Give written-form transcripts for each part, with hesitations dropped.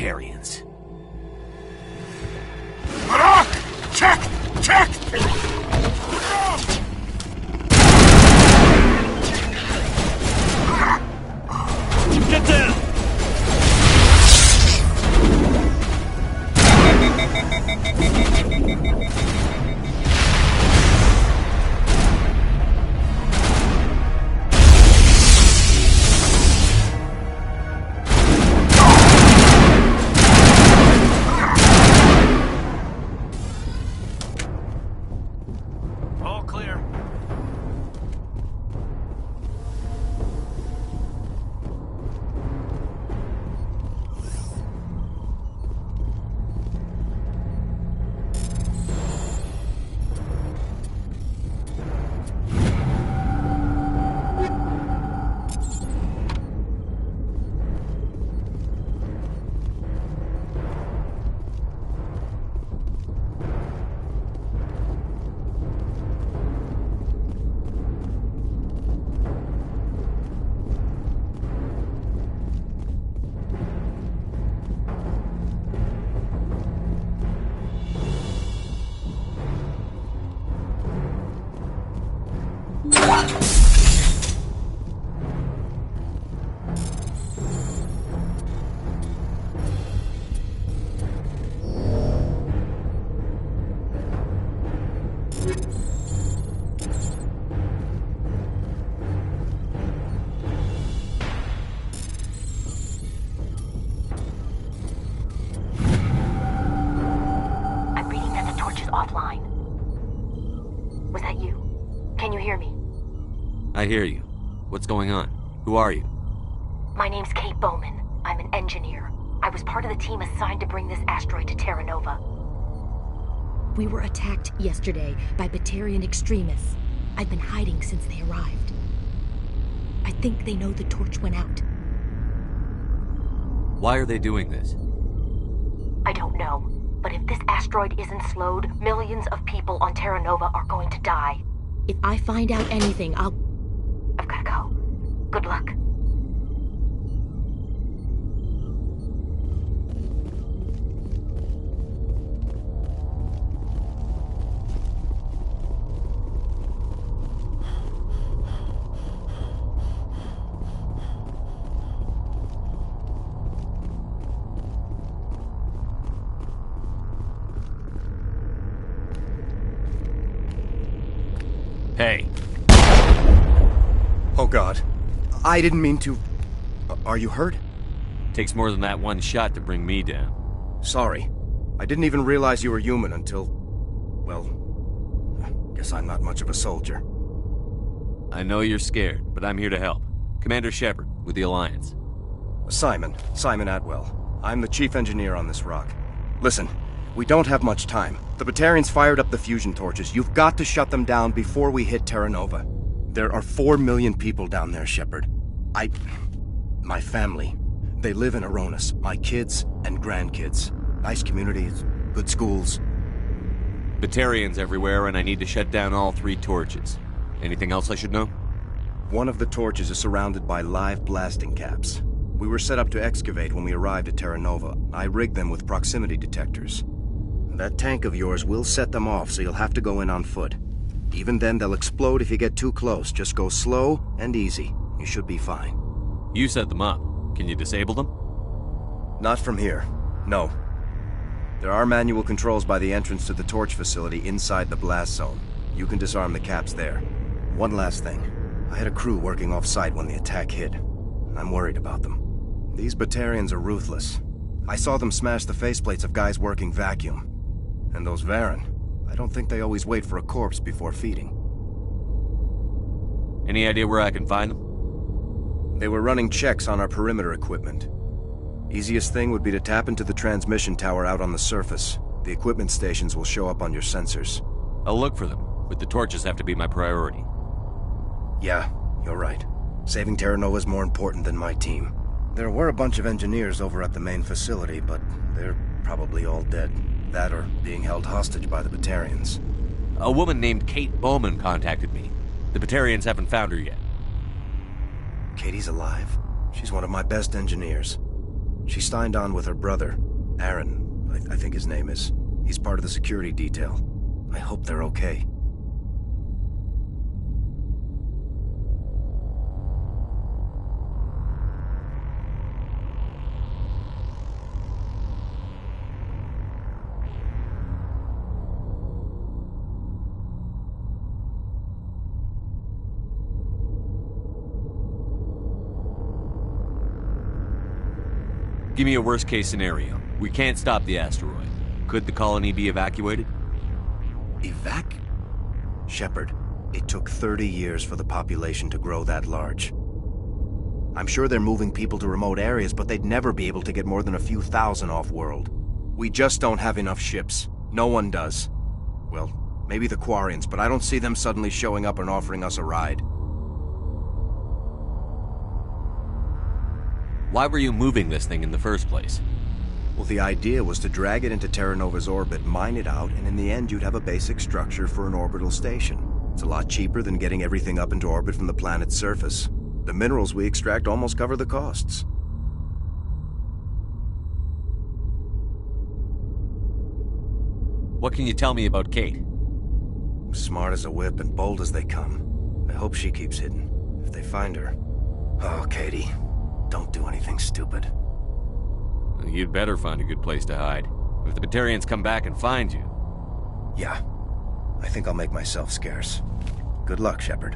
Batarians. Check! Check! Get down! All clear. I'm reading that the torch is offline. Was that you? Can you hear me? I hear you. What's going on? Who are you? My name's Kate Bowman. I'm an engineer. I was part of the team assigned to bring this asteroid to Terra Nova. We were attacked yesterday by Batarian extremists. I've been hiding since they arrived. I think they know the torch went out. Why are they doing this? I don't know. But if this asteroid isn't slowed, millions of people on Terra Nova are going to die. If I find out anything, I've gotta go. Good luck. Hey. Oh God. I didn't mean to... Are you hurt? Takes more than that one shot to bring me down. Sorry. I didn't even realize you were human until... Well... Guess I'm not much of a soldier. I know you're scared, but I'm here to help. Commander Shepard, with the Alliance. Simon Atwell. I'm the chief engineer on this rock. Listen, we don't have much time. The Batarians fired up the fusion torches. You've got to shut them down before we hit Terra Nova. There are 4 million people down there, Shepard. My family. They live in Aronis. My kids and grandkids. Nice communities, good schools. Batarians everywhere, and I need to shut down all 3 torches. Anything else I should know? One of the torches is surrounded by live blasting caps. We were set up to excavate when we arrived at Terra Nova. I rigged them with proximity detectors. That tank of yours will set them off, so you'll have to go in on foot. Even then, they'll explode if you get too close. Just go slow and easy. You should be fine. You set them up. Can you disable them? Not from here. No. There are manual controls by the entrance to the torch facility inside the blast zone. You can disarm the caps there. One last thing. I had a crew working off-site when the attack hit. I'm worried about them. These Batarians are ruthless. I saw them smash the faceplates of guys working vacuum. And those Varen, I don't think they always wait for a corpse before feeding. Any idea where I can find them? They were running checks on our perimeter equipment. Easiest thing would be to tap into the transmission tower out on the surface. The equipment stations will show up on your sensors. I'll look for them, but the torches have to be my priority. Yeah, you're right. Saving Terra Nova is more important than my team. There were a bunch of engineers over at the main facility, but they're probably all dead. That or being held hostage by the Batarians. A woman named Kate Bowman contacted me. The Batarians haven't found her yet. Katie's alive. She's one of my best engineers. She signed on with her brother, Aaron, I think his name is. He's part of the security detail. I hope they're okay. Give me a worst-case scenario. We can't stop the asteroid. Could the colony be evacuated? Shepard, it took 30 years for the population to grow that large. I'm sure they're moving people to remote areas, but they'd never be able to get more than a few thousand off-world. We just don't have enough ships. No one does. Well, maybe the Quarians, but I don't see them suddenly showing up and offering us a ride. Why were you moving this thing in the first place? Well, the idea was to drag it into Terra Nova's orbit, mine it out, and in the end you'd have a basic structure for an orbital station. It's a lot cheaper than getting everything up into orbit from the planet's surface. The minerals we extract almost cover the costs. What can you tell me about Kate? Smart as a whip and bold as they come. I hope she keeps hidden. If they find her... Oh, Katie. Don't do anything stupid. You'd better find a good place to hide. If the Batarians come back and find you... Yeah. I think I'll make myself scarce. Good luck, Shepard.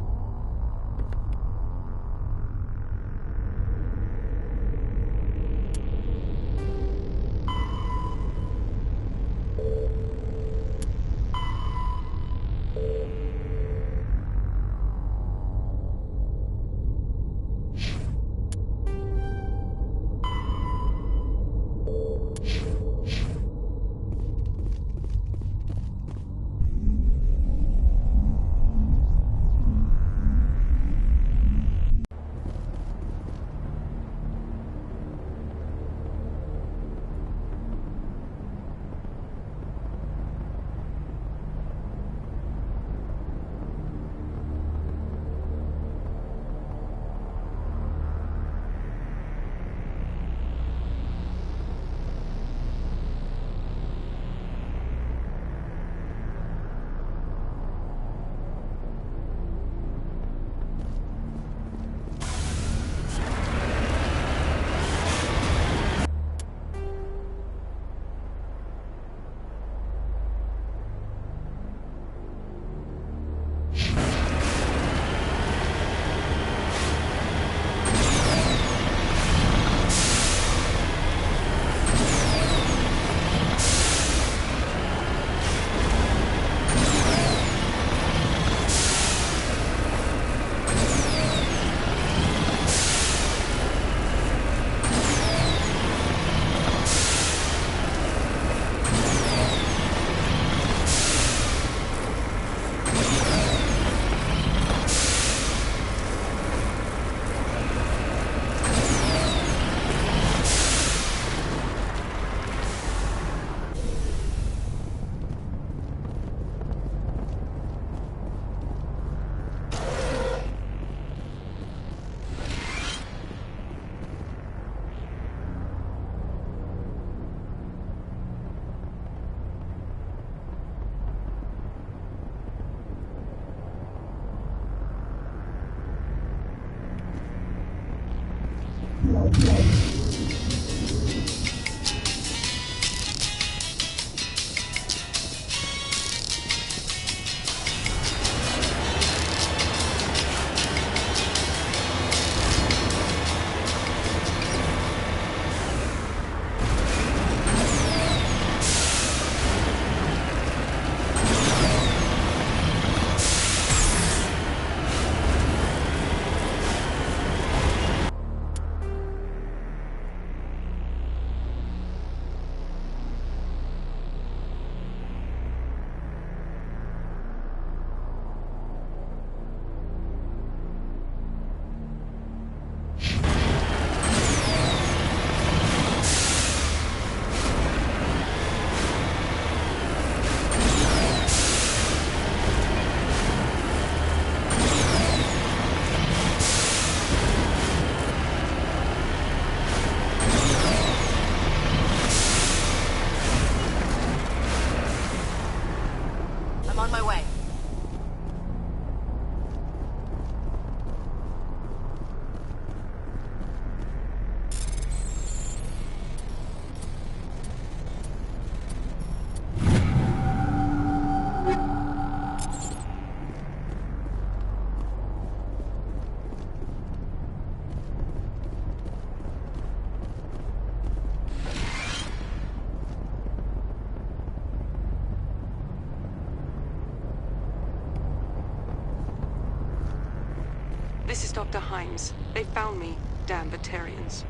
Dr. Himes. They found me, damn Batarians.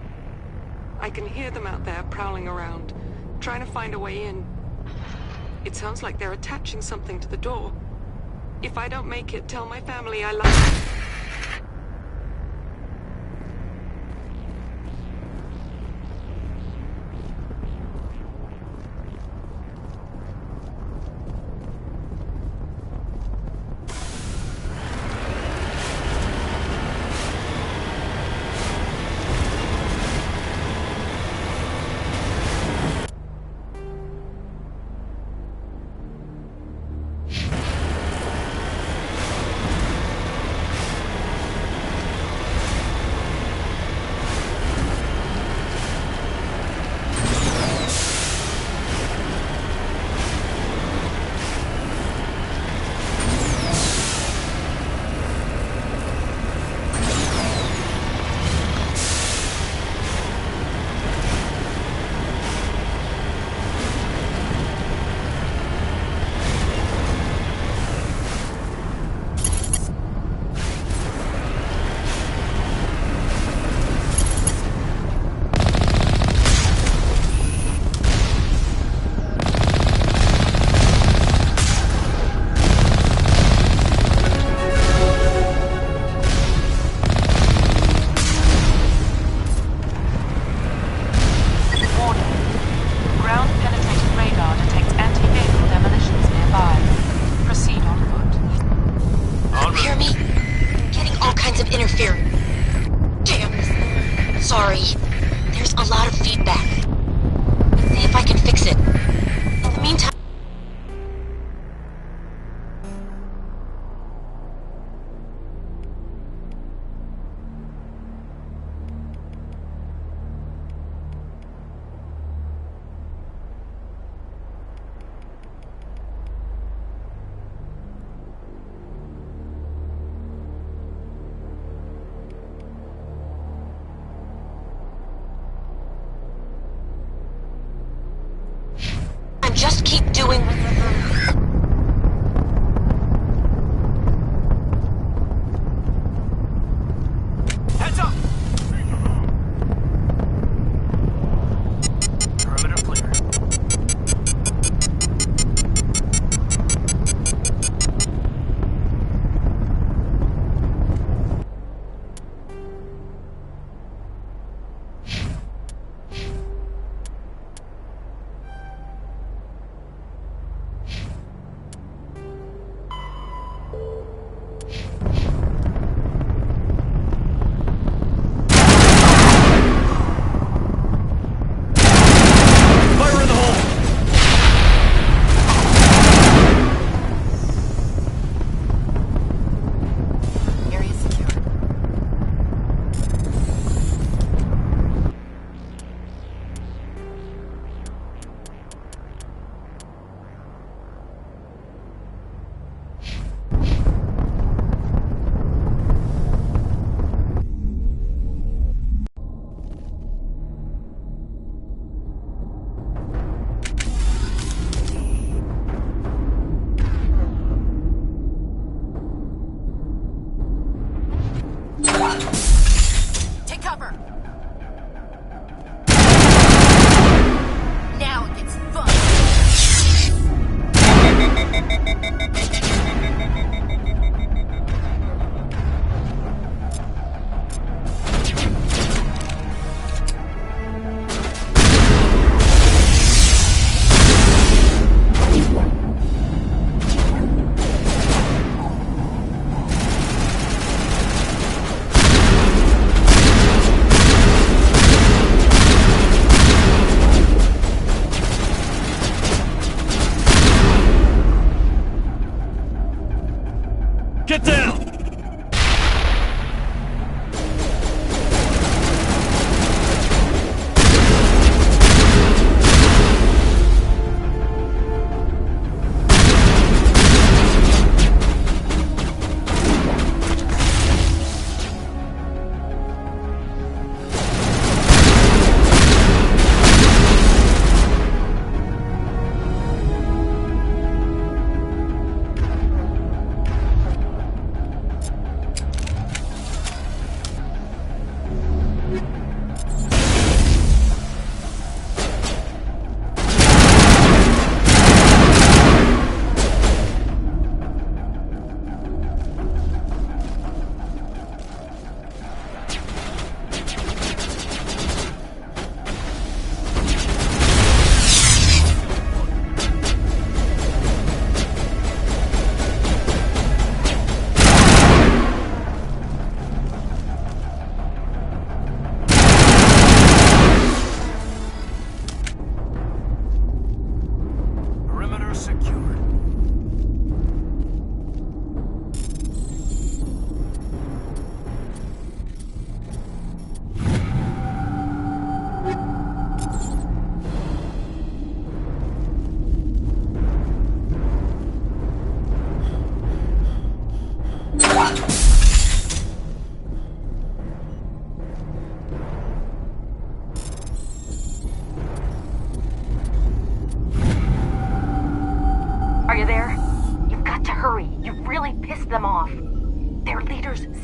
I can hear them out there prowling around, trying to find a way in. It sounds like they're attaching something to the door. If I don't make it, tell my family I love them. Sorry. There's a lot of feedback. See if I can fix it. In the meantime... Just keep doing... Heads up! Perimeter clear. Take cover! Now it gets fun!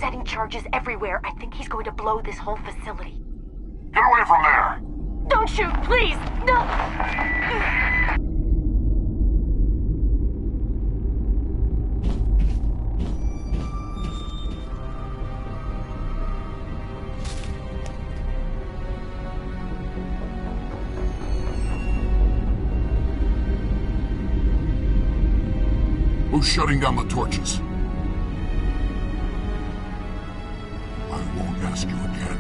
setting charges everywhere. I think he's going to blow this whole facility. Get away from there! Don't shoot, please! No! Who's shutting down the torches? I won't ask you again.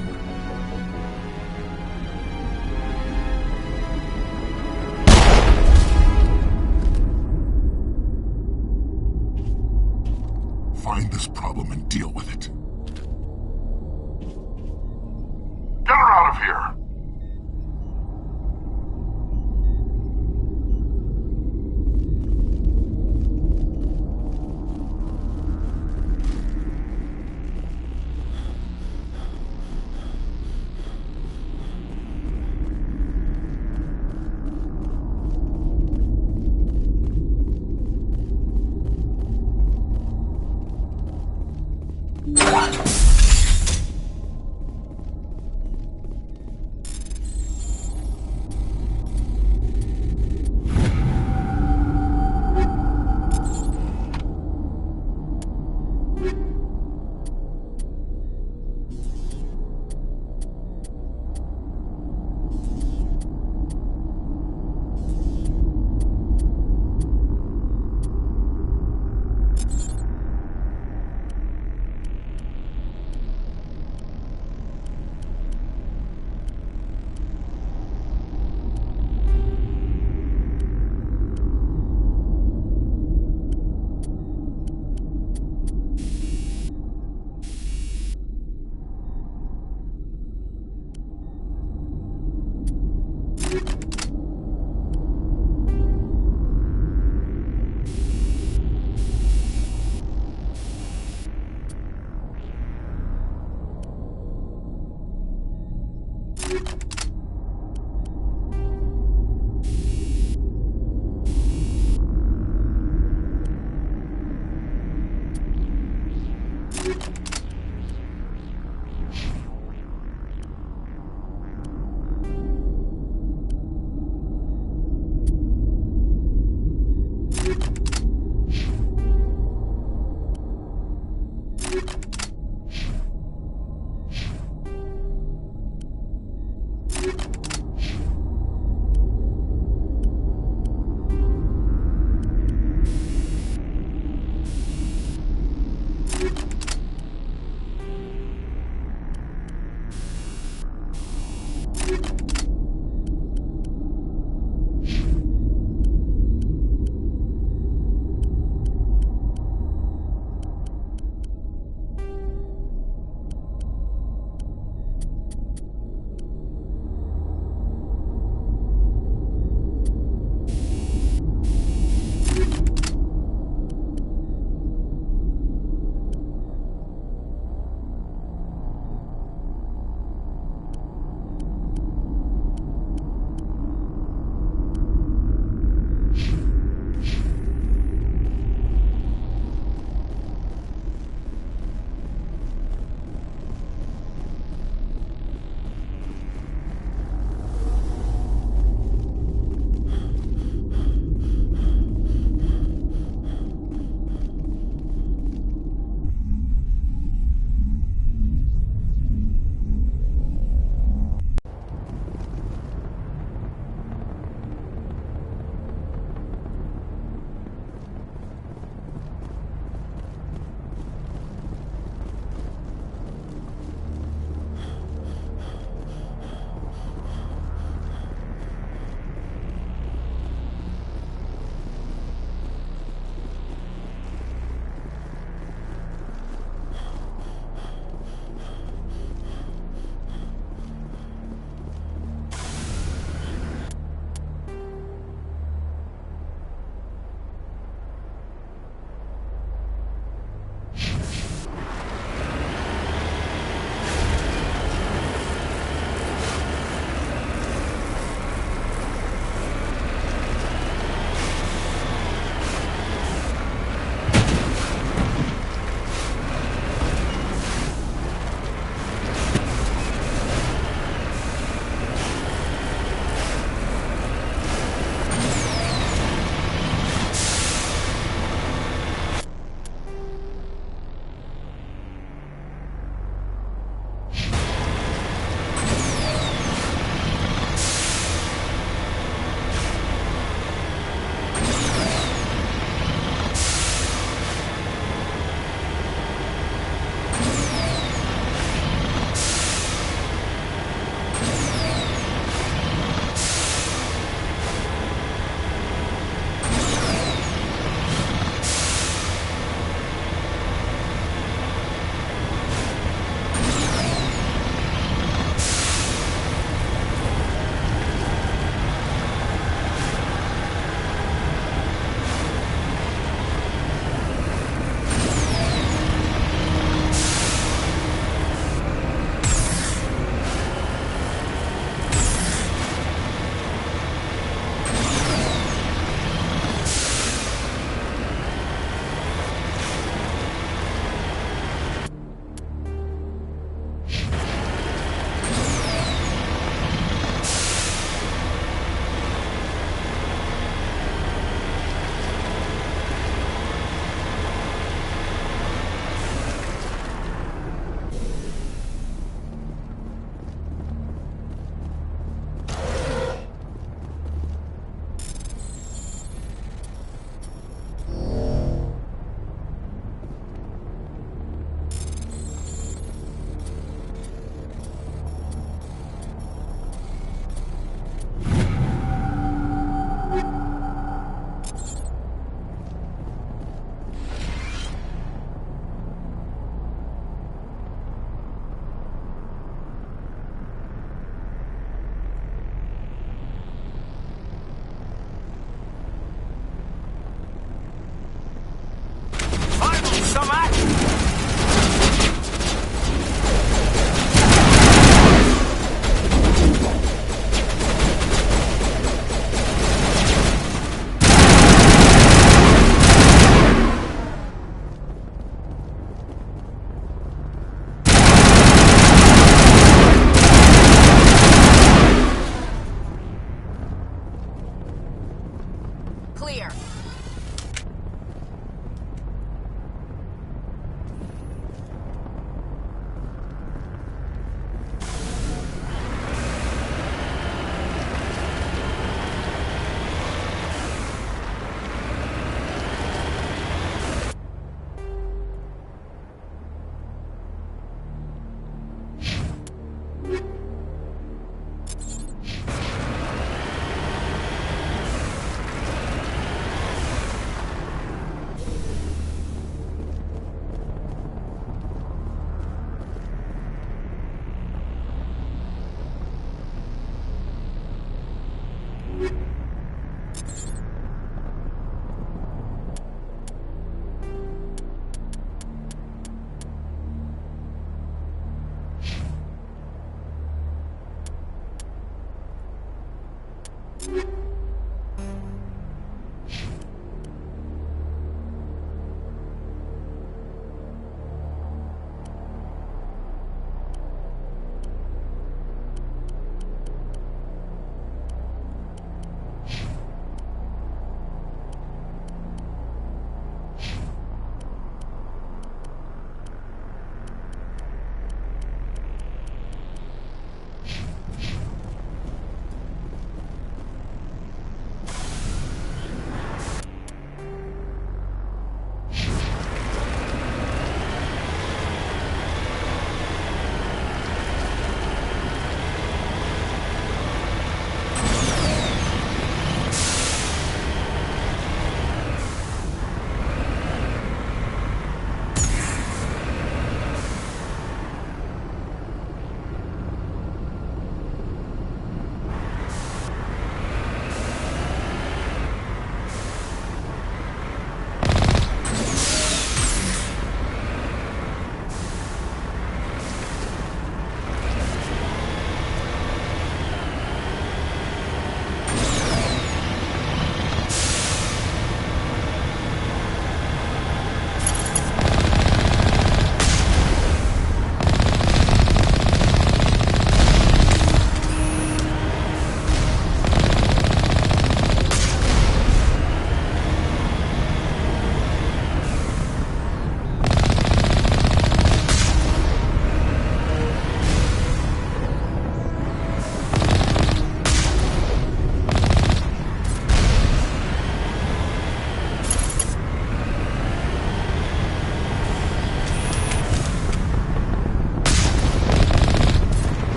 Find this problem and deal with it. Get her out of here!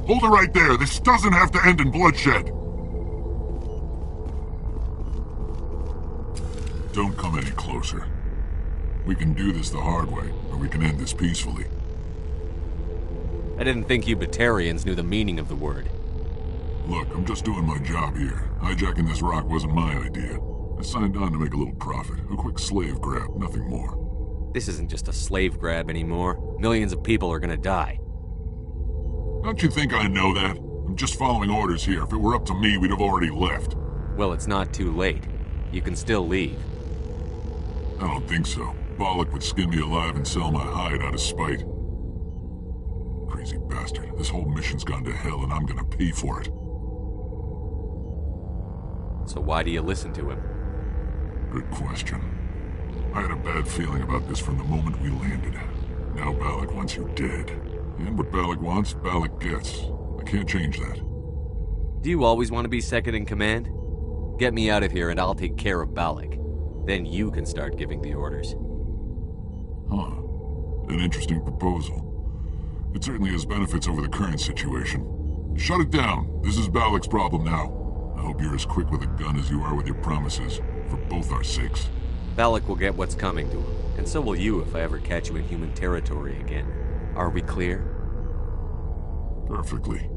Hold it right there. This doesn't have to end in bloodshed. Don't come any closer. We can do this the hard way, or we can end this peacefully. I didn't think you Batarians knew the meaning of the word. Look, I'm just doing my job here. Hijacking this rock wasn't my idea. I signed on to make a little profit. A quick slave grab, nothing more. This isn't just a slave grab anymore. Millions of people are gonna die. Don't you think I know that? I'm just following orders here. If it were up to me, we'd have already left. Well, it's not too late. You can still leave. I don't think so. Bollock would skin me alive and sell my hide out of spite. Crazy bastard. This whole mission's gone to hell and I'm gonna pay for it. So why do you listen to him? Good question. I had a bad feeling about this from the moment we landed. Now Bollock wants you dead. And what Bollock wants, Bollock gets. I can't change that. Do you always want to be second in command? Get me out of here and I'll take care of Bollock. Then you can start giving the orders. Huh. An interesting proposal. It certainly has benefits over the current situation. Shut it down. This is Bollock's problem now. I hope you're as quick with a gun as you are with your promises, for both our sakes. Bollock will get what's coming to him, and so will you if I ever catch you in human territory again. Are we clear? Perfectly.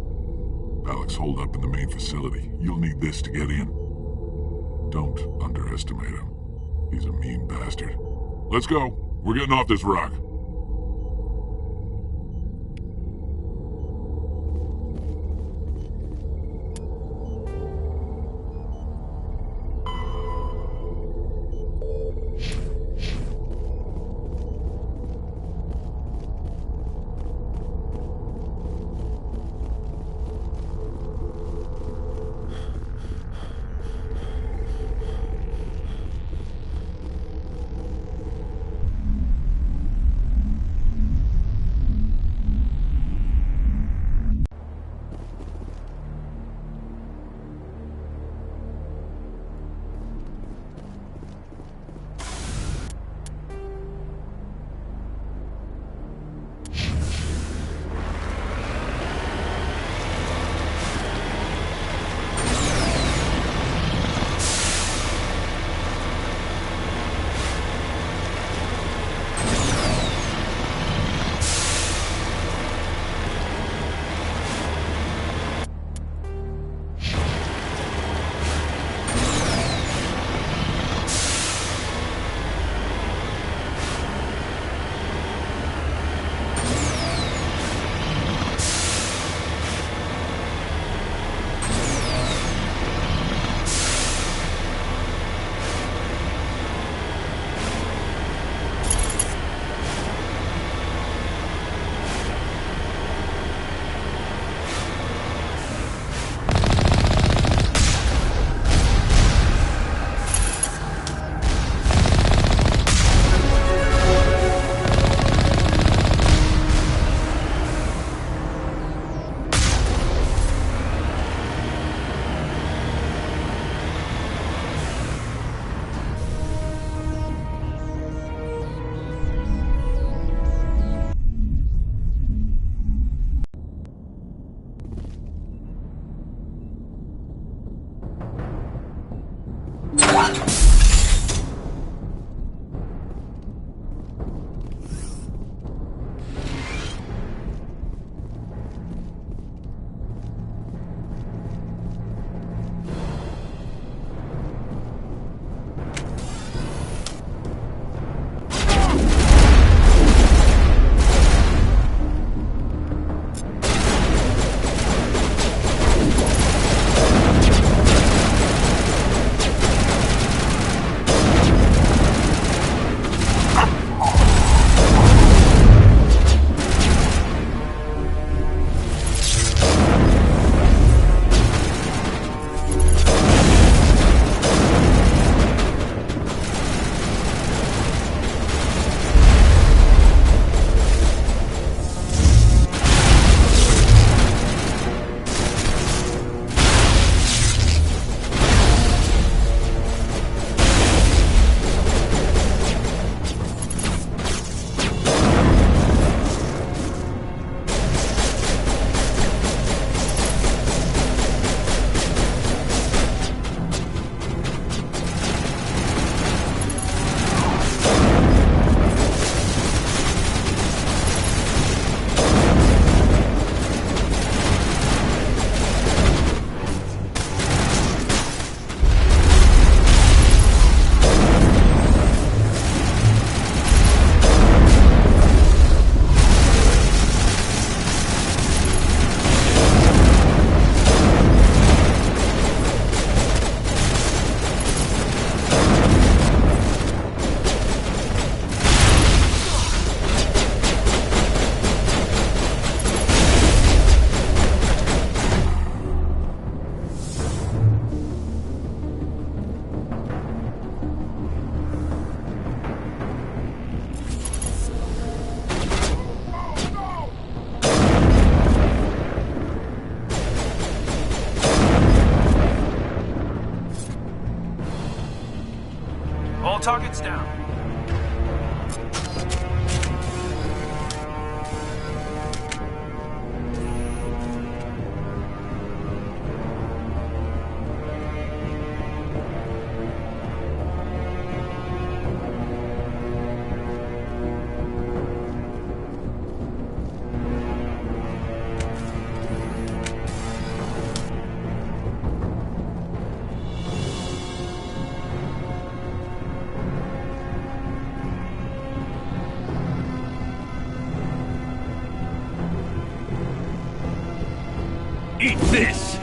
Bollock's holed up in the main facility. You'll need this to get in. Don't underestimate him. He's a mean bastard. Let's go. We're getting off this rock. Eat this!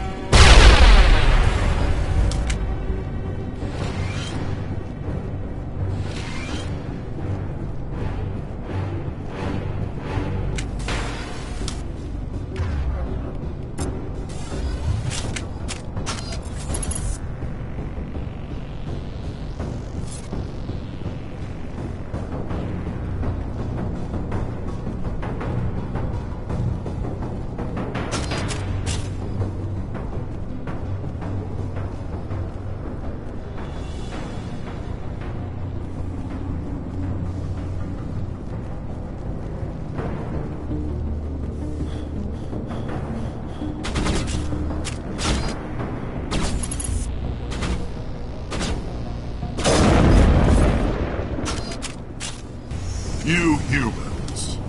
You humans.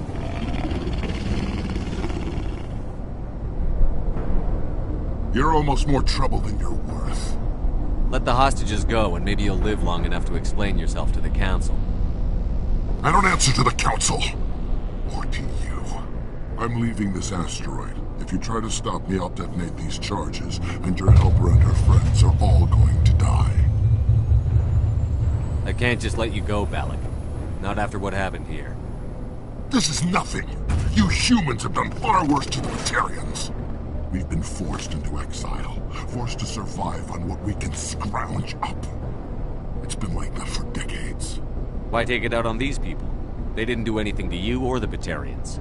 You're almost more trouble than you're worth. Let the hostages go, and maybe you'll live long enough to explain yourself to the Council. I don't answer to the Council. Or to you. I'm leaving this asteroid. If you try to stop me, I'll detonate these charges, and your helper and her friends are all going to die. I can't just let you go, Balak. Not after what happened here. This is nothing. You humans have done far worse to the Batarians. We've been forced into exile, forced to survive on what we can scrounge up. It's been like that for decades. Why take it out on these people? They didn't do anything to you or the Batarians.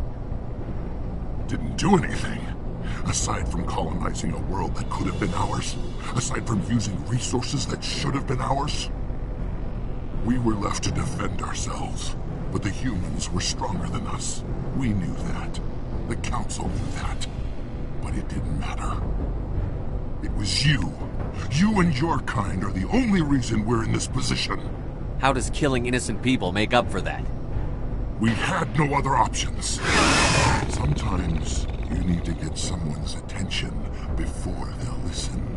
Didn't do anything. Aside from colonizing a world that could have been ours. Aside from using resources that should have been ours. We were left to defend ourselves, but the humans were stronger than us. We knew that. The Council knew that. But it didn't matter. It was you. You and your kind are the only reason we're in this position. How does killing innocent people make up for that? We had no other options. Sometimes you need to get someone's attention before they'll listen.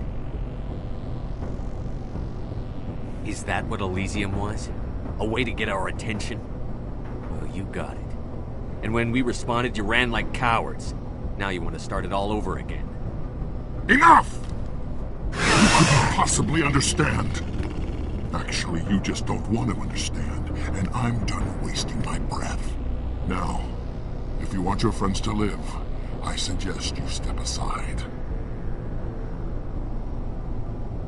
Is that what Elysium was? A way to get our attention? Well, you got it. And when we responded, you ran like cowards. Now you want to start it all over again. Enough! You couldn't possibly understand. Actually, you just don't want to understand, and I'm done wasting my breath. Now, if you want your friends to live, I suggest you step aside.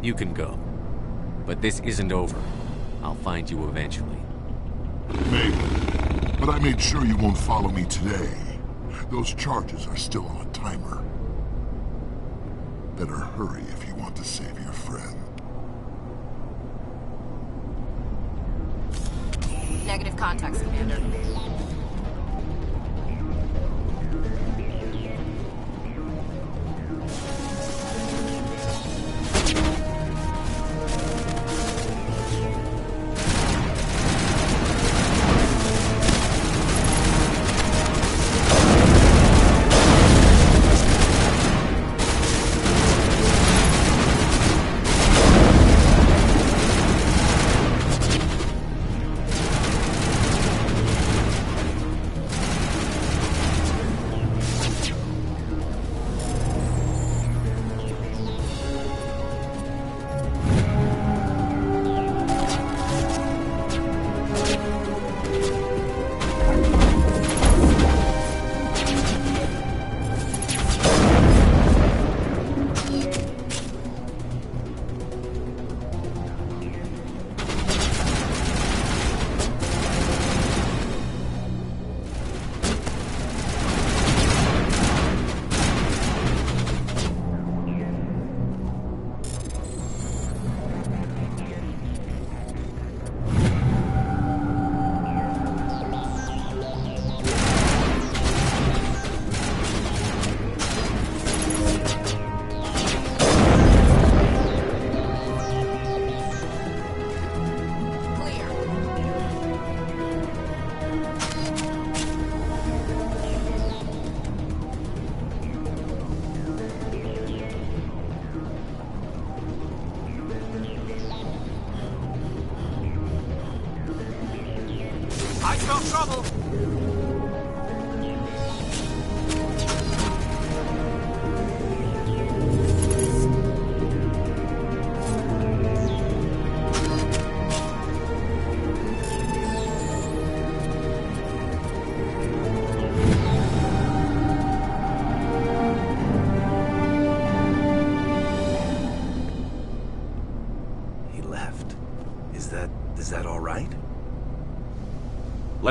You can go. But this isn't over. I'll find you eventually. Maybe. But I made sure you won't follow me today. Those charges are still on a timer. Better hurry if you want to save your friend. Negative contacts, Commander.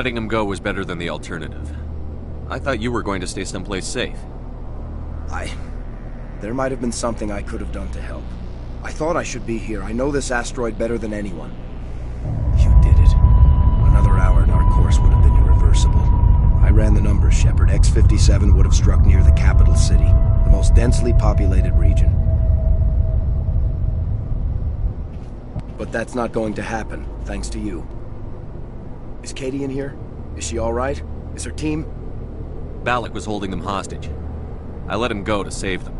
Letting him go was better than the alternative. I thought you were going to stay someplace safe. There might have been something I could have done to help. I thought I should be here. I know this asteroid better than anyone. You did it. Another hour and our course would have been irreversible. I ran the numbers, Shepard. X-57 would have struck near the capital city, the most densely populated region. But that's not going to happen, thanks to you. Is Katie in here? Is she all right? Is her team? Balak was holding them hostage. I let him go to save them.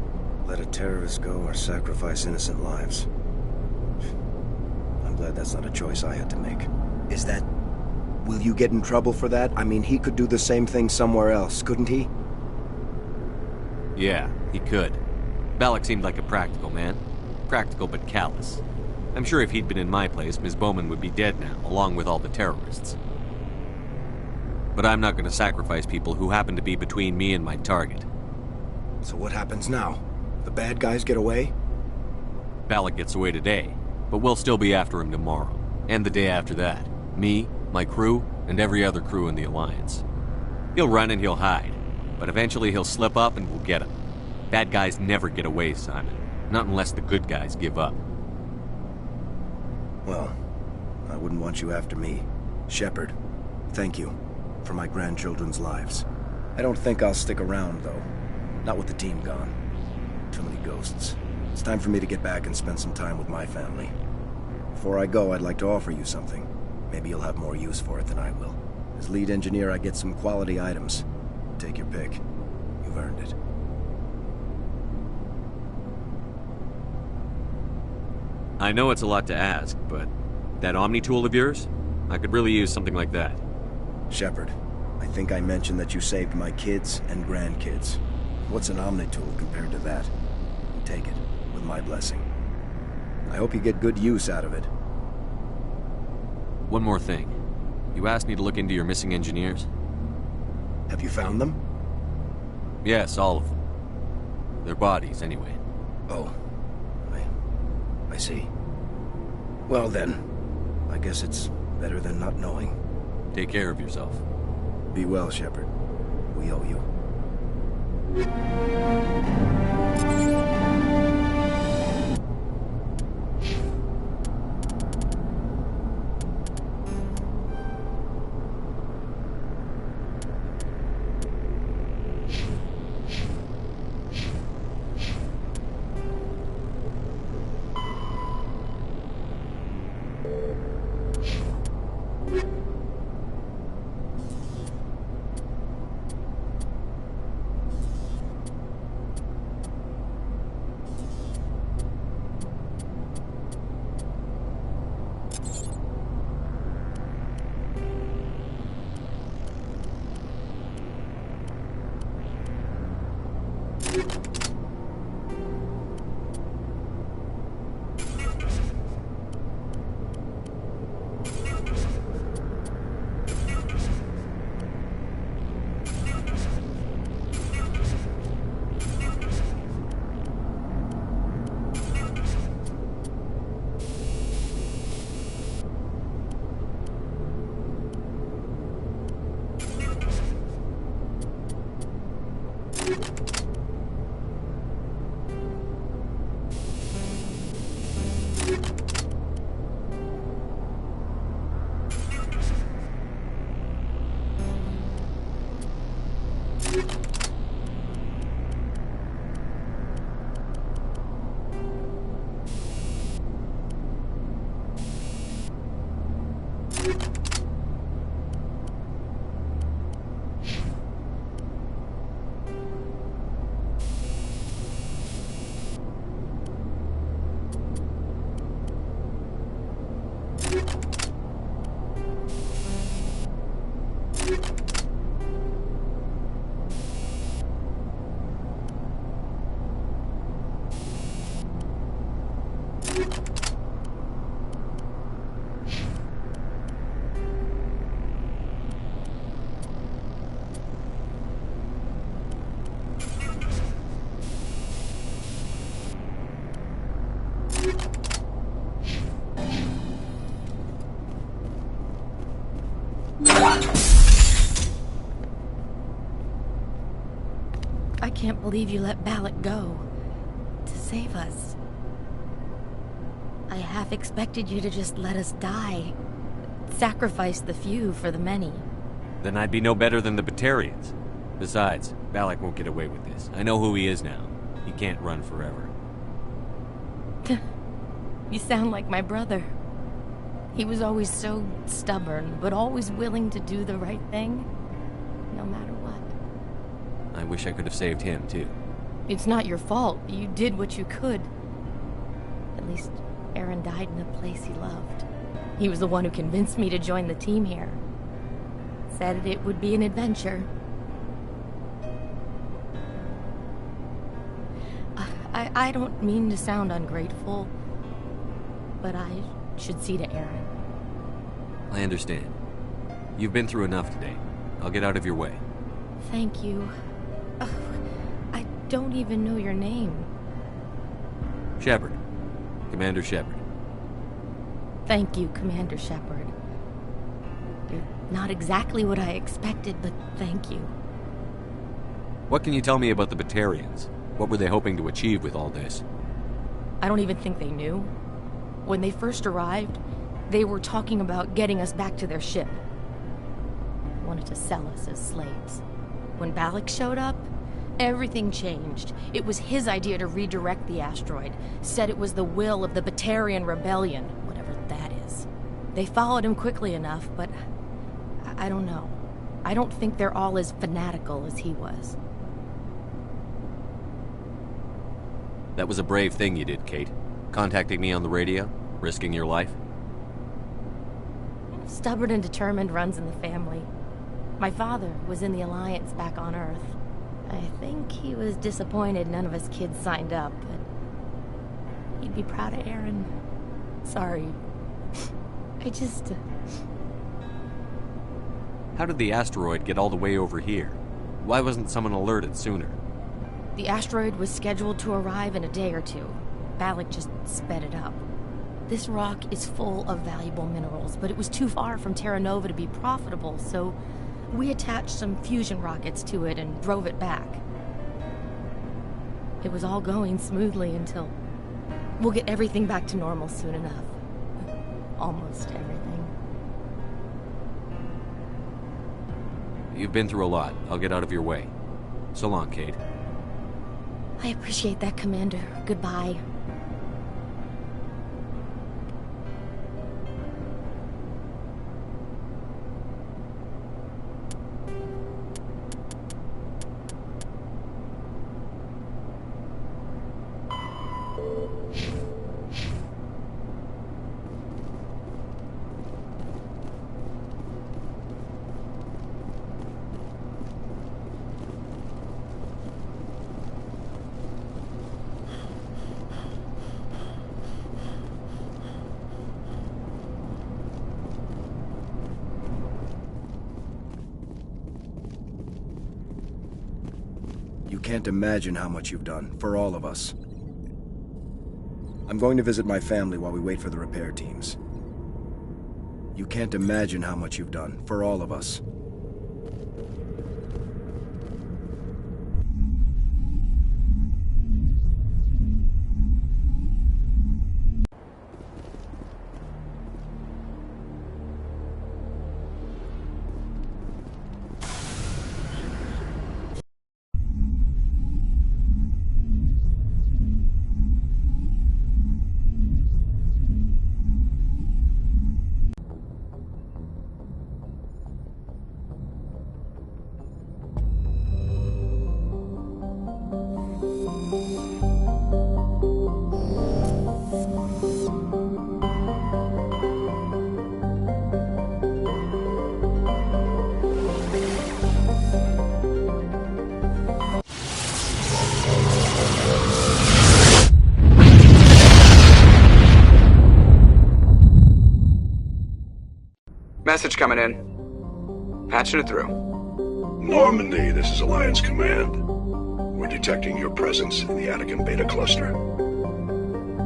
Let a terrorist go or sacrifice innocent lives. I'm glad that's not a choice I had to make. Is that... Will you get in trouble for that? I mean, he could do the same thing somewhere else, couldn't he? Yeah, he could. Balak seemed like a practical man. Practical but callous. I'm sure if he'd been in my place, Ms. Bowman would be dead now, along with all the terrorists. But I'm not going to sacrifice people who happen to be between me and my target. So what happens now? The bad guys get away? Balak gets away today, but we'll still be after him tomorrow. And the day after that. Me, my crew, and every other crew in the Alliance. He'll run and he'll hide, but eventually he'll slip up and we'll get him. Bad guys never get away, Simon. Not unless the good guys give up. Well, I wouldn't want you after me. Shepard, thank you for my grandchildren's lives. I don't think I'll stick around, though. Not with the team gone. Too many ghosts. It's time for me to get back and spend some time with my family. Before I go, I'd like to offer you something. Maybe you'll have more use for it than I will. As lead engineer, I get some quality items. Take your pick. You've earned it. I know it's a lot to ask, but that Omni tool of yours? I could really use something like that. Shepard, I think I mentioned that you saved my kids and grandkids. What's an Omni tool compared to that? Take it, with my blessing. I hope you get good use out of it. One more thing. You asked me to look into your missing engineers? Have you found them? Yes, all of them. Their bodies, anyway. Oh. I see. Well then, I guess it's better than not knowing. Take care of yourself. Be well, Shepard. We owe you. What? can't believe you let Balak go. To save us. I half expected you to just let us die. Sacrifice the few for the many. Then I'd be no better than the Batarians. Besides, Balak won't get away with this. I know who he is now. He can't run forever. You sound like my brother. He was always so stubborn, but always willing to do the right thing, no matter what. I wish I could have saved him, too. It's not your fault. You did what you could. At least Aaron died in a place he loved. He was the one who convinced me to join the team here. Said it would be an adventure. I don't mean to sound ungrateful, but I should see to Aaron. I understand. You've been through enough today. I'll get out of your way. Thank you. I don't even know your name. Shepard. Commander Shepard. Thank you, Commander Shepard. You're not exactly what I expected, but thank you. What can you tell me about the Batarians? What were they hoping to achieve with all this? I don't even think they knew. When they first arrived, they were talking about getting us back to their ship. Wanted to sell us as slaves. When Balak showed up, everything changed. It was his idea to redirect the asteroid. Said it was the will of the Batarian Rebellion, whatever that is. They followed him quickly enough, but I don't know. I don't think they're all as fanatical as he was. That was a brave thing you did, Kate. Contacting me on the radio, risking your life. Stubborn and determined runs in the family. My father was in the Alliance back on Earth. I think he was disappointed none of us kids signed up, but he'd be proud of Aaron. Sorry. How did the asteroid get all the way over here? Why wasn't someone alerted sooner? The asteroid was scheduled to arrive in a day or two. Balak just sped it up. This rock is full of valuable minerals, but it was too far from Terra Nova to be profitable, so we attached some fusion rockets to it and drove it back. It was all going smoothly until... We'll get everything back to normal soon enough. Almost everything. You've been through a lot. I'll get out of your way. So long, Kate. I appreciate that, Commander. Goodbye. You can't imagine how much you've done, for all of us. I'm going to visit my family while we wait for the repair teams. You can't imagine how much you've done, for all of us. Message coming in. Patching it through. Normandy, this is Alliance Command. We're detecting your presence in the Anakin Beta Cluster.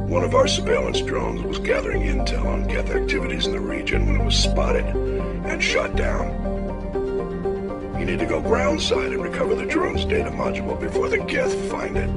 One of our surveillance drones was gathering intel on Geth activities in the region when it was spotted and shot down. You need to go groundside and recover the drone's data module before the Geth find it.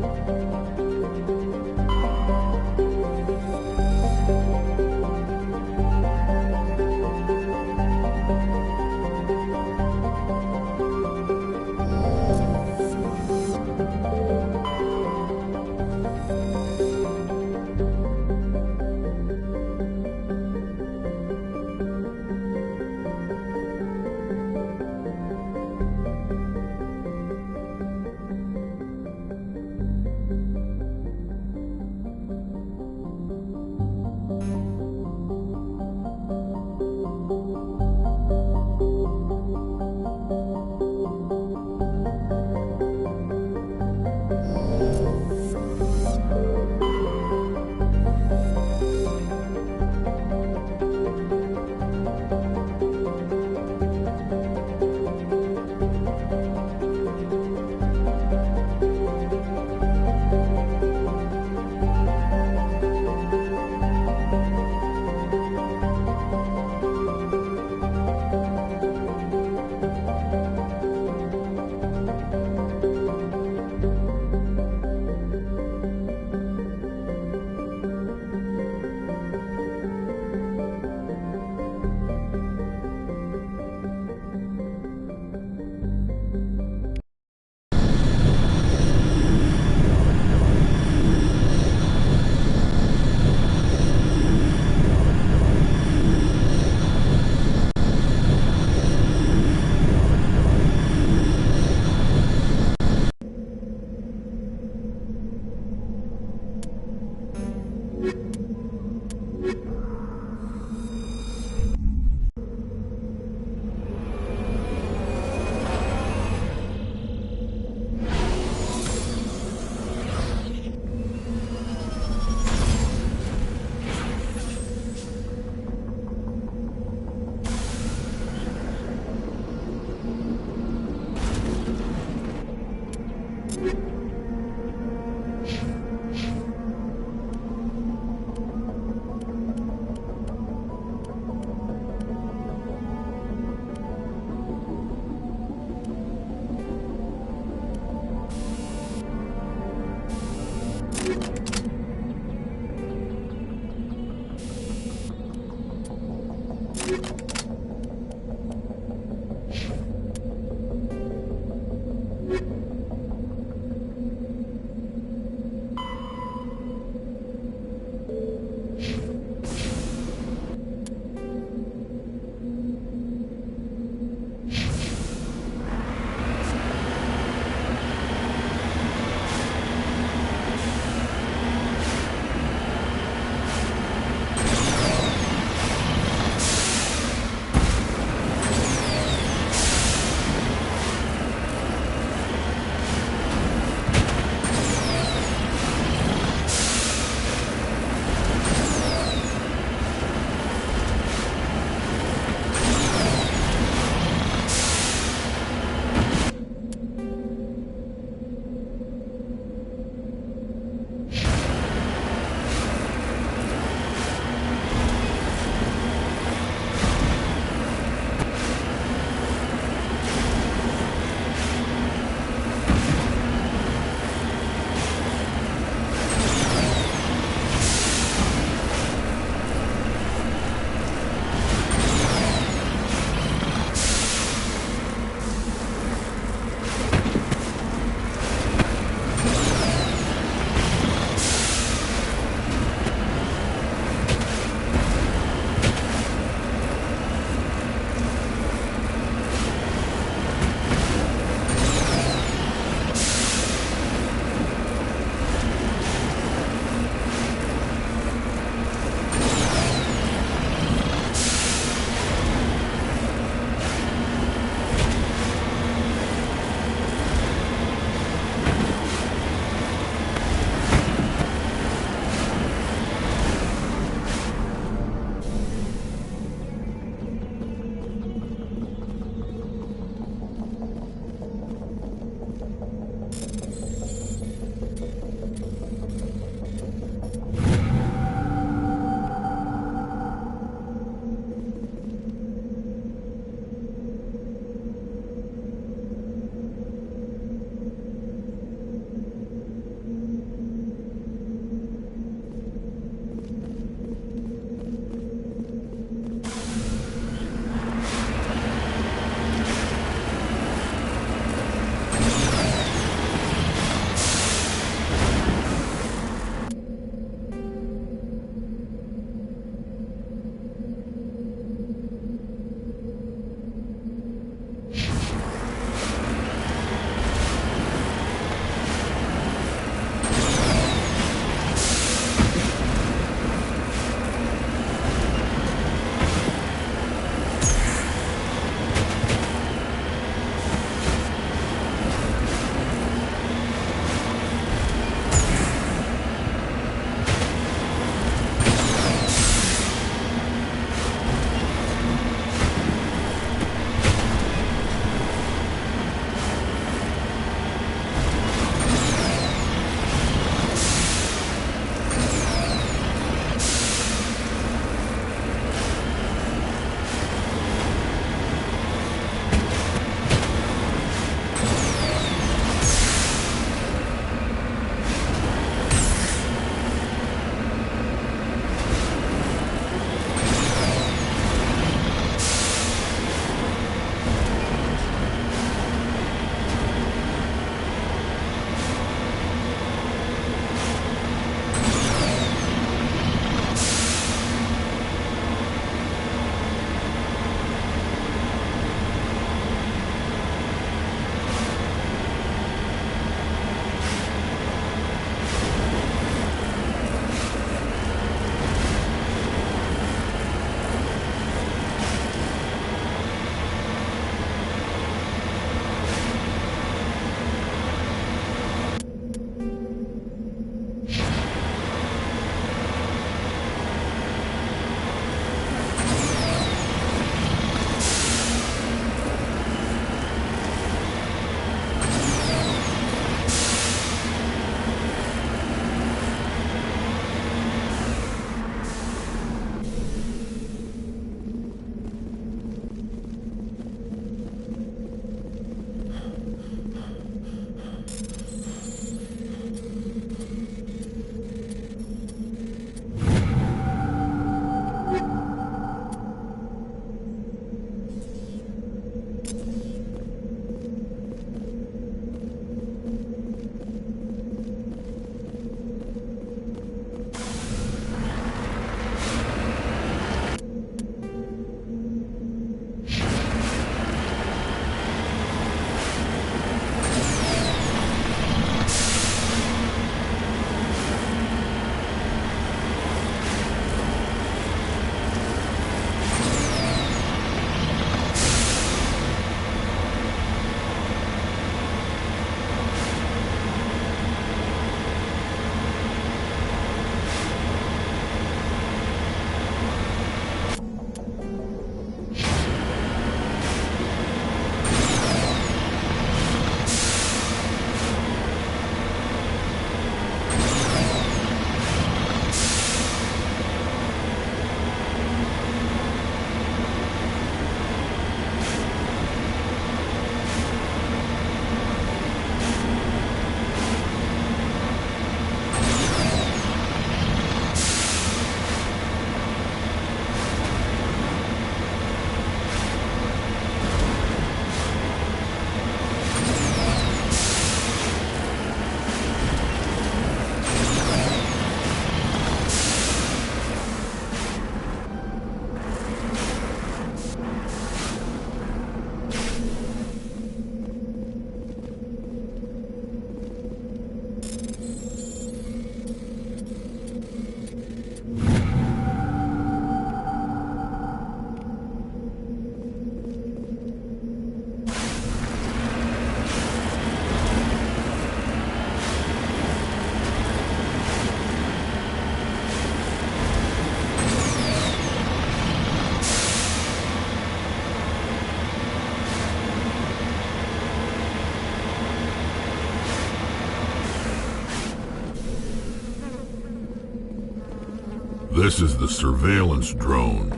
This is the surveillance drone.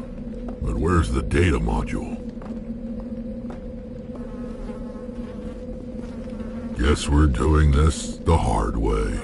But where's the data module? Guess we're doing this the hard way.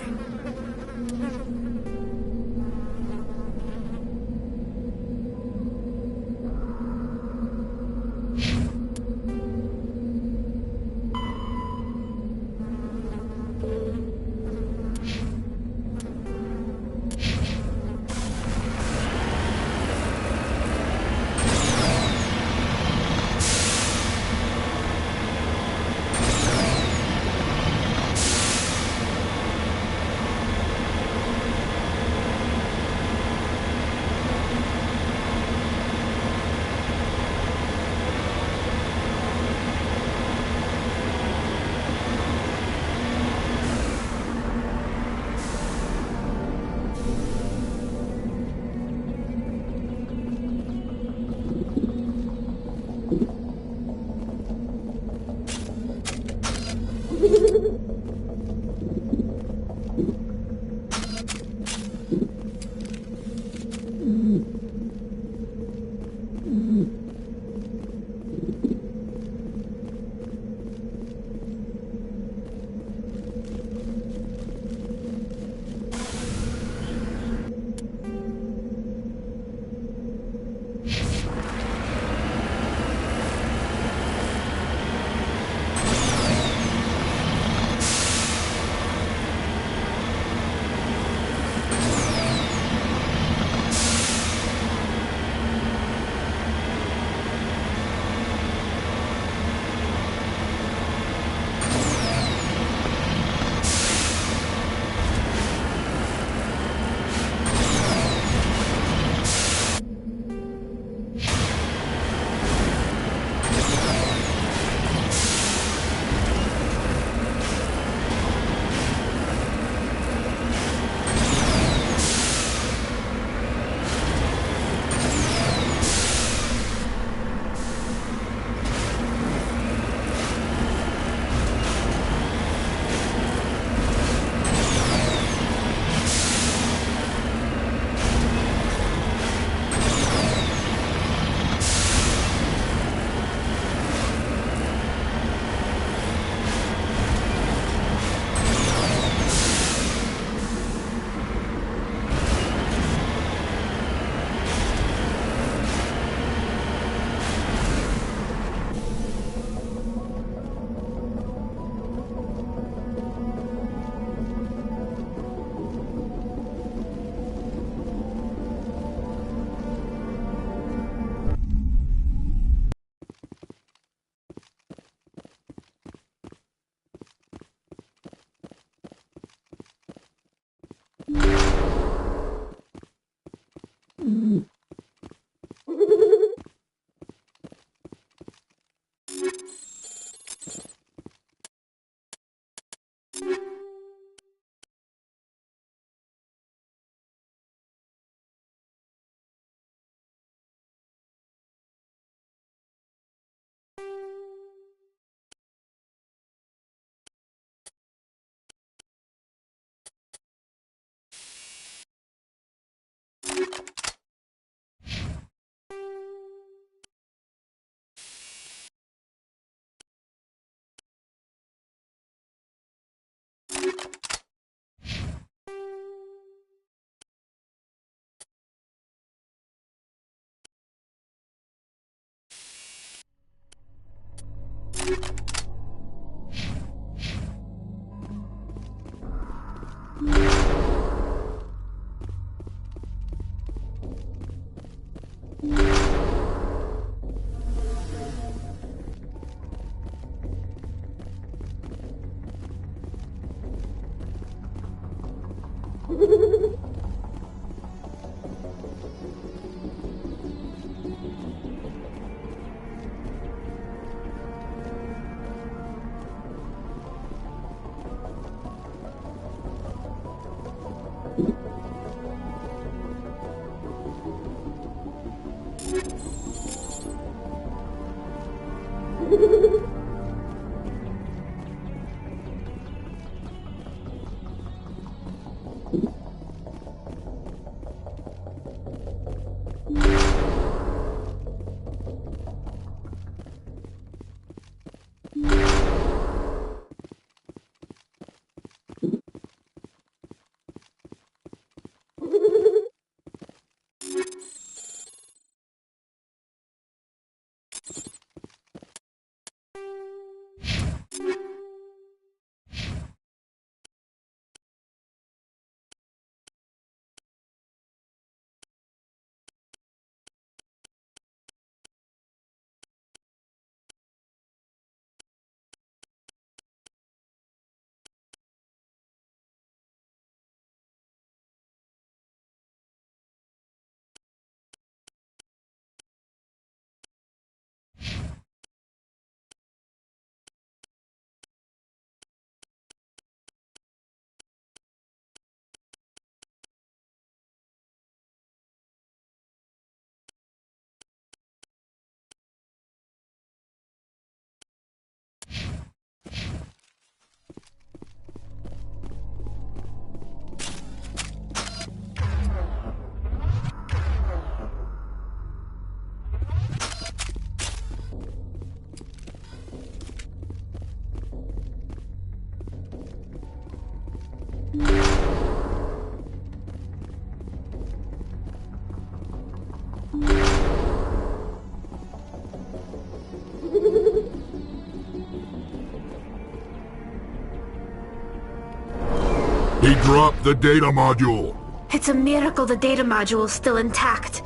He dropped the data module. It's a miracle the data module is still intact.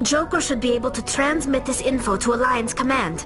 Joker should be able to transmit this info to Alliance Command.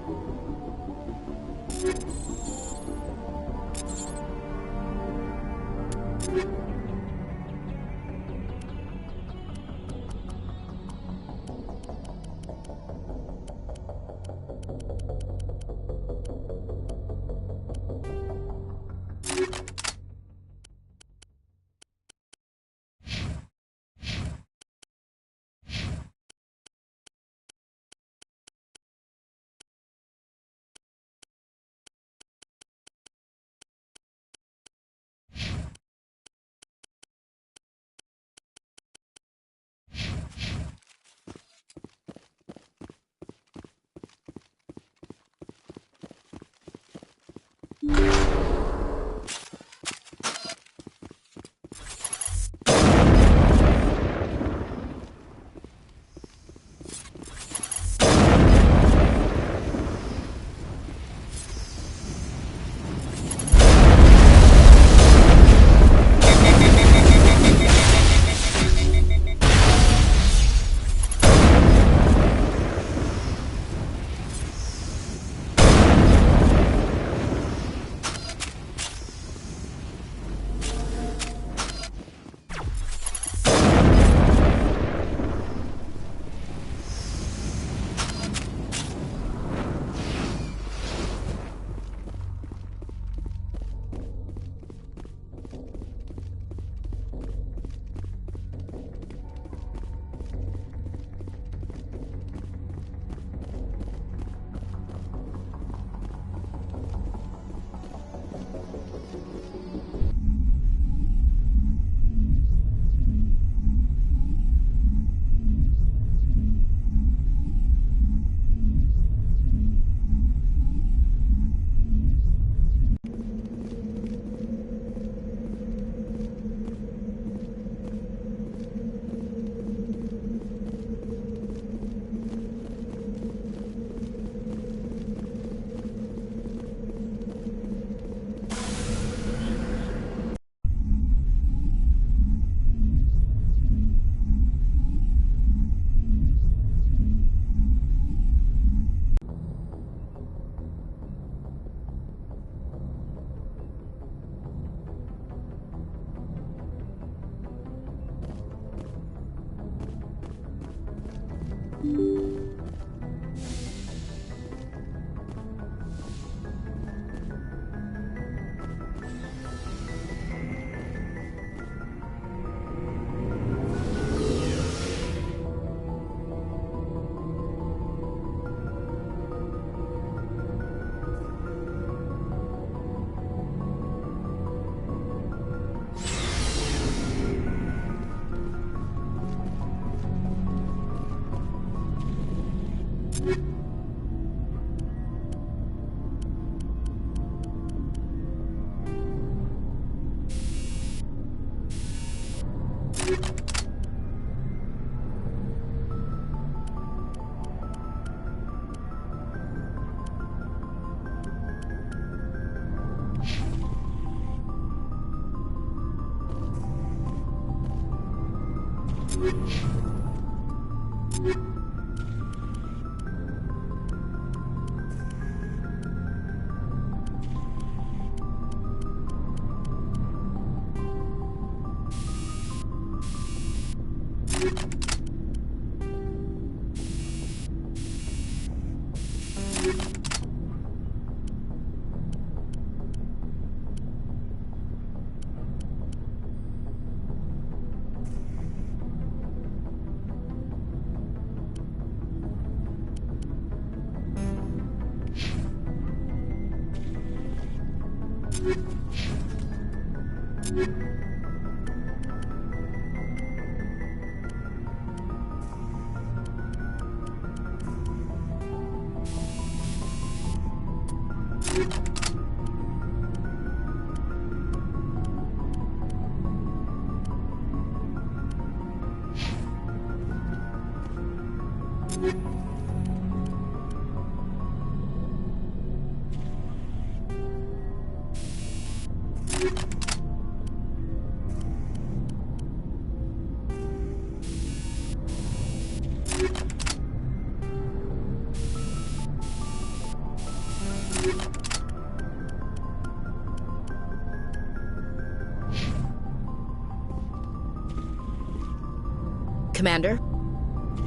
Commander?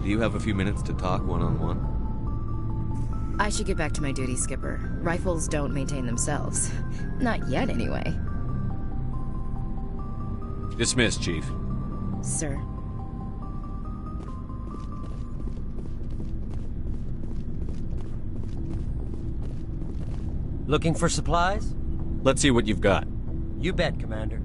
Do you have a few minutes to talk one-on-one? I should get back to my duty, Skipper. Rifles don't maintain themselves. Not yet, anyway. Dismissed, Chief. Sir. Looking for supplies? Let's see what you've got. You bet, Commander.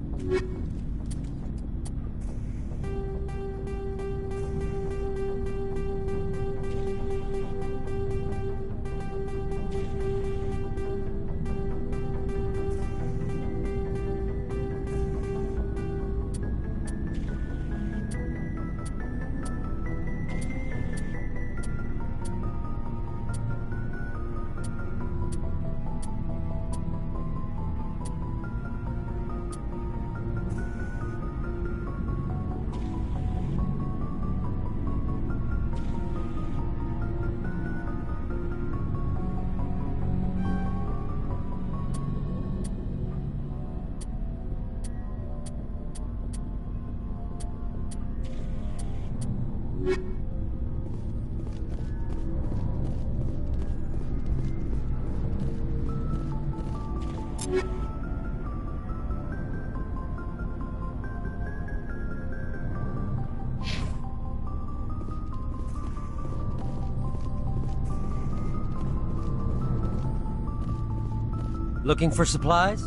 Looking for supplies?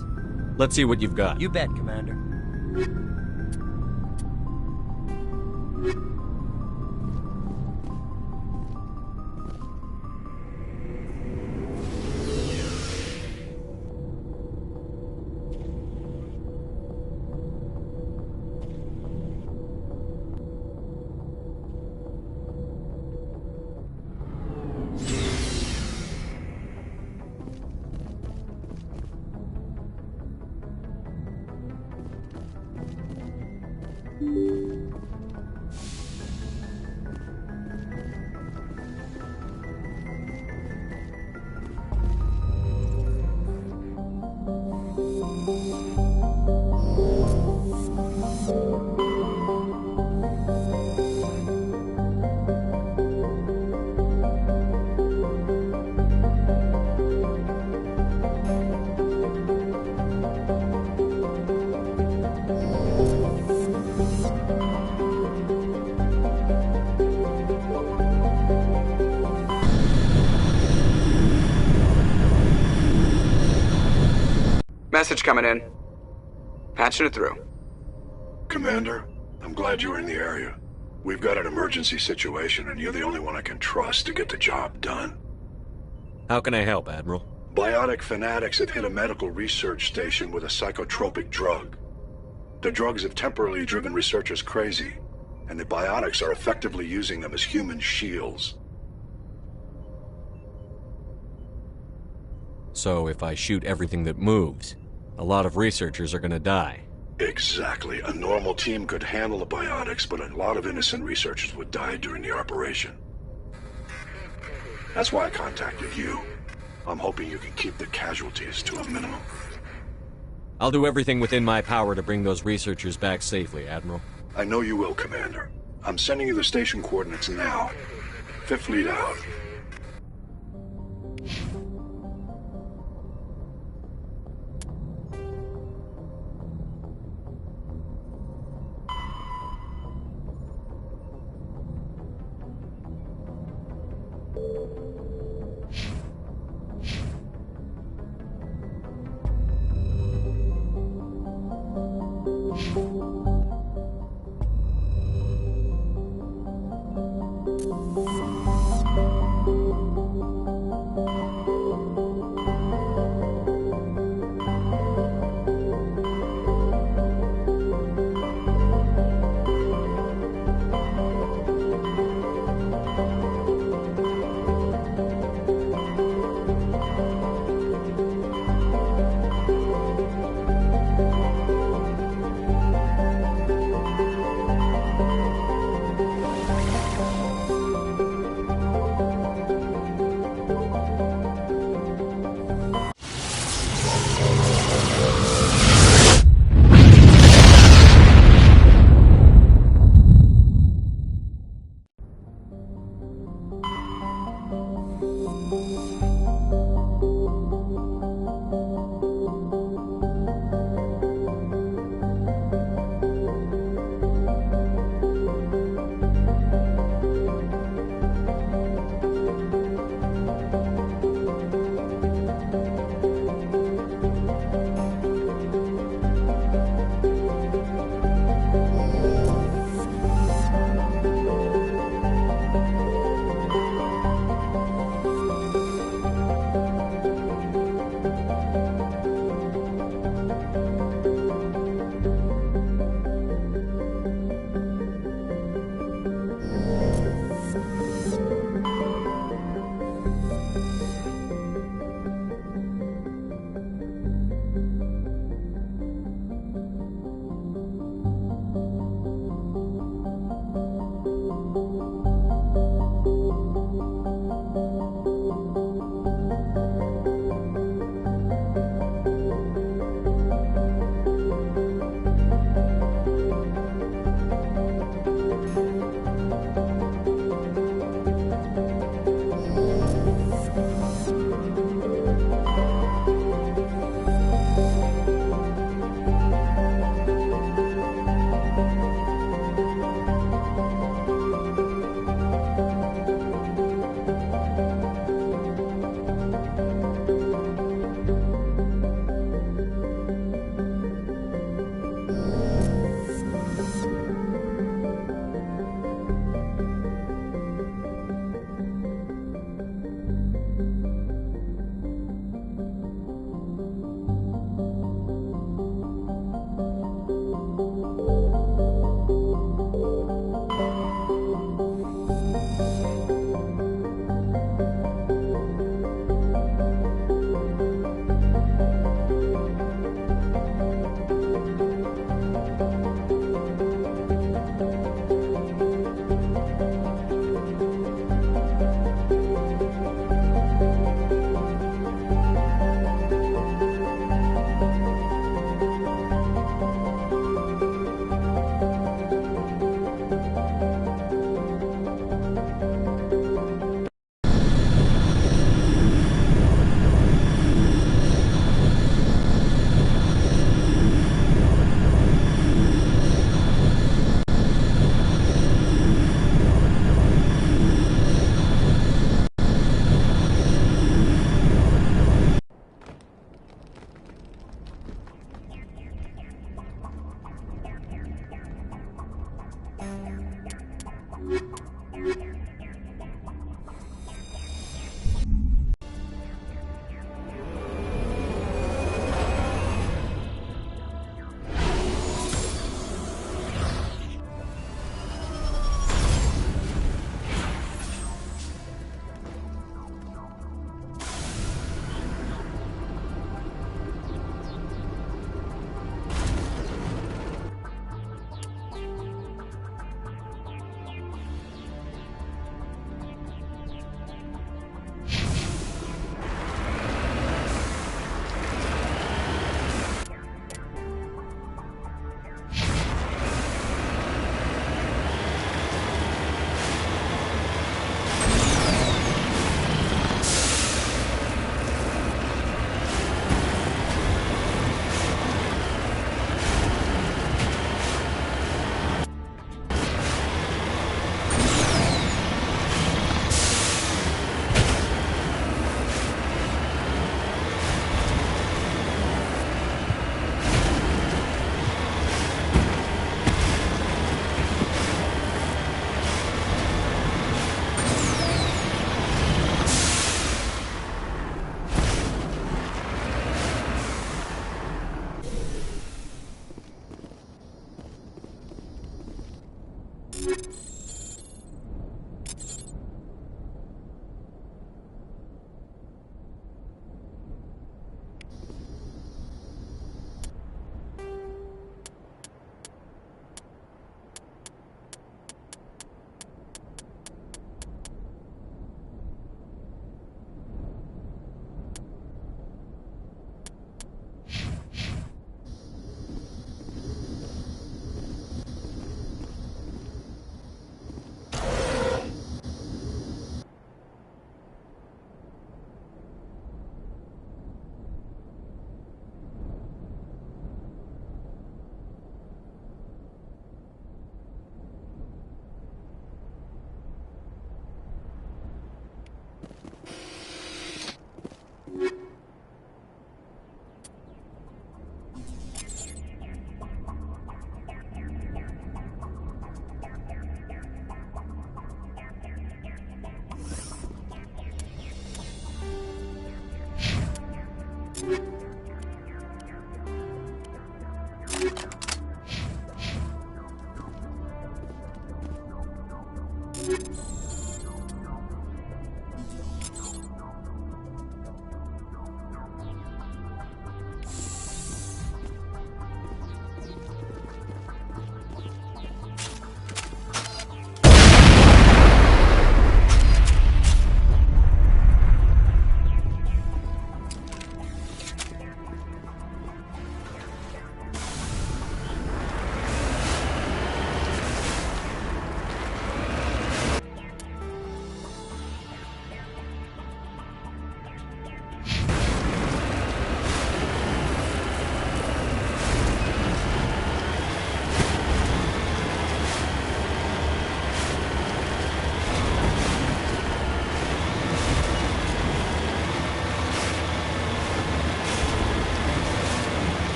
Let's see what you've got. You bet, Commander. Message coming in. Patching it through. Commander, I'm glad you're in the area. We've got an emergency situation, and you're the only one I can trust to get the job done. How can I help, Admiral? Biotic fanatics have hit a medical research station with a psychotropic drug. The drugs have temporarily driven researchers crazy, and the biotics are effectively using them as human shields. So if I shoot everything that moves, a lot of researchers are gonna die. Exactly. A normal team could handle the biotics, but a lot of innocent researchers would die during the operation. That's why I contacted you. I'm hoping you can keep the casualties to a minimum. I'll do everything within my power to bring those researchers back safely, Admiral. I know you will, Commander. I'm sending you the station coordinates now. Fifth Fleet out.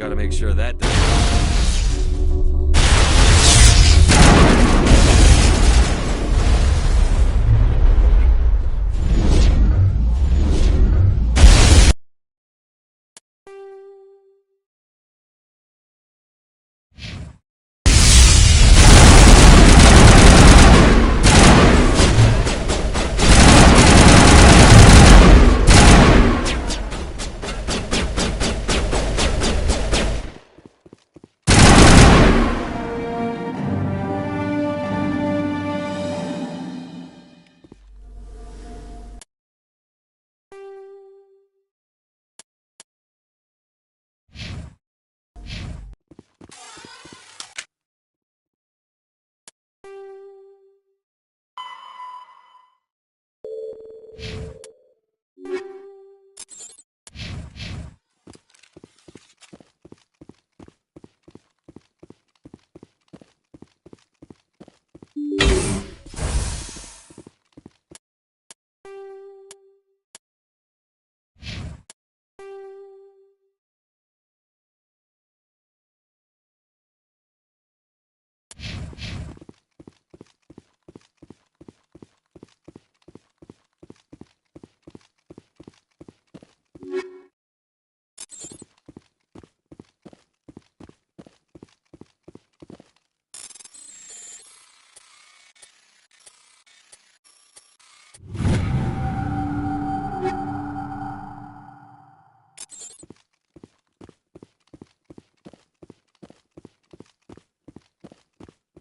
Gotta make sure that doesn't...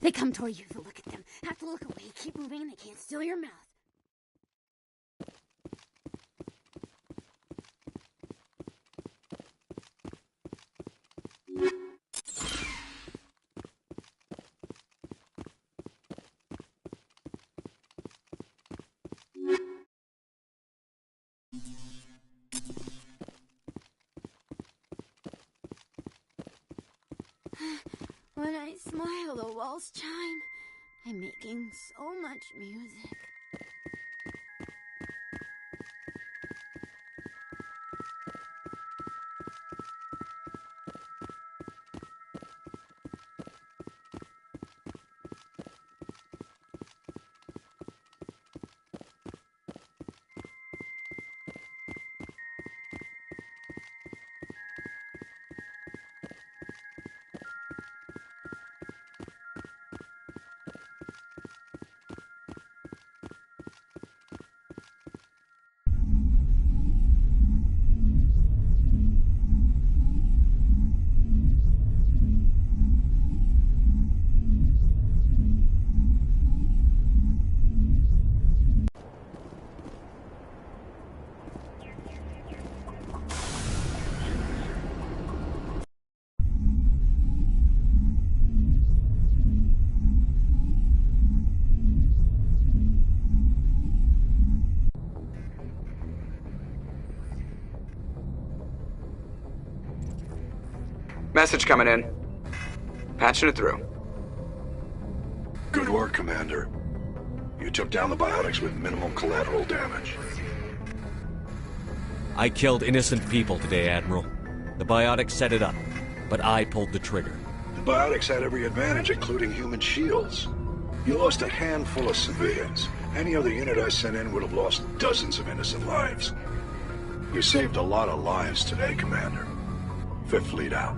They come toward you, so look at them. Have to look away. Keep moving, and they can't steal your mouth. When I smile, the walls chime. I'm making so much music. Message coming in. Patching it through. Good work, Commander. You took down the biotics with minimal collateral damage. I killed innocent people today, Admiral. The biotics set it up, but I pulled the trigger. The biotics had every advantage, including human shields. You lost a handful of civilians. Any other unit I sent in would have lost dozens of innocent lives. You saved a lot of lives today, Commander. Fifth Fleet out.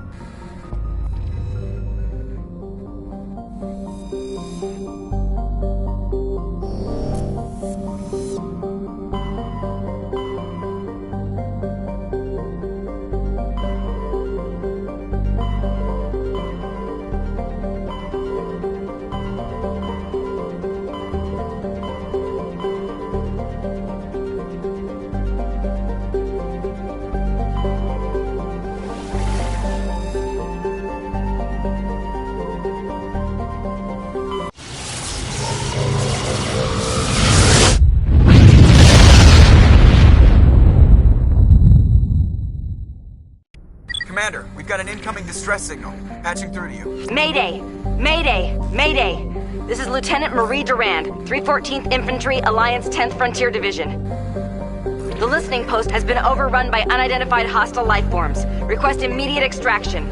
Commander, we've got an incoming distress signal. Patching through to you. Mayday! Mayday! Mayday! This is Lieutenant Marie Durand, 314th Infantry, Alliance 10th Frontier Division. The listening post has been overrun by unidentified hostile life forms. Request immediate extraction.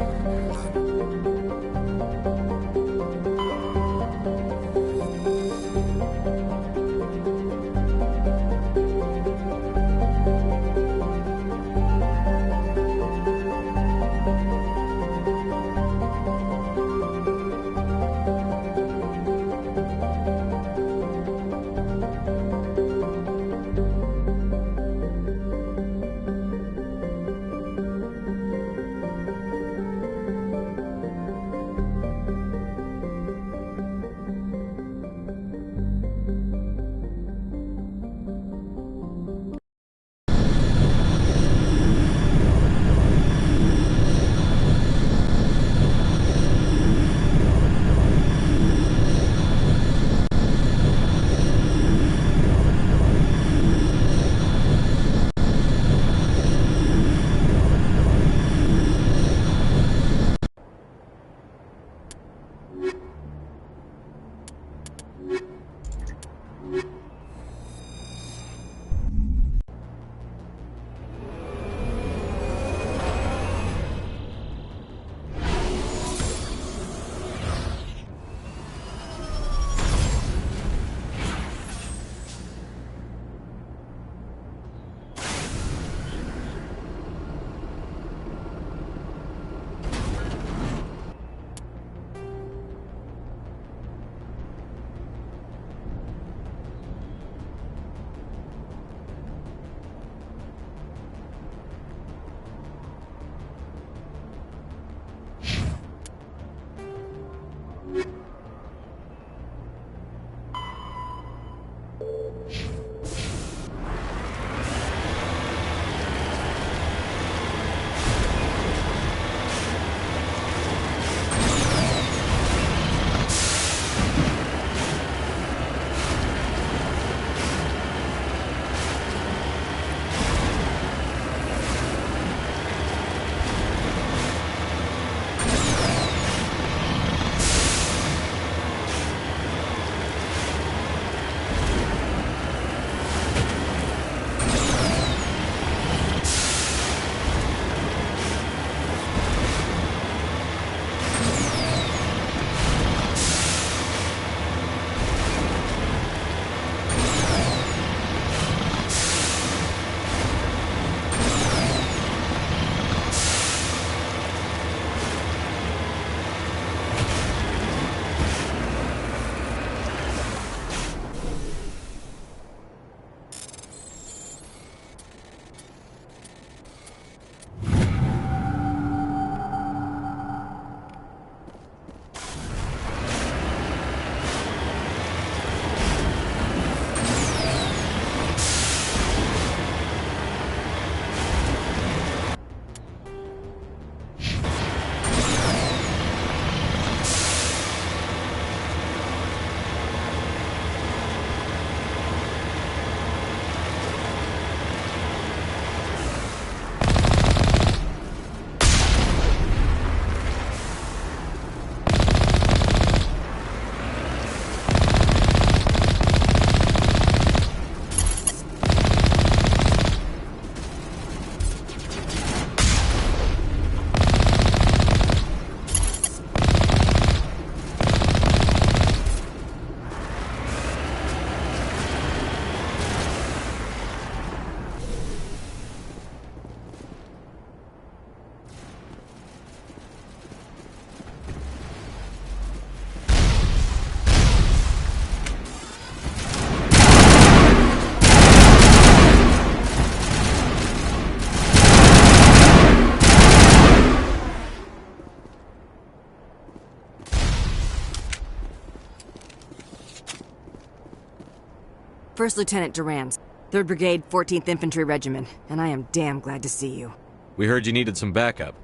First Lieutenant Durand, 3rd Brigade, 14th Infantry Regiment, and I am damn glad to see you. We heard you needed some backup.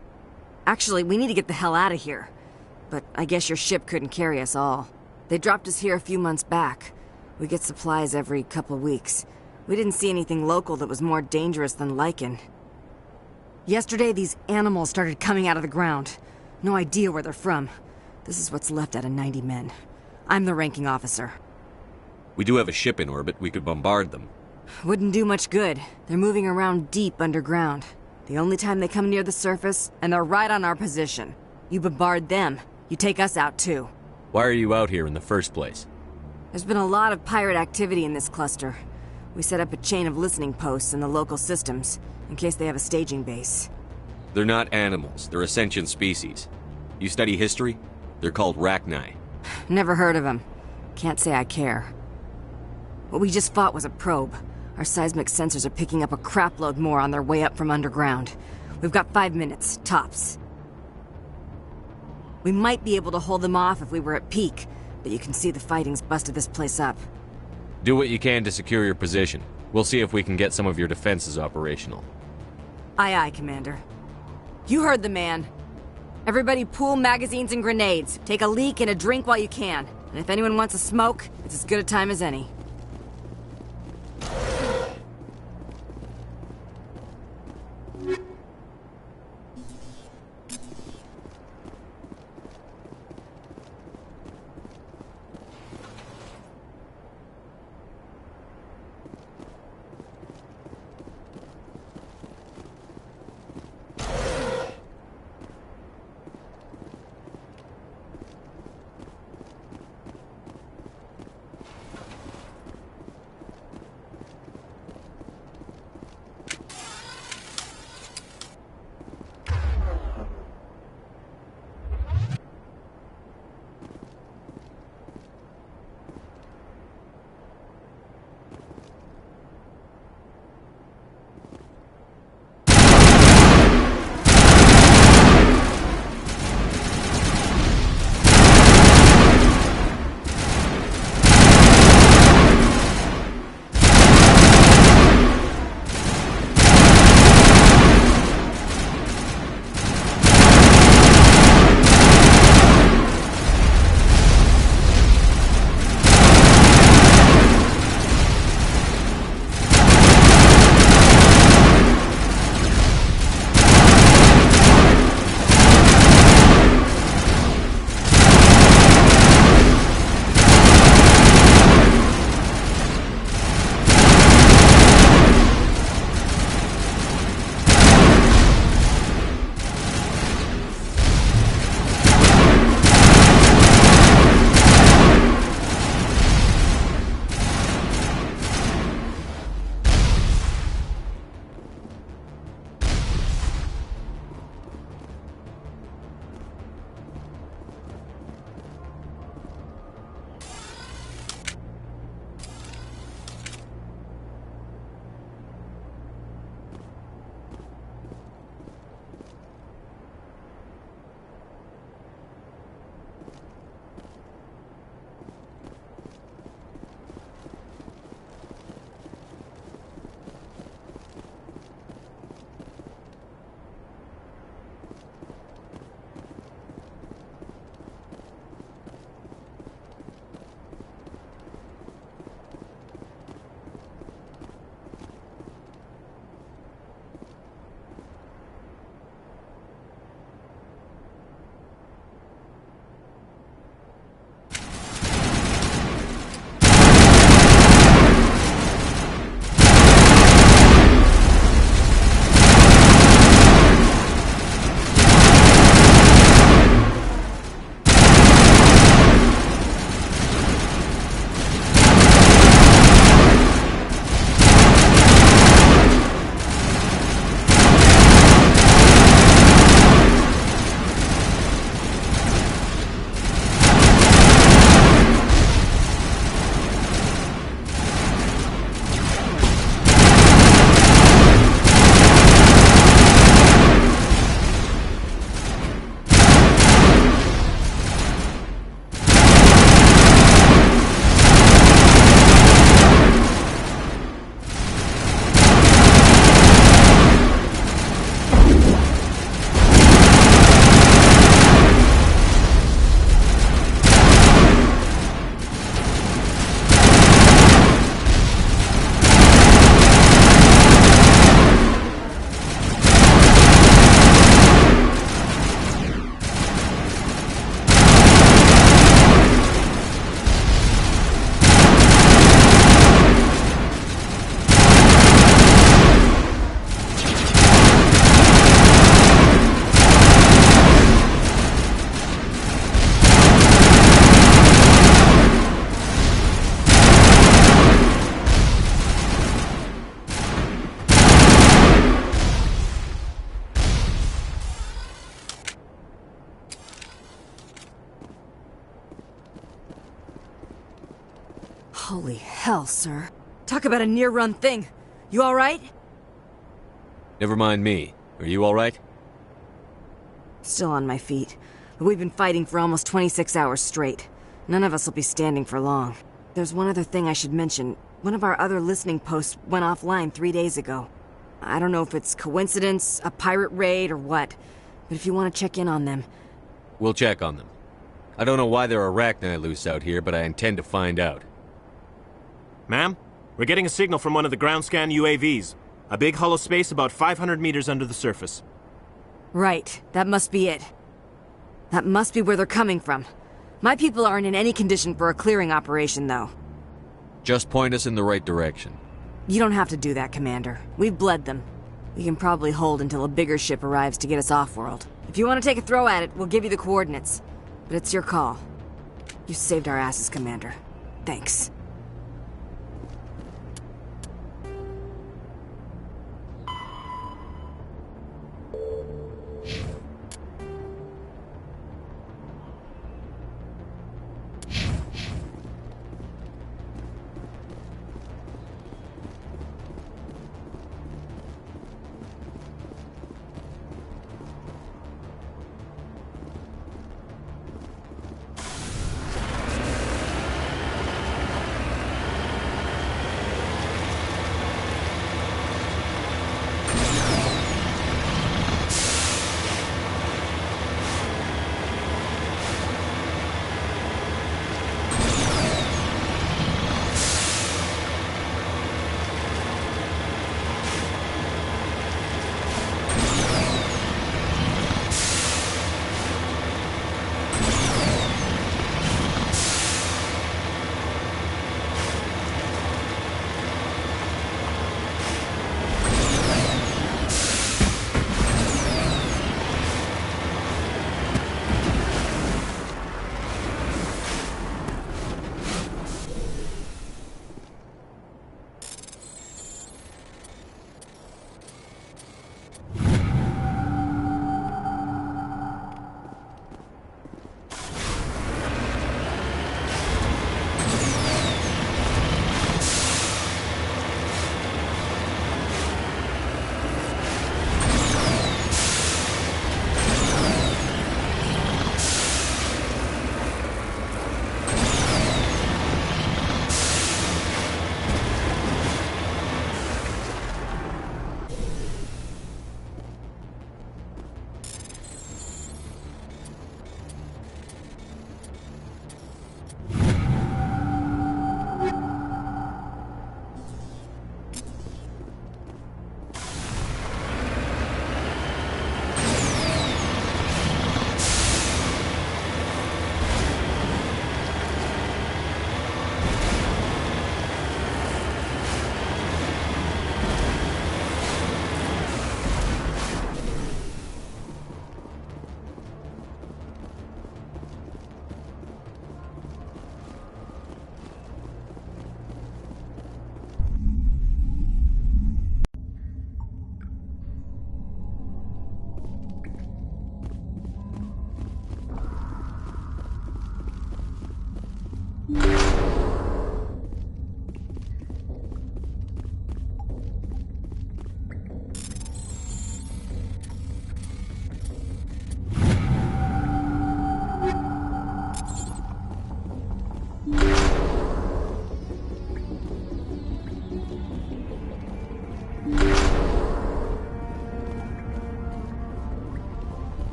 Actually, we need to get the hell out of here. But I guess your ship couldn't carry us all. They dropped us here a few months back. We get supplies every couple weeks. We didn't see anything local that was more dangerous than lichen. Yesterday, these animals started coming out of the ground. No idea where they're from. This is what's left out of 90 men. I'm the ranking officer. We do have a ship in orbit. We could bombard them. Wouldn't do much good. They're moving around deep underground. The only time they come near the surface, and they're right on our position. You bombard them, you take us out too. Why are you out here in the first place? There's been a lot of pirate activity in this cluster. We set up a chain of listening posts in the local systems, in case they have a staging base. They're not animals, they're a sentient species. You study history? They're called Rachni. Never heard of them. Can't say I care. What we just fought was a probe. Our seismic sensors are picking up a crapload more on their way up from underground. We've got 5 minutes, tops. We might be able to hold them off if we were at peak, but you can see the fighting's busted this place up. Do what you can to secure your position. We'll see if we can get some of your defenses operational. Aye aye, Commander. You heard the man. Everybody pool magazines and grenades. Take a leak and a drink while you can. And if anyone wants a smoke, it's as good a time as any. Holy hell, sir. Talk about a near-run thing. You alright? Never mind me. Are you alright? Still on my feet. But we've been fighting for almost 26 hours straight. None of us will be standing for long. There's one other thing I should mention. One of our other listening posts went offline 3 days ago. I don't know if it's coincidence, a pirate raid, or what. But if you want to check in on them... We'll check on them. I don't know why there are arachni loose out here, but I intend to find out. Ma'am, we're getting a signal from one of the ground scan UAVs. A big hollow space about 500 meters under the surface. Right, that must be it. That must be where they're coming from. My people aren't in any condition for a clearing operation, though. Just point us in the right direction. You don't have to do that, Commander. We've bled them. We can probably hold until a bigger ship arrives to get us off-world. If you want to take a throw at it, we'll give you the coordinates. But it's your call. You saved our asses, Commander. Thanks.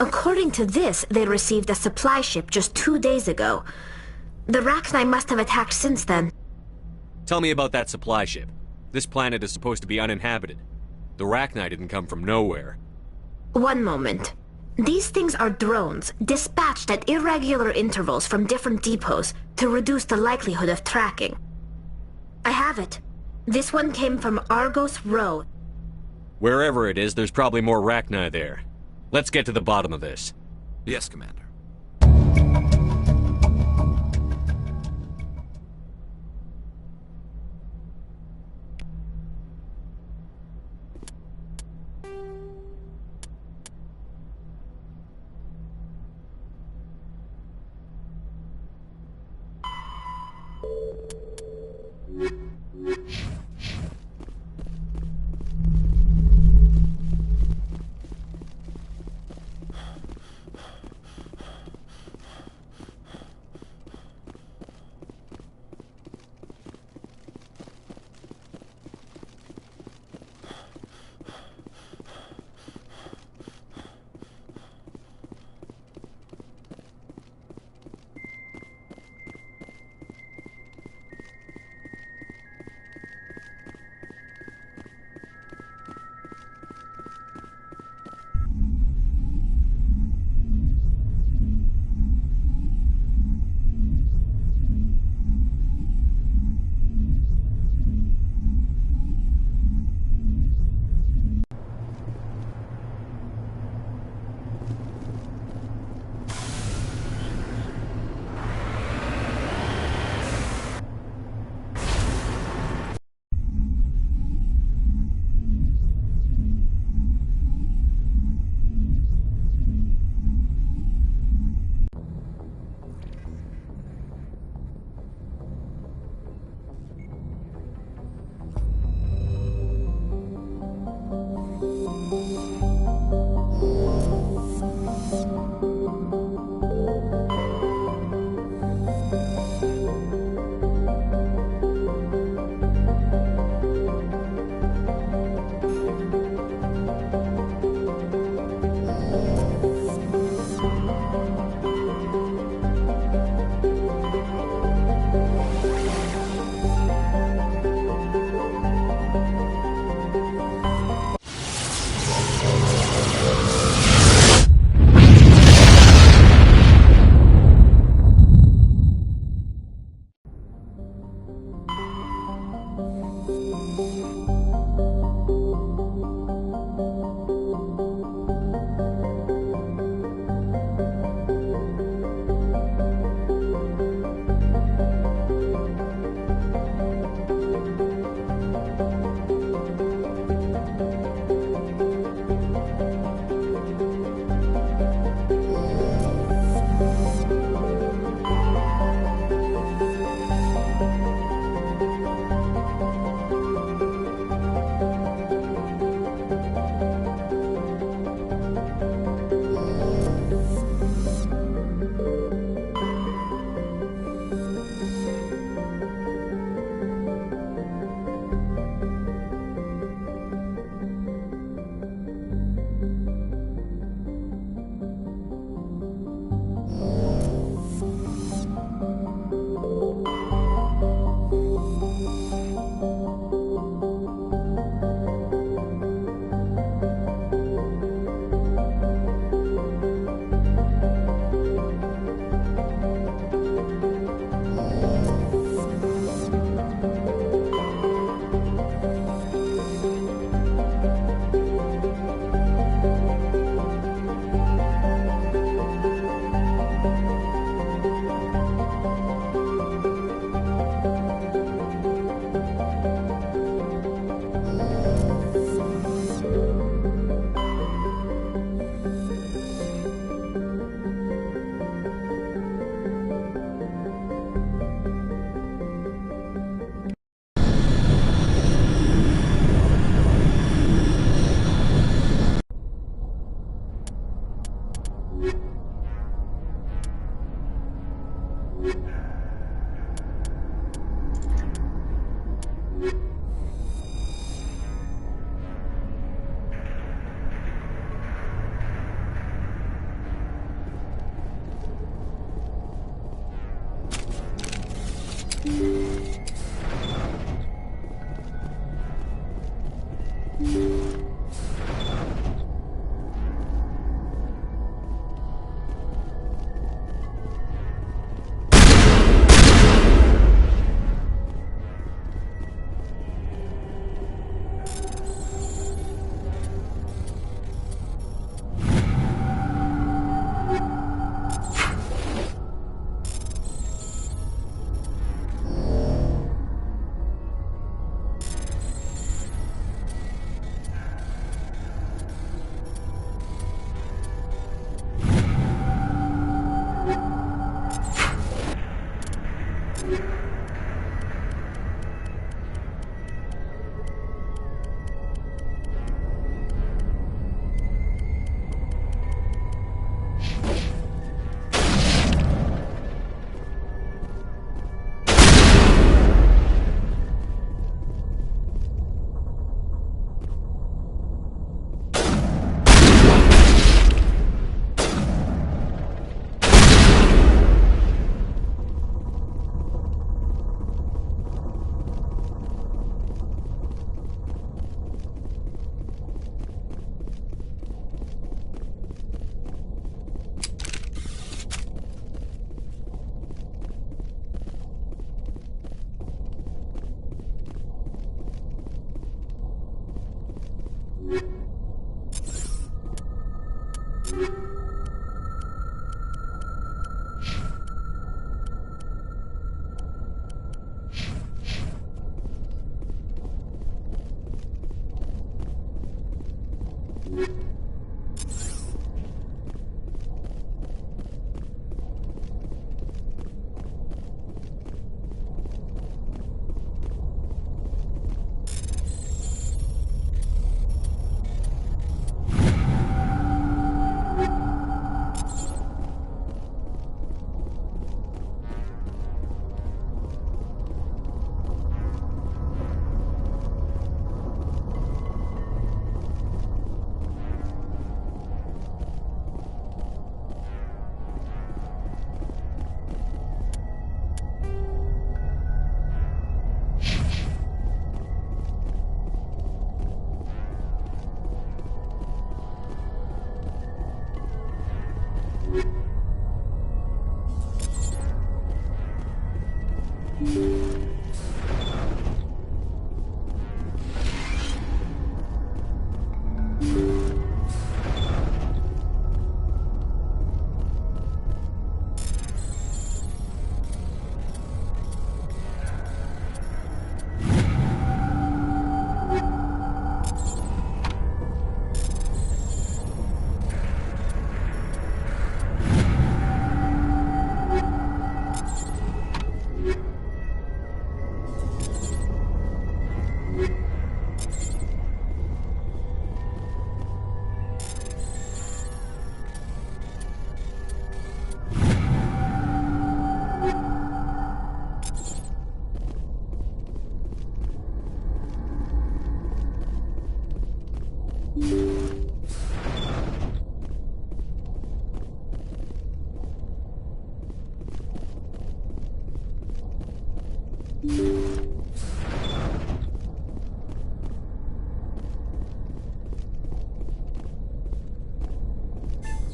According to this, they received a supply ship just 2 days ago. The Rachni must have attacked since then. Tell me about that supply ship. This planet is supposed to be uninhabited. The Rachni didn't come from nowhere. One moment. These things are drones, dispatched at irregular intervals from different depots to reduce the likelihood of tracking. I have it. This one came from Argos Row. Wherever it is, there's probably more Rachni there. Let's get to the bottom of this. Yes, Commander.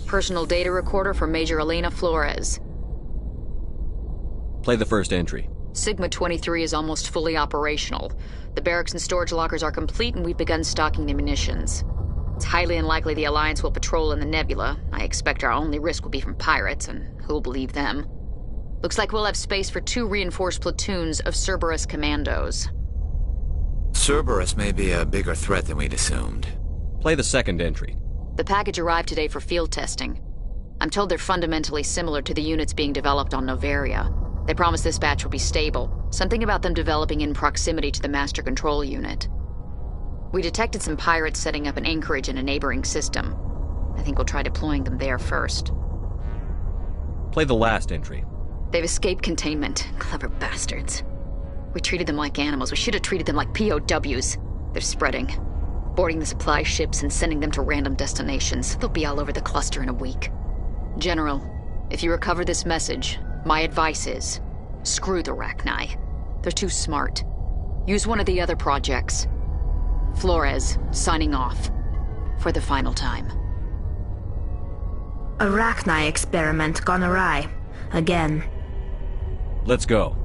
Personal data recorder for Major Elena Flores. Play the first entry. Sigma 23 is almost fully operational. The barracks and storage lockers are complete, and we've begun stocking the munitions. It's highly unlikely the Alliance will patrol in the nebula. I expect our only risk will be from pirates, and who'll believe them? Looks like we'll have space for 2 reinforced platoons of Cerberus commandos. Cerberus may be a bigger threat than we'd assumed. Play the second entry. The package arrived today for field testing. I'm told they're fundamentally similar to the units being developed on Noveria. They promise this batch will be stable. Something about them developing in proximity to the master control unit. We detected some pirates setting up an anchorage in a neighboring system. I think we'll try deploying them there first. Play the last entry. They've escaped containment. Clever bastards. We treated them like animals. We should have treated them like POWs. They're spreading. Boarding the supply ships and sending them to random destinations. They'll be all over the cluster in a week. General, if you recover this message, my advice is, screw the Rachni. They're too smart. Use one of the other projects. Flores, signing off. For the final time. A Rachni experiment gone awry. Again. Let's go.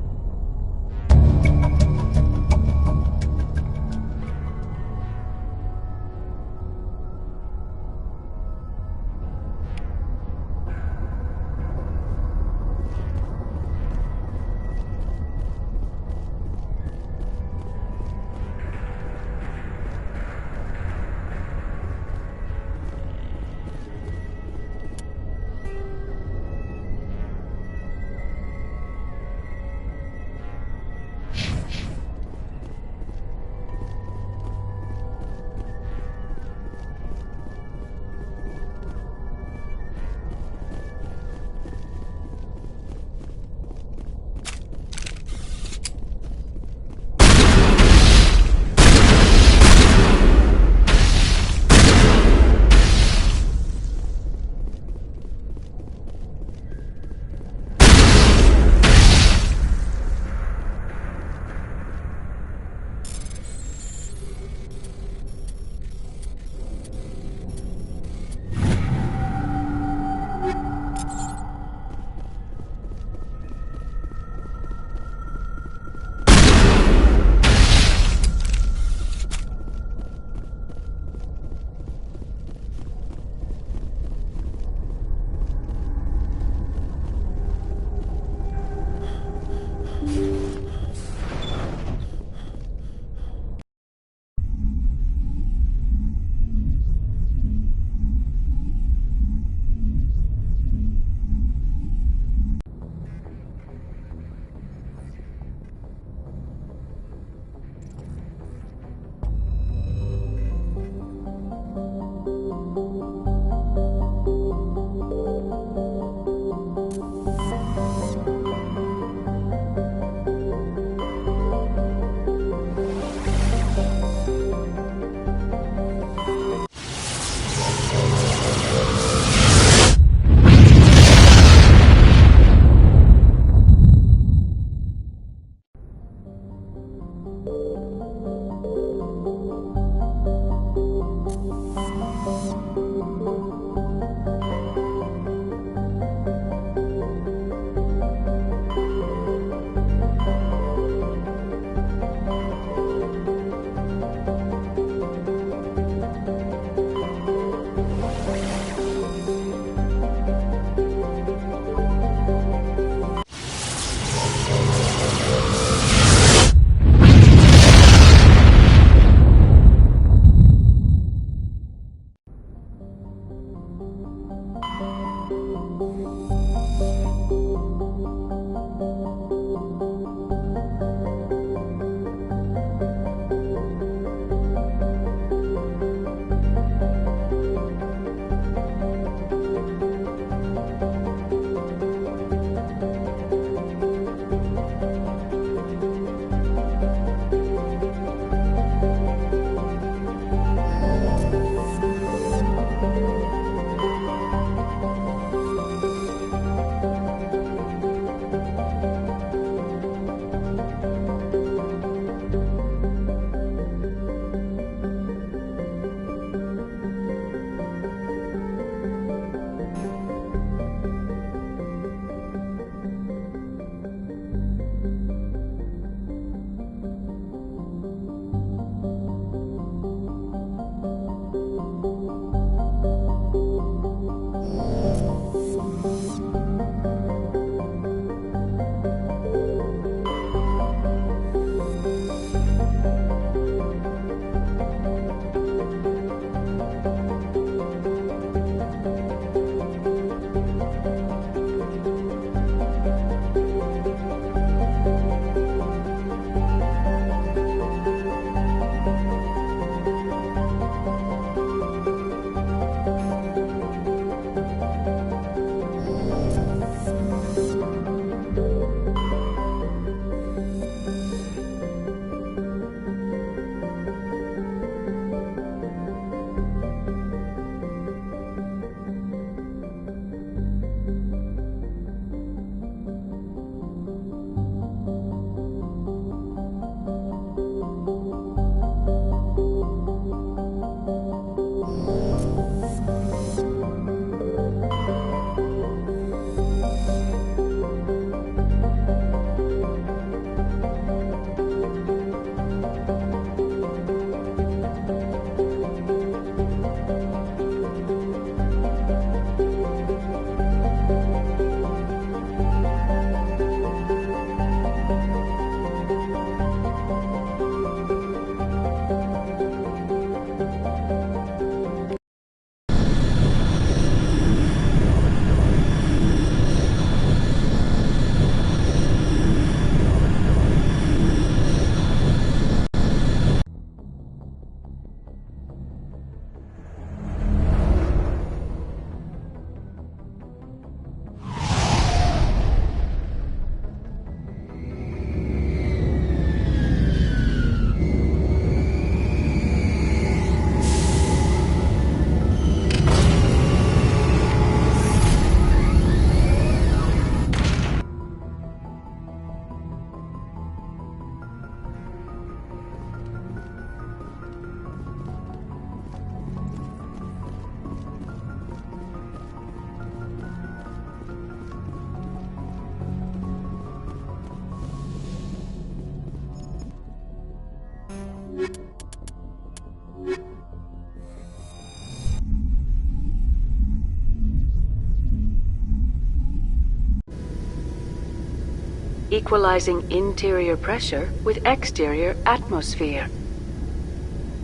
equalizing interior pressure with exterior atmosphere.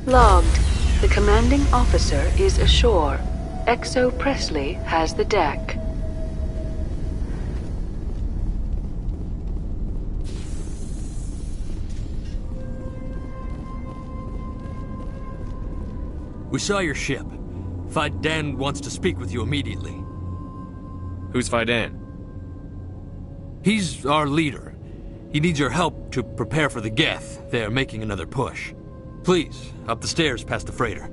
Logged. The commanding officer is ashore. Exo Presley has the deck. We saw your ship. Fidan wants to speak with you immediately. Who's Fidan? He's our leader. He needs your help to prepare for the Geth. They're making another push. Please, up the stairs past the freighter.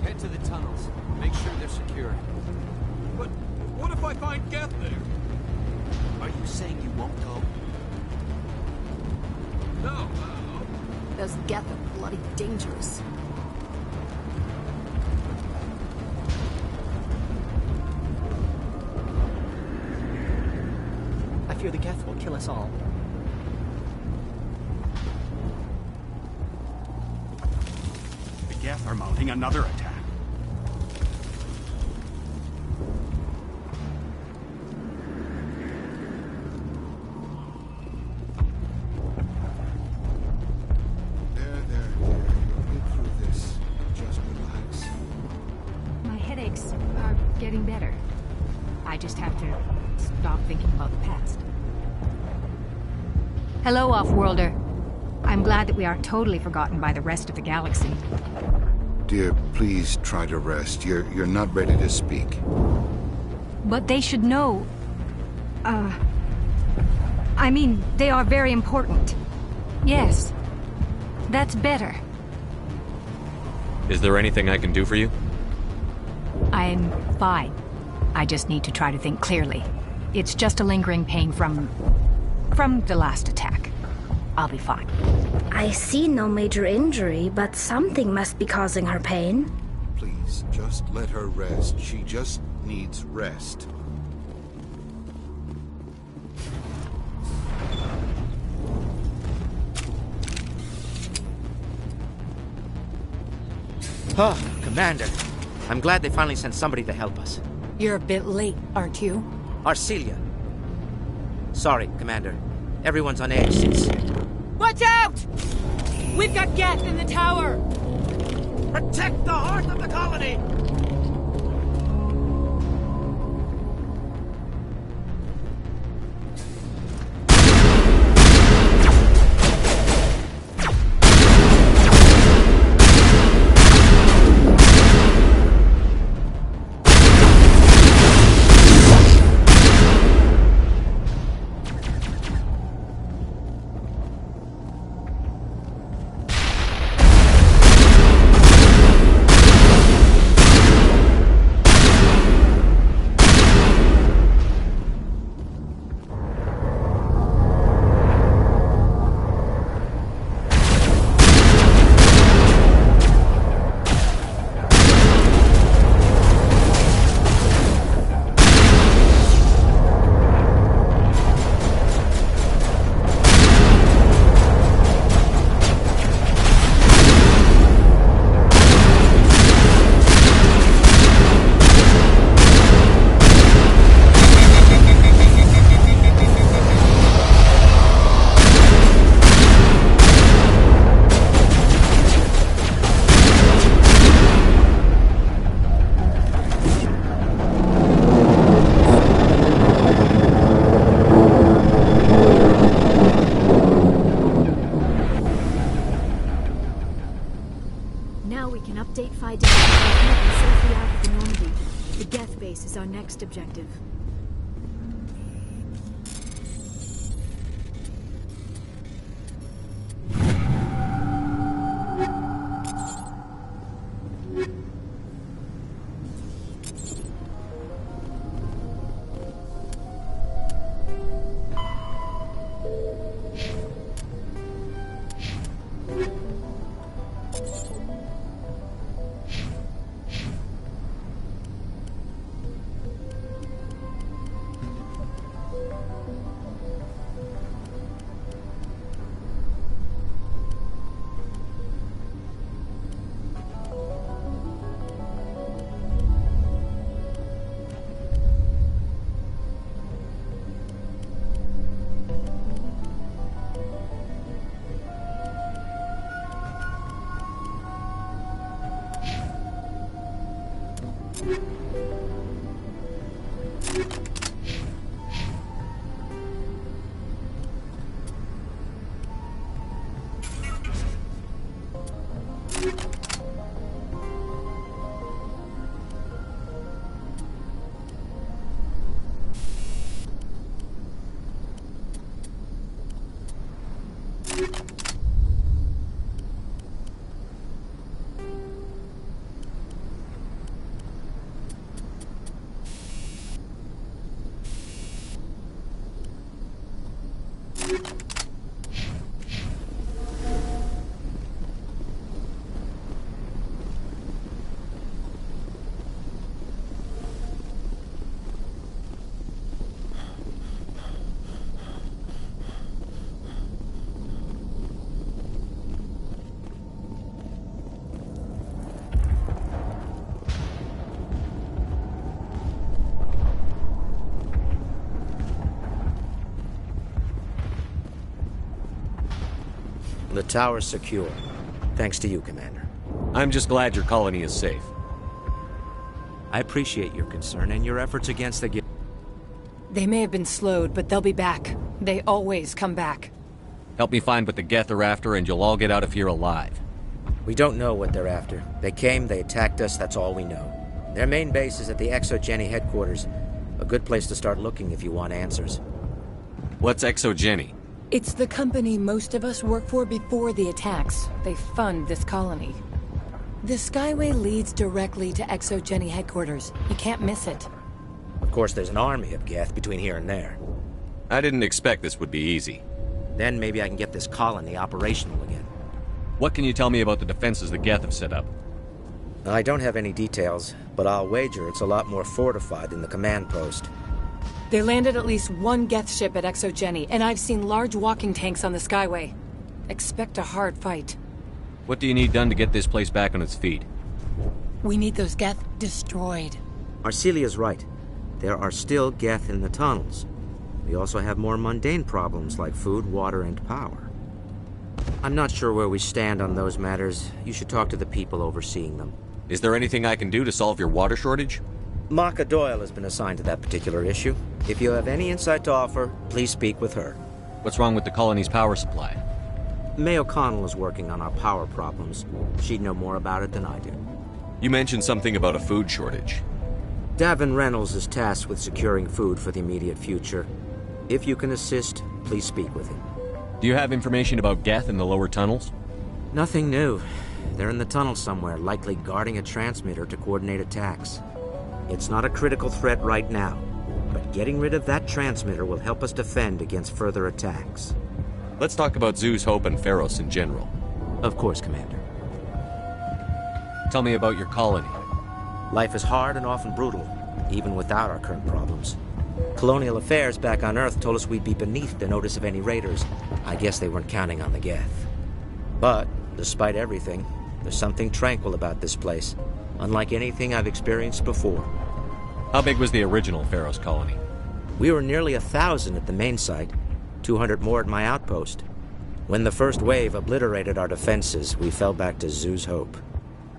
Head to the tunnels. Make sure they're secure. But what if I find Geth there? Are you saying you won't go? No. Those Geth are bloody dangerous. I fear the Geth will kill us all. The Geth are mounting another attack. There. You'll get through this. Just relax. My headaches are getting better. I just have to stop thinking about the past. Hello, Off-Worlder. I'm glad that we are totally forgotten by the rest of the galaxy. Dear, please try to rest. You're not ready to speak. But they should know... I mean, they are very important. Yes. That's better. Is there anything I can do for you? I'm fine. I just need to try to think clearly. It's just a lingering pain from the last attack. I'll be fine. I see no major injury, but something must be causing her pain. Please, just let her rest. She just needs rest. Oh, Commander. I'm glad they finally sent somebody to help us. You're a bit late, aren't you? Arcelia. Sorry, Commander. Everyone's on edge since... Watch out! We've got Geth in the tower! Protect the heart of the colony! can update Fidelity and safely out of the Normandy. The Geth base is our next objective. The tower's secure. Thanks to you, Commander. I'm just glad your colony is safe. I appreciate your concern and your efforts against the... They may have been slowed, but they'll be back. They always come back. Help me find what the Geth are after, and you'll all get out of here alive. We don't know what they're after. They came, they attacked us, that's all we know. Their main base is at the ExoGeni headquarters. A good place to start looking if you want answers. What's ExoGeni? It's the company most of us work for before the attacks. They fund this colony. The Skyway leads directly to ExoGeni headquarters. You can't miss it. Of course, there's an army of Geth between here and there. I didn't expect this would be easy. Then maybe I can get this colony operational again. What can you tell me about the defenses the Geth have set up? I don't have any details, but I'll wager it's a lot more fortified than the command post. They landed at least one Geth ship at ExoGeni, and I've seen large walking tanks on the Skyway. Expect a hard fight. What do you need done to get this place back on its feet? We need those Geth destroyed. Arcelia's right. There are still Geth in the tunnels. We also have more mundane problems like food, water, and power. I'm not sure where we stand on those matters. You should talk to the people overseeing them. Is there anything I can do to solve your water shortage? Maka Doyle has been assigned to that particular issue. If you have any insight to offer, please speak with her. What's wrong with the colony's power supply? May O'Connell is working on our power problems. She'd know more about it than I do. You mentioned something about a food shortage. Davin Reynolds is tasked with securing food for the immediate future. If you can assist, please speak with him. Do you have information about Geth in the lower tunnels? Nothing new. They're in the tunnel somewhere, likely guarding a transmitter to coordinate attacks. It's not a critical threat right now, but getting rid of that transmitter will help us defend against further attacks. Let's talk about Zoo's Hope and Pharos in general. Of course, Commander. Tell me about your colony. Life is hard and often brutal, even without our current problems. Colonial affairs back on Earth told us we'd be beneath the notice of any raiders. I guess they weren't counting on the Geth. But, despite everything, there's something tranquil about this place, unlike anything I've experienced before. How big was the original Pharos colony? We were nearly 1,000 at the main site, 200 more at my outpost. When the first wave obliterated our defenses, we fell back to Zoo's Hope.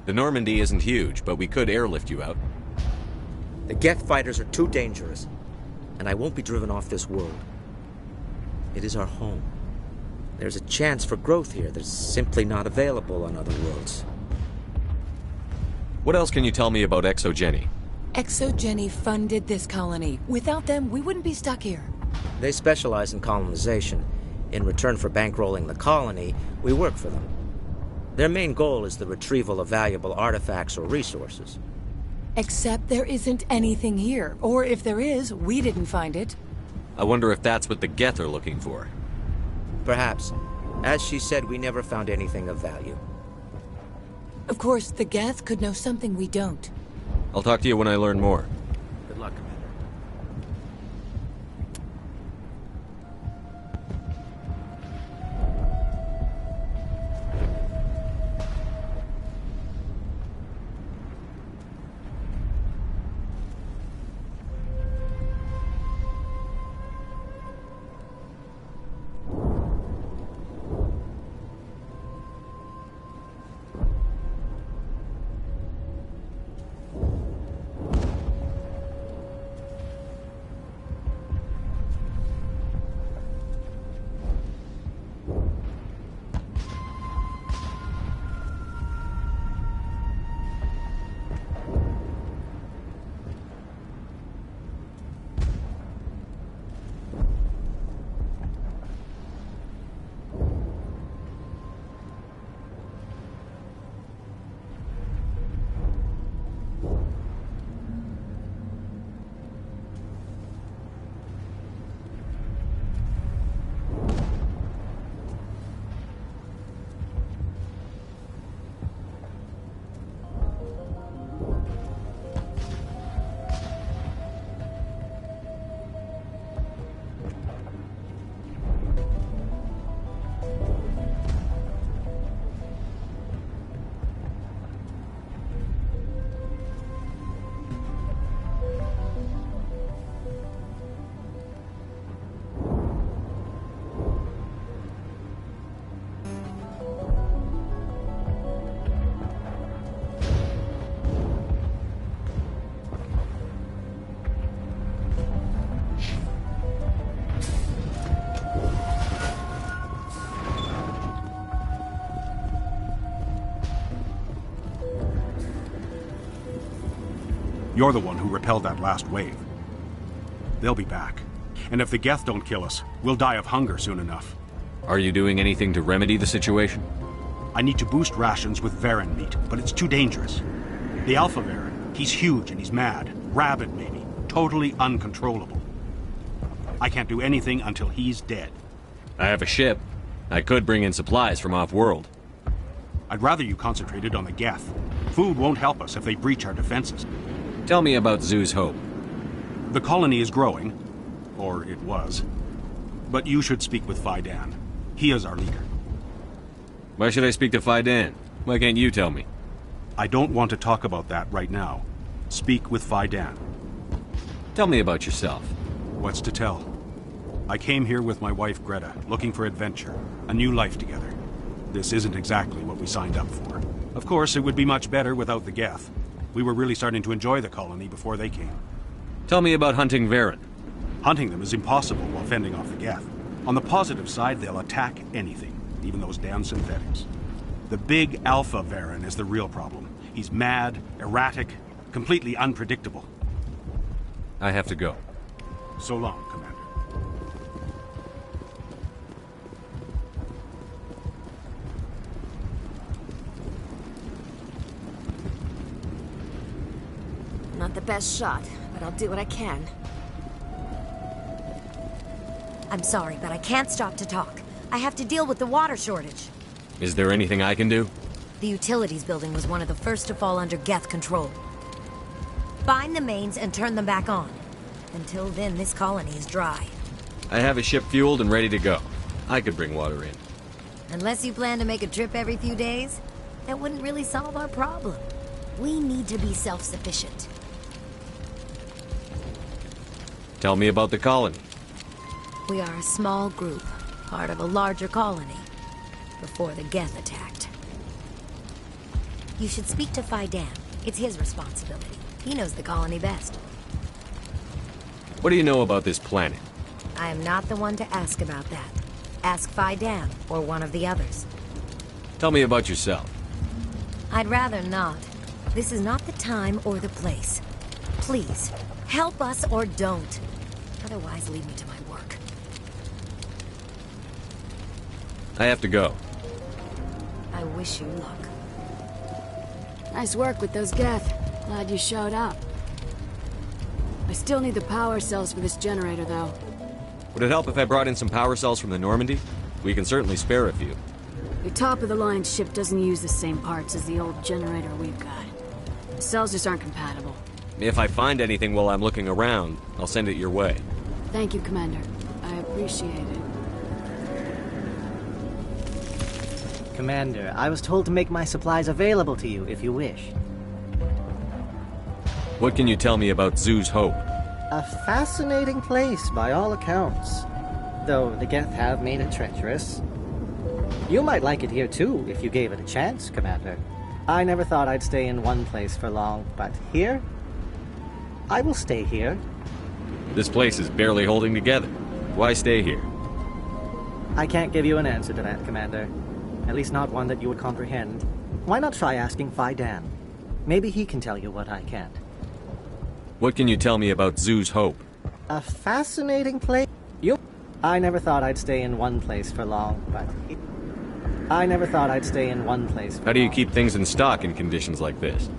The Normandy isn't huge, but we could airlift you out. The Geth fighters are too dangerous, and I won't be driven off this world. It is our home. There's a chance for growth here that's simply not available on other worlds. What else can you tell me about ExoGeni? ExoGeni funded this colony. Without them, we wouldn't be stuck here. They specialize in colonization. In return for bankrolling the colony, we work for them. Their main goal is the retrieval of valuable artifacts or resources. Except there isn't anything here. Or if there is, we didn't find it. I wonder if that's what the Geth are looking for. Perhaps. As she said, we never found anything of value. Of course, the Geth could know something we don't. I'll talk to you when I learn more. Good luck, Commander. You're the one who repelled that last wave. They'll be back. And if the Geth don't kill us, we'll die of hunger soon enough. Are you doing anything to remedy the situation? I need to boost rations with Varen meat, but it's too dangerous. The Alpha Varen, he's huge and he's mad. Rabid, maybe. Totally uncontrollable. I can't do anything until he's dead. I have a ship. I could bring in supplies from off-world. I'd rather you concentrated on the Geth. Food won't help us if they breach our defenses. Tell me about Zoo's Hope. The colony is growing. Or it was. But you should speak with Faidan. He is our leader. Why should I speak to Faidan? Why can't you tell me? I don't want to talk about that right now. Speak with Faidan. Tell me about yourself. What's to tell? I came here with my wife Greta, looking for adventure, a new life together. This isn't exactly what we signed up for. Of course, it would be much better without the Geth. We were really starting to enjoy the colony before they came. Tell me about hunting Varen. Hunting them is impossible while fending off the Geth. On the positive side, they'll attack anything, even those damn synthetics. The big Alpha Varen is the real problem. He's mad, erratic, completely unpredictable. I have to go. So long, Commander. Not the best shot, but I'll do what I can. I'm sorry, but I can't stop to talk. I have to deal with the water shortage. Is there anything I can do? The utilities building was one of the first to fall under Geth control. Find the mains and turn them back on. Until then, this colony is dry. I have a ship fueled and ready to go. I could bring water in. Unless you plan to make a trip every few days, that wouldn't really solve our problem. We need to be self-sufficient. Tell me about the colony. We are a small group, part of a larger colony, before the Geth attacked. You should speak to Faidan. It's his responsibility. He knows the colony best. What do you know about this planet? I am not the one to ask about that. Ask Faidan or one of the others. Tell me about yourself. I'd rather not. This is not the time or the place. Please, help us or don't. Otherwise, leave me to my work. I have to go. I wish you luck. Nice work with those Geth. Glad you showed up. I still need the power cells for this generator, though. Would it help if I brought in some power cells from the Normandy? We can certainly spare a few. Your top-of-the-line ship doesn't use the same parts as the old generator we've got. The cells just aren't compatible. If I find anything while I'm looking around, I'll send it your way. Thank you, Commander. I appreciate it. Commander, I was told to make my supplies available to you if you wish. What can you tell me about Zoo's Hope? A fascinating place by all accounts. Though the Geth have made it treacherous. You might like it here too, if you gave it a chance, Commander. I never thought I'd stay in one place for long, but here? I will stay here. This place is barely holding together. Why stay here? I can't give you an answer to that, Commander. At least not one that you would comprehend. Why not try asking Phi Dan? Maybe he can tell you what I can't. What can you tell me about Zoo's Hope? A fascinating place. I never thought I'd stay in one place for long, but I never thought I'd stay in one place for How do you keep things in stock in conditions like this?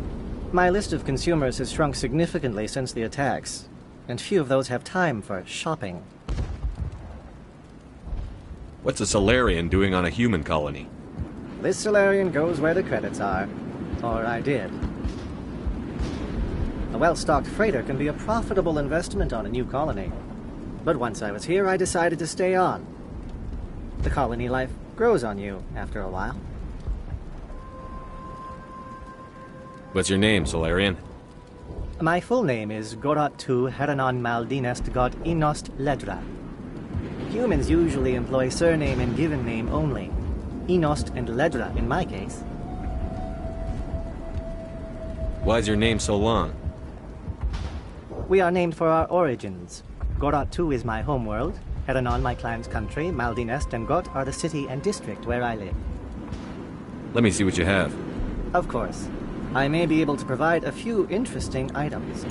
My list of consumers has shrunk significantly since the attacks, and few of those have time for shopping. What's a Solarian doing on a human colony? This Solarian goes where the credits are. Or I did. A well-stocked freighter can be a profitable investment on a new colony. But once I was here, I decided to stay on. The colony life grows on you after a while. What's your name, Solarian? My full name is Gorat-tu Heranon Maldinest God Inost Ledra. Humans usually employ surname and given name only. Inost and Ledra in my case. Why's your name so long? We are named for our origins. Gorat-tu is my homeworld, Heranon my clan's country, Maldinest and Got are the city and district where I live. Let me see what you have. Of course. I may be able to provide a few interesting items.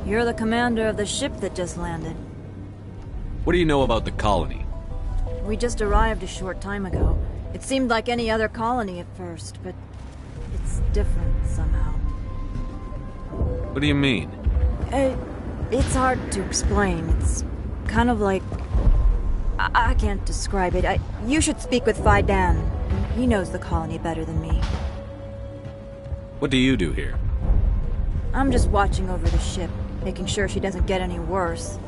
You're the commander of the ship that just landed. What do you know about the colony? We just arrived a short time ago. It seemed like any other colony at first, but it's different somehow. What do you mean? It's hard to explain. It's kind of like... I can't describe it. You should speak with Phi Dan. He knows the colony better than me. What do you do here? I'm just watching over the ship, making sure she doesn't get any worse.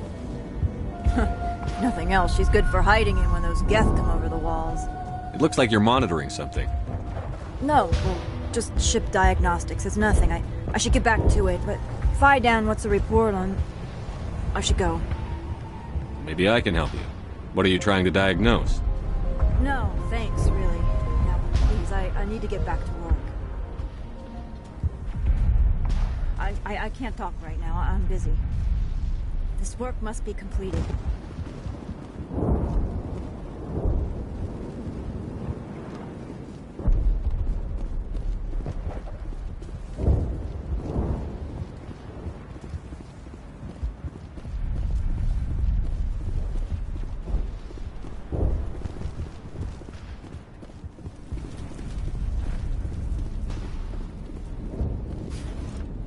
Nothing else, she's good for hiding in when those Geth come over the walls. It looks like you're monitoring something. No, well, just ship diagnostics. It's nothing. I should get back to it, but Phi Dan, what's the report on... I should go. Maybe I can help you. What are you trying to diagnose? No, thanks, really. Now, please, I need to get back to work. I can't talk right now. I'm busy. This work must be completed.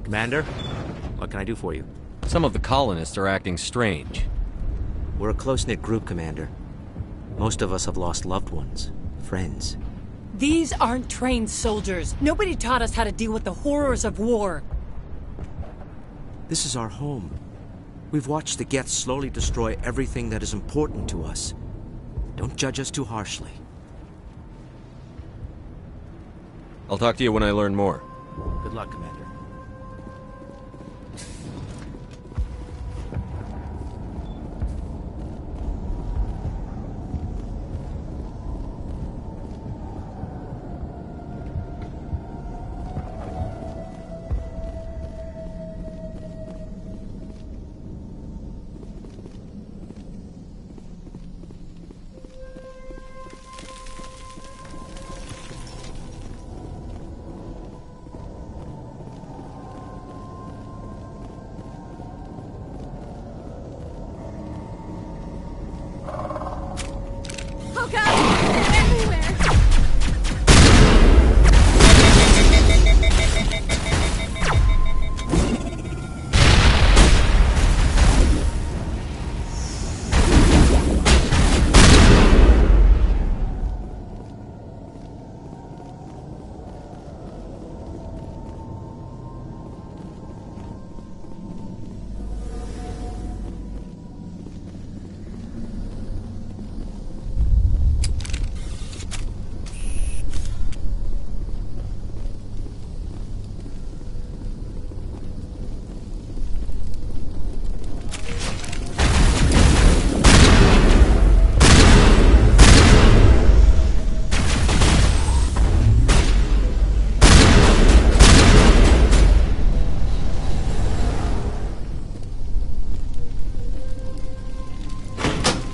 Commander, what can I do for you? Some of the colonists are acting strange. We're a close-knit group, Commander. Most of us have lost loved ones, Friends. These aren't trained soldiers. Nobody taught us how to deal with the horrors of war. This is our home. We've watched the Geth slowly destroy everything that is important to us. Don't judge us too harshly. I'll talk to you when I learn more. Good luck, Commander. Oh god! They're everywhere!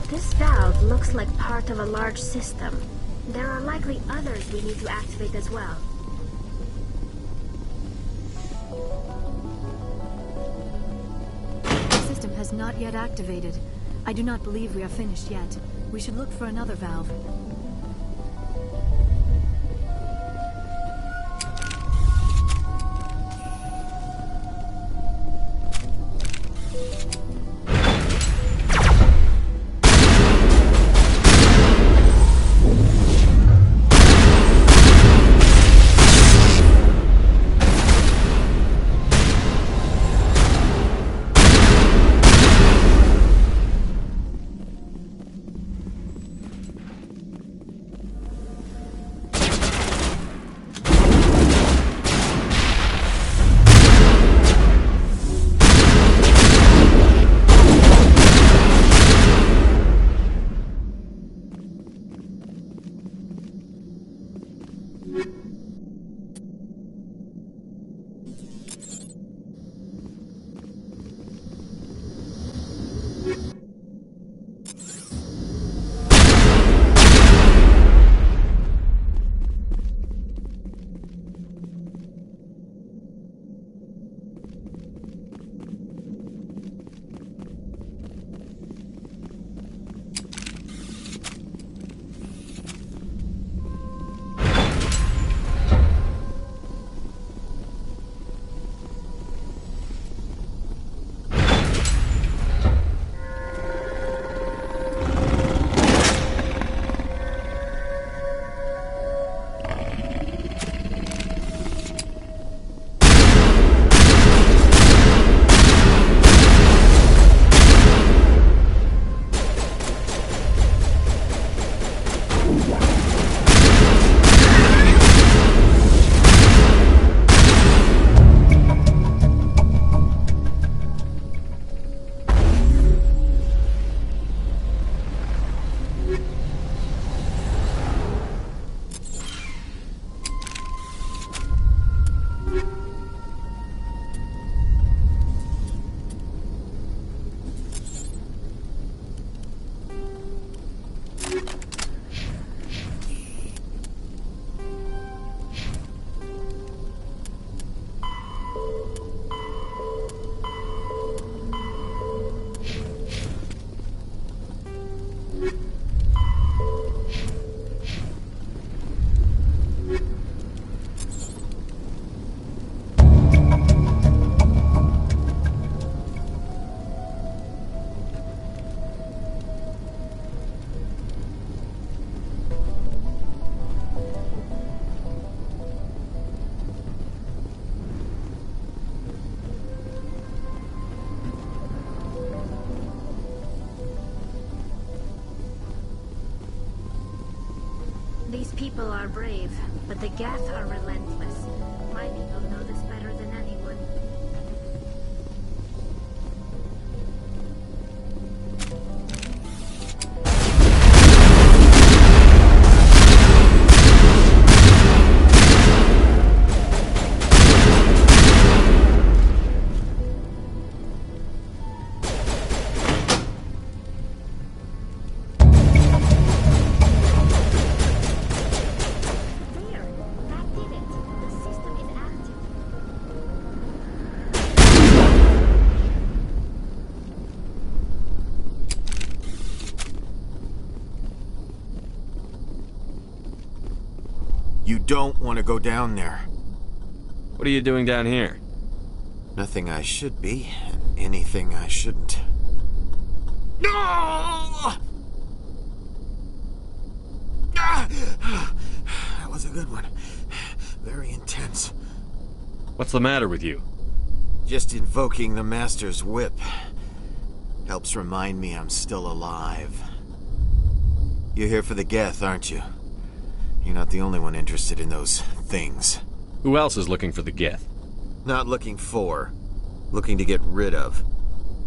This valve looks like part of a large system. There are likely others we need to activate as well. The system has not yet activated. I do not believe we are finished yet. We should look for another valve. people are brave, but the Geth are relentless. My people know this better than anyone. You don't want to go down there. What are you doing down here? Nothing I should be, and anything I shouldn't. No! That was a good one. Very intense. What's the matter with you? Just invoking the Master's whip helps remind me I'm still alive. You're here for the Geth, aren't you? You're not the only one interested in those things. Who else is looking for the Geth? Not looking for. Looking to get rid of.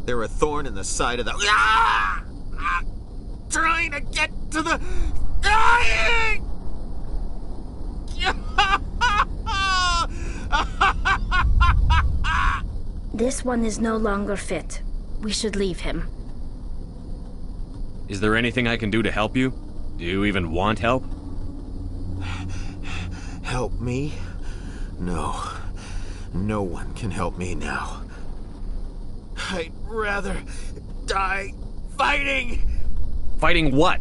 They're a thorn in the side of the... Trying to get to the... This one is no longer fit. We should leave him. Is there anything I can do to help you? Do you even want help? Help me? No. No one can help me now. I'd rather die fighting! Fighting what?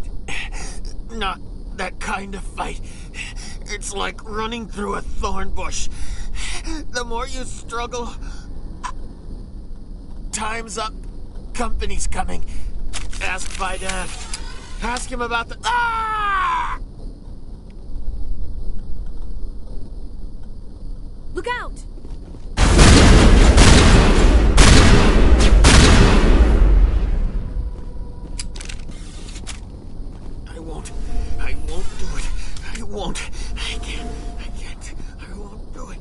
Not that kind of fight. It's like running through a thorn bush. The more you struggle... Time's up. Company's coming. Ask my dad. Ask him about the... Ah! Look out! I won't do it. I won't. I can't. I won't do it.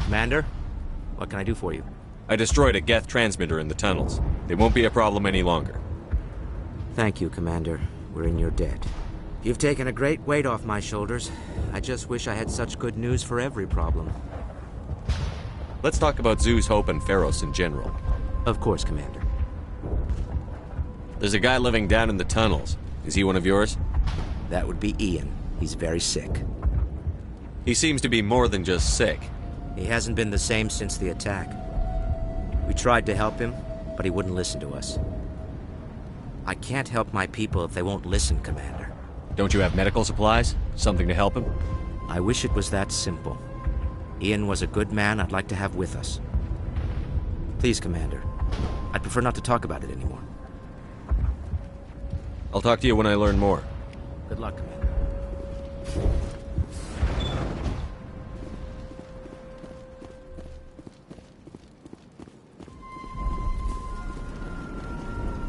Commander, what can I do for you? I destroyed a Geth transmitter in the tunnels. It won't be a problem any longer. Thank you, Commander. We're in your debt. You've taken a great weight off my shoulders. I just wish I had such good news for every problem. Let's talk about Zoo's Hope and Pharos in general. Of course, Commander. There's a guy living down in the tunnels. Is he one of yours? That would be Ian. He's very sick. He seems to be more than just sick. He hasn't been the same since the attack. We tried to help him, but he wouldn't listen to us. I can't help my people if they won't listen, Commander. Don't you have medical supplies? Something to help him? I wish it was that simple. Ian was a good man I'd like to have with us. Please, Commander. I'd prefer not to talk about it anymore. I'll talk to you when I learn more. Good luck, Commander.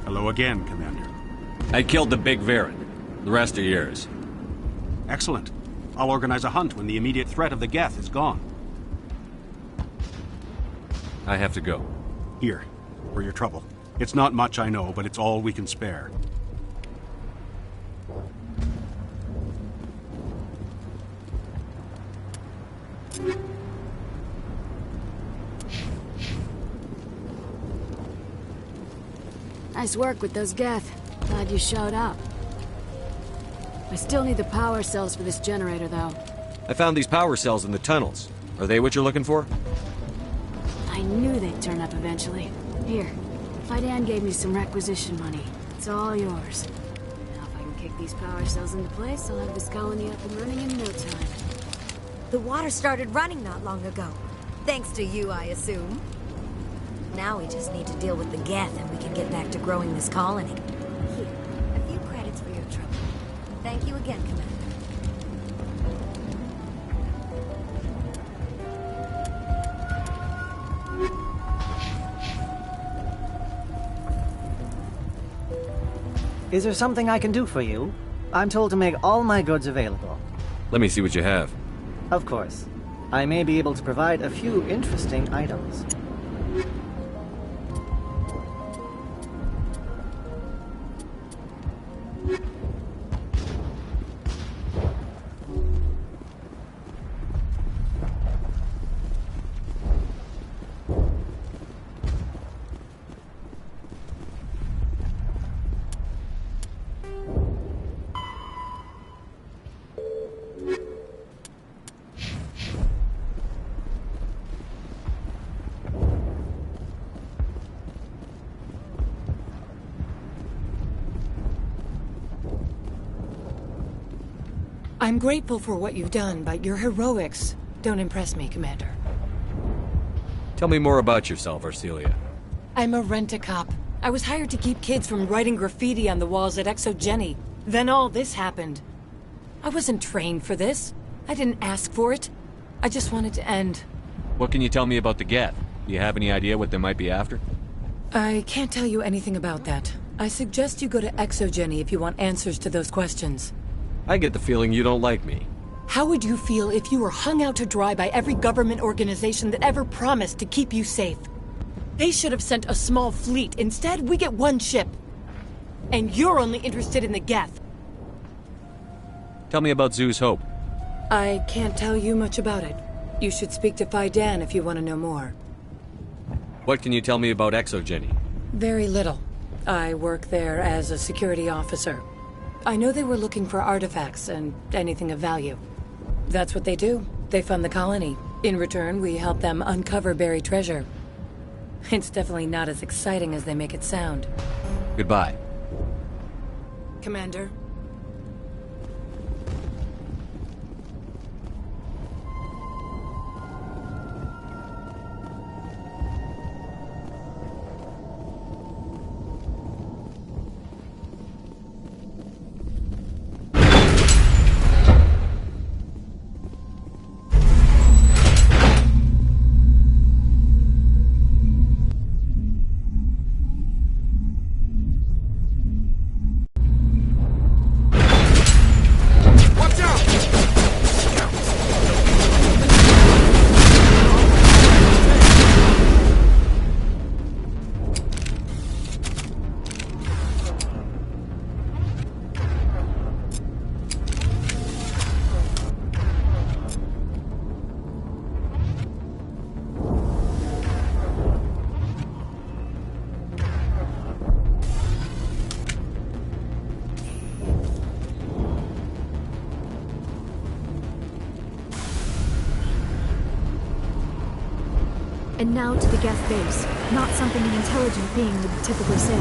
Hello again, Commander. I killed the big Varen. The rest are yours. Excellent. I'll organize a hunt when the immediate threat of the Geth is gone. I have to go. Here, for your trouble. It's not much, I know, but it's all we can spare. Nice work with those Geth. Glad you showed up. I still need the power cells for this generator, though. I found these power cells in the tunnels. Are they what you're looking for? I knew they'd turn up eventually. Here, Fidan gave me some requisition money. It's all yours. Now if I can kick these power cells into place, I'll have this colony up and running in no time. The water started running not long ago. Thanks to you, I assume. Now we just need to deal with the Geth and we can get back to growing this colony. Here, a few credits for your trouble. Thank you again, Commander. Is there something I can do for you? I'm told to make all my goods available. Let me see what you have. Of course. I may be able to provide a few interesting items. I'm grateful for what you've done, but your heroics don't impress me, Commander. Tell me more about yourself, Arcelia. I'm a rent-a-cop. I was hired to keep kids from writing graffiti on the walls at Exogeny. Then all this happened. I wasn't trained for this. I didn't ask for it. I just wanted to end. What can you tell me about the Geth? Do you have any idea what they might be after? I can't tell you anything about that. I suggest you go to Exogeny if you want answers to those questions. I get the feeling you don't like me. How would you feel if you were hung out to dry by every government organization that ever promised to keep you safe? They should have sent a small fleet. Instead, we get one ship. And you're only interested in the Geth. Tell me about Zoo's Hope. I can't tell you much about it. You should speak to Fidan if you want to know more. What can you tell me about Exogeny? Very little. I work there as a security officer. I know they were looking for artifacts and anything of value. That's what they do. They fund the colony. In return, we help them uncover buried treasure. It's definitely not as exciting as they make it sound. Goodbye. Commander. And now to the Geth base. Not something an intelligent being would typically say.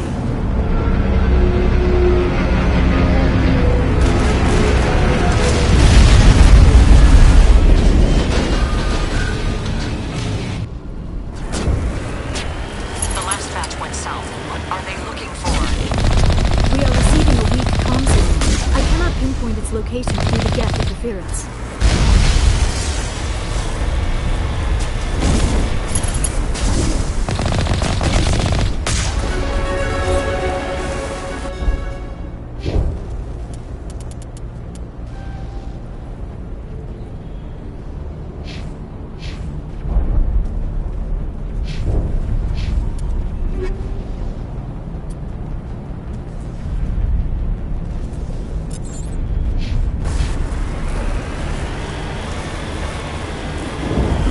The last batch went south. What are they looking for? We are receiving a weak comm signal. I cannot pinpoint its location through the Geth interference.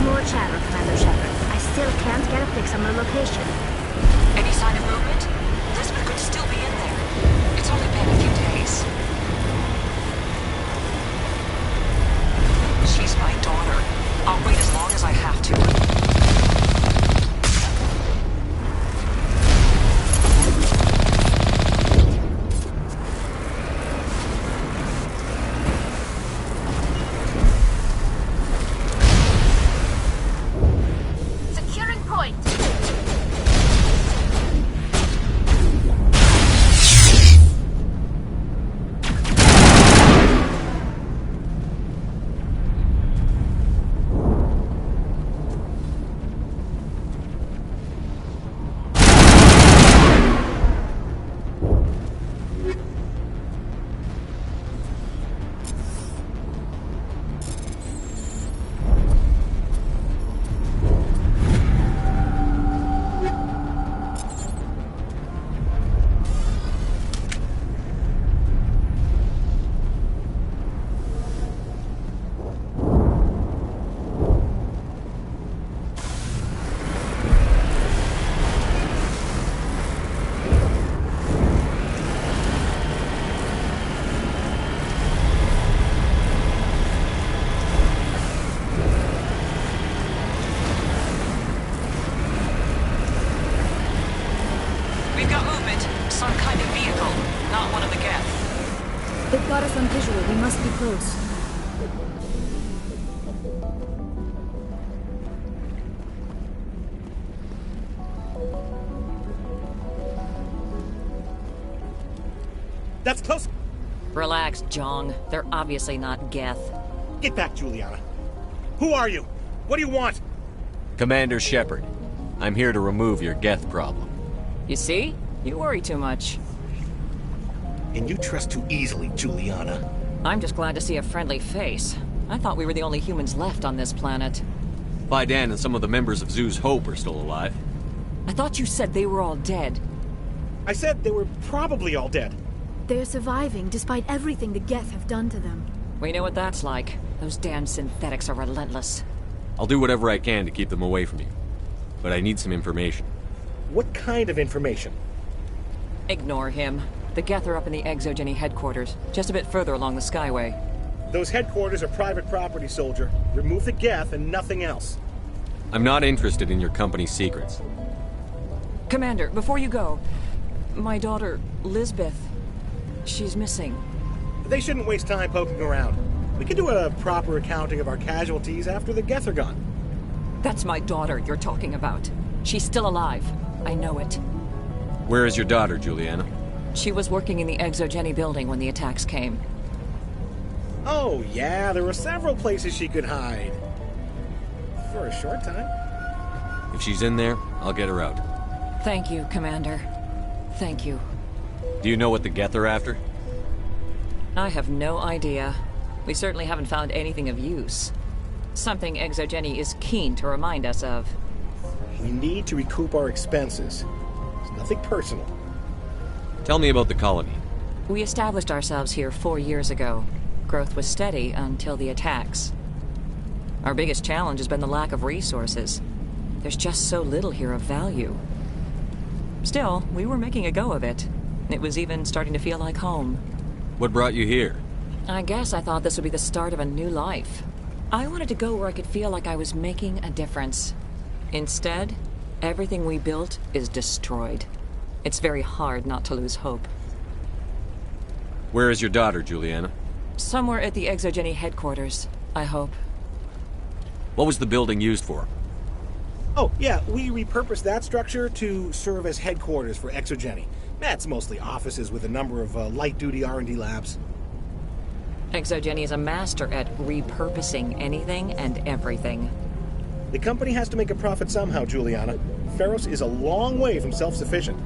More chatter, Commander Shepard. I still can't get a fix on the location. Any sign of movement? Lisbeth could still be in there. It's only been a few days. She's my daughter. I'll wait as long as I have to. Securing point. We've got movement. Some kind of vehicle. Not one of the Geth. They've got us on visual. We must be close. That's close. Relax, Jong. They're obviously not Geth. Get back, Juliana. Who are you? What do you want? Commander Shepard, I'm here to remove your Geth problem. You see? You worry too much. And you trust too easily, Juliana. I'm just glad to see a friendly face. I thought we were the only humans left on this planet. Fidan and some of the members of Zoo's Hope are still alive. I thought you said they were all dead. I said they were probably all dead. They're surviving despite everything the Geth have done to them. We know what that's like. Those damn synthetics are relentless. I'll do whatever I can to keep them away from you. But I need some information. What kind of information? Ignore him. The Geth are up in the Exogeny headquarters, just a bit further along the Skyway. Those headquarters are private property, soldier. Remove the Geth and nothing else. I'm not interested in your company's secrets. Commander, before you go, my daughter, Lisbeth, she's missing. They shouldn't waste time poking around. We can do a proper accounting of our casualties after the Geth are gone. That's my daughter you're talking about. She's still alive. I know it. Where is your daughter, Juliana? She was working in the Exogeny building when the attacks came. Oh, yeah, there were several places she could hide. For a short time. If she's in there, I'll get her out. Thank you, Commander. Thank you. Do you know what the Geth are after? I have no idea. We certainly haven't found anything of use. Something Exogeny is keen to remind us of. We need to recoup our expenses. It's nothing personal. Tell me about the colony. We established ourselves here 4 years ago. Growth was steady until the attacks. Our biggest challenge has been the lack of resources. There's just so little here of value. Still, we were making a go of it. It was even starting to feel like home. What brought you here? I guess I thought this would be the start of a new life. I wanted to go where I could feel like I was making a difference. Instead, everything we built is destroyed. It's very hard not to lose hope. Where is your daughter, Juliana? Somewhere at the Exogeny headquarters, I hope. What was the building used for? Oh, yeah, we repurposed that structure to serve as headquarters for Exogeny. That's mostly offices with a number of light-duty R&D labs. Exogeny is a master at repurposing anything and everything. The company has to make a profit somehow, Juliana. Feros is a long way from self-sufficient.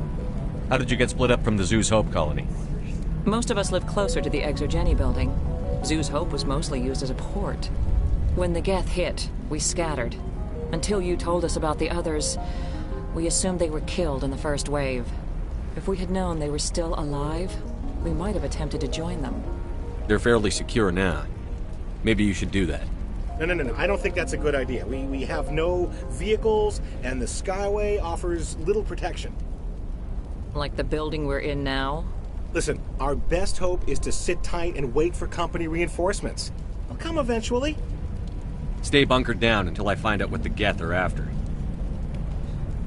How did you get split up from the Zeus Hope colony? Most of us lived closer to the Exogeny building. Zeus Hope was mostly used as a port. When the Geth hit, we scattered. Until you told us about the others, we assumed they were killed in the first wave. If we had known they were still alive, we might have attempted to join them. They're fairly secure now. Maybe you should do that. No. I don't think that's a good idea. We have no vehicles, and the Skyway offers little protection. Like the building we're in now? Listen, our best hope is to sit tight and wait for company reinforcements. They'll come eventually. Stay bunkered down until I find out what the Geth are after.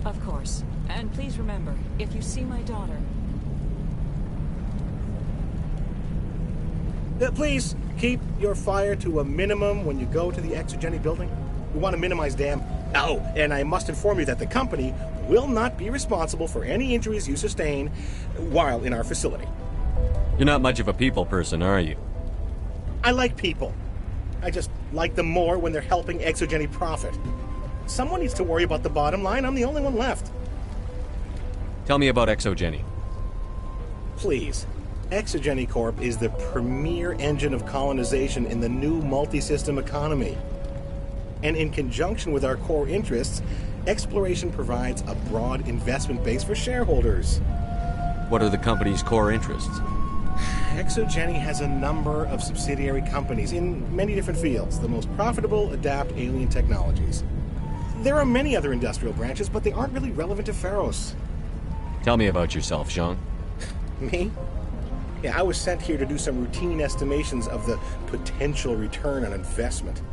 Of course. And please remember, if you see my daughter... Please, keep your fire to a minimum when you go to the Exogeny building. We want to minimize damage. Oh, and I must inform you that the company will not be responsible for any injuries you sustain while in our facility. You're not much of a people person, are you? I like people. I just like them more when they're helping Exogeny profit. Someone needs to worry about the bottom line. I'm the only one left. Tell me about Exogeny. Please. Exogeny Corp is the premier engine of colonization in the new multi-system economy. And in conjunction with our core interests, exploration provides a broad investment base for shareholders. What are the company's core interests? Exogeny has a number of subsidiary companies in many different fields. The most profitable adapt alien technologies. There are many other industrial branches, but they aren't really relevant to Feros. Tell me about yourself, Jean. Me? Yeah, I was sent here to do some routine estimations of the potential return on investment.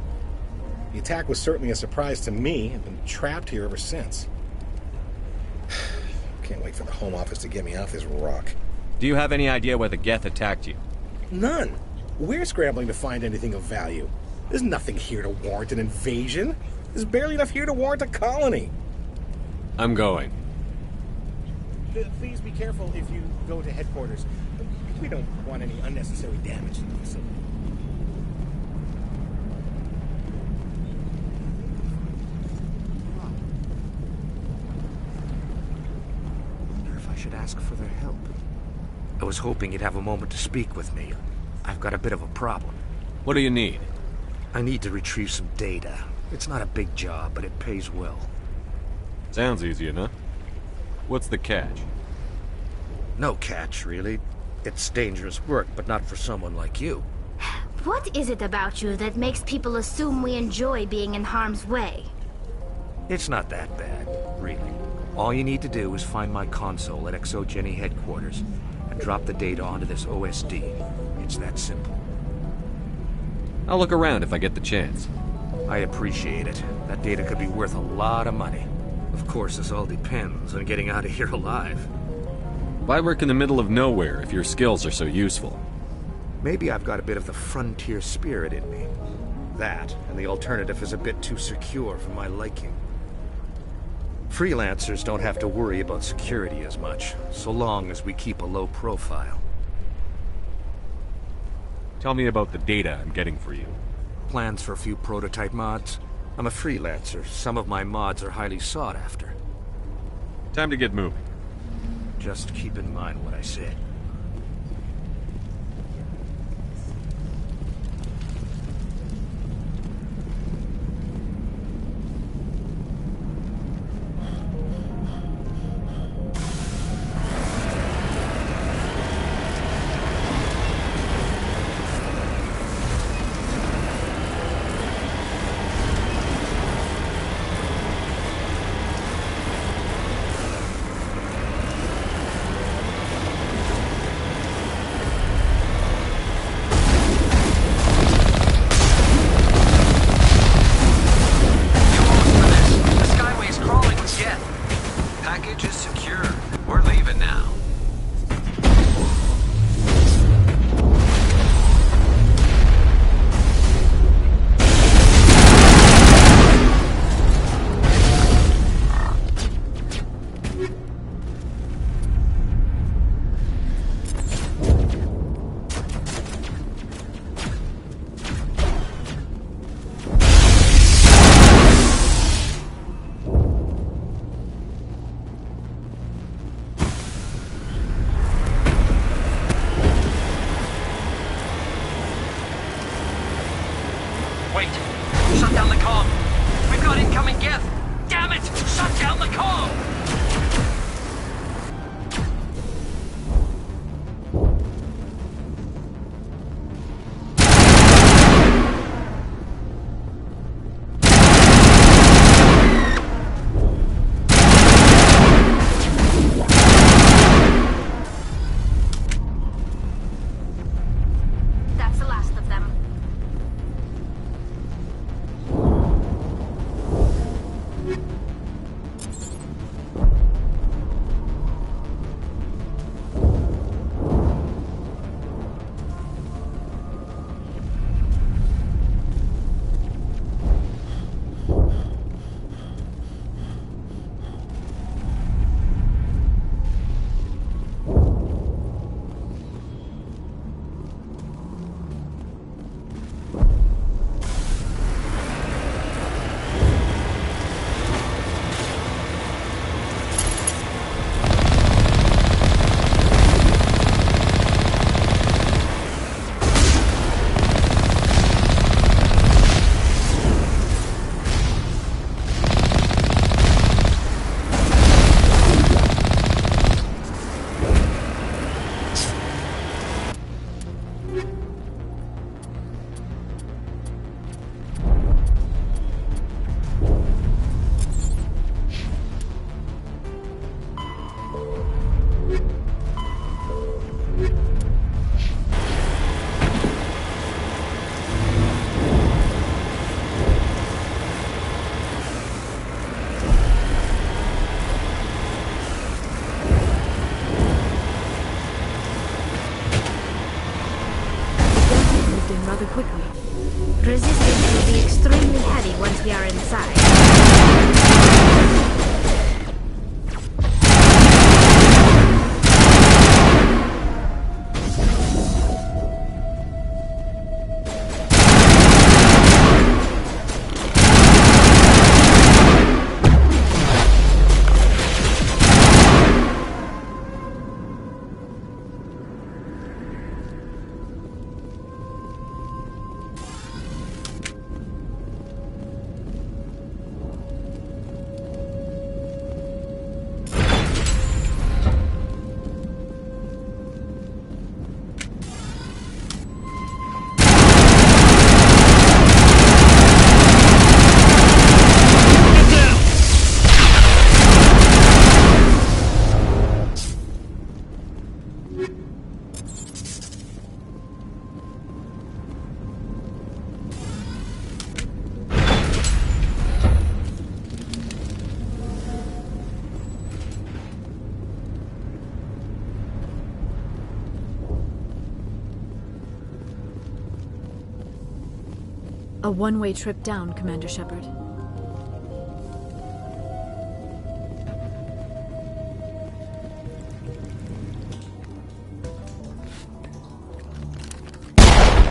The attack was certainly a surprise to me. I've been trapped here ever since. Can't wait for the Home Office to get me off this rock. Do you have any idea why the Geth attacked you? None. We're scrambling to find anything of value. There's nothing here to warrant an invasion. There's barely enough here to warrant a colony. I'm going. Please be careful if you go to headquarters. We don't want any unnecessary damage to the facility. I wonder if I should ask for their help. I was hoping you'd have a moment to speak with me. I've got a bit of a problem. What do you need? I need to retrieve some data. It's not a big job, but it pays well. Sounds easy enough. What's the catch? No catch, really. It's dangerous work, but not for someone like you. What is it about you that makes people assume we enjoy being in harm's way? It's not that bad, really. All you need to do is find my console at Exogeny headquarters and drop the data onto this OSD. It's that simple. I'll look around if I get the chance. I appreciate it. That data could be worth a lot of money. Of course, this all depends on getting out of here alive. Why work in the middle of nowhere if your skills are so useful? Maybe I've got a bit of the frontier spirit in me. That, and the alternative is a bit too secure for my liking. Freelancers don't have to worry about security as much, so long as we keep a low profile. Tell me about the data I'm getting for you. Plans for a few prototype mods? I'm a freelancer. Some of my mods are highly sought after. Time to get moving. Just keep in mind what I said. rather quickly. Resistance will be extremely heavy once we are inside. A one-way trip down, Commander Shepard.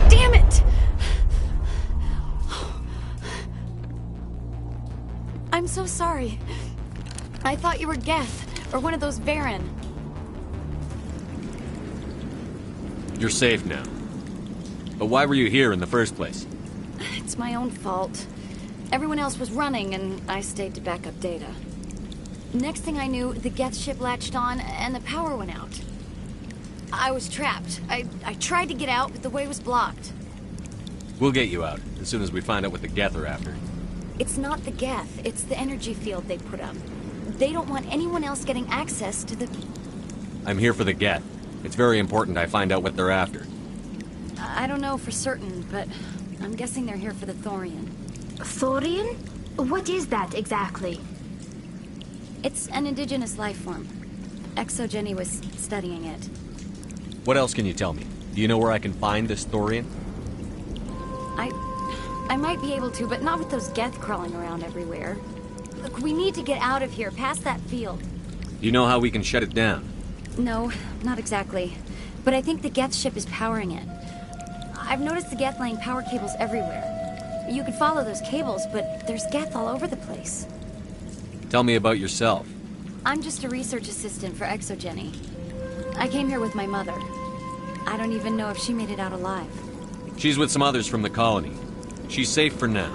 Damn it! I'm so sorry. I thought you were Geth, or one of those Varen. You're safe now. But why were you here in the first place? It's my own fault. Everyone else was running, and I stayed to back up data. Next thing I knew, the Geth ship latched on, and the power went out. I was trapped. I tried to get out, but the way was blocked. We'll get you out, as soon as we find out what the Geth are after. It's not the Geth, it's the energy field they put up. They don't want anyone else getting access to the... I'm here for the Geth. It's very important I find out what they're after. I don't know for certain, but I'm guessing they're here for the Thorian. Thorian? What is that exactly? It's an indigenous life form. Exogeny was studying it. What else can you tell me? Do you know where I can find this Thorian? I might be able to, but not with those Geth crawling around everywhere. Look, we need to get out of here, past that field. Do you know how we can shut it down? No, not exactly. But I think the Geth ship is powering it. I've noticed the Geth laying power cables everywhere. You could follow those cables, but there's Geth all over the place. Tell me about yourself. I'm just a research assistant for Exogeny. I came here with my mother. I don't even know if she made it out alive. She's with some others from the colony. She's safe for now.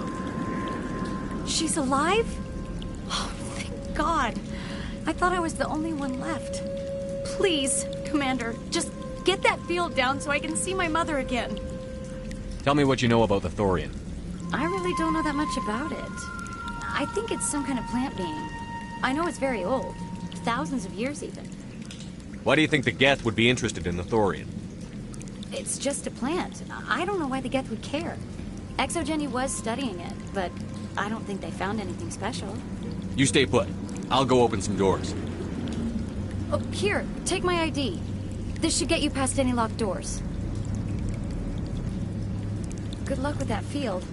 She's alive? Oh, thank God. I thought I was the only one left. Please, Commander, just get that field down so I can see my mother again. Tell me what you know about the Thorian. I really don't know that much about it. I think it's some kind of plant being. I know it's very old. Thousands of years, even. Why do you think the Geth would be interested in the Thorian? It's just a plant. I don't know why the Geth would care. Exogeny was studying it, but I don't think they found anything special. You stay put. I'll go open some doors. Oh, here, take my ID. This should get you past any locked doors. Good luck with that field.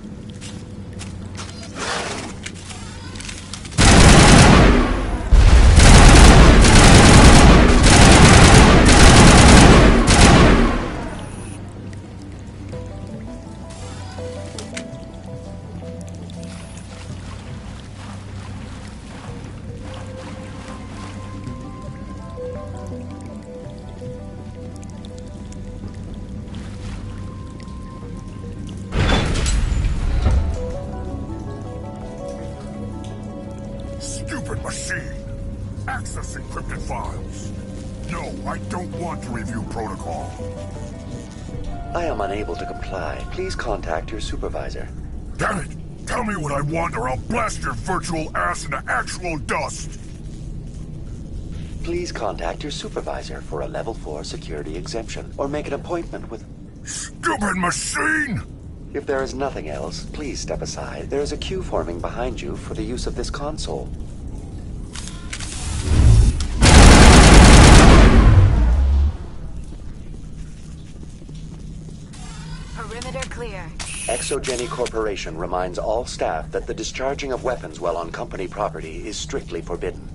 Stupid machine! Access encrypted files. No, I don't want to review protocol. I am unable to comply. Please contact your supervisor. Damn it! Tell me what I want or I'll blast your virtual ass into actual dust! Please contact your supervisor for a level 4 security exemption, or make an appointment with... Stupid machine! If there is nothing else, please step aside. There is a queue forming behind you for the use of this console. Perimeter clear. Exogeny Corporation reminds all staff that the discharging of weapons while on company property is strictly forbidden.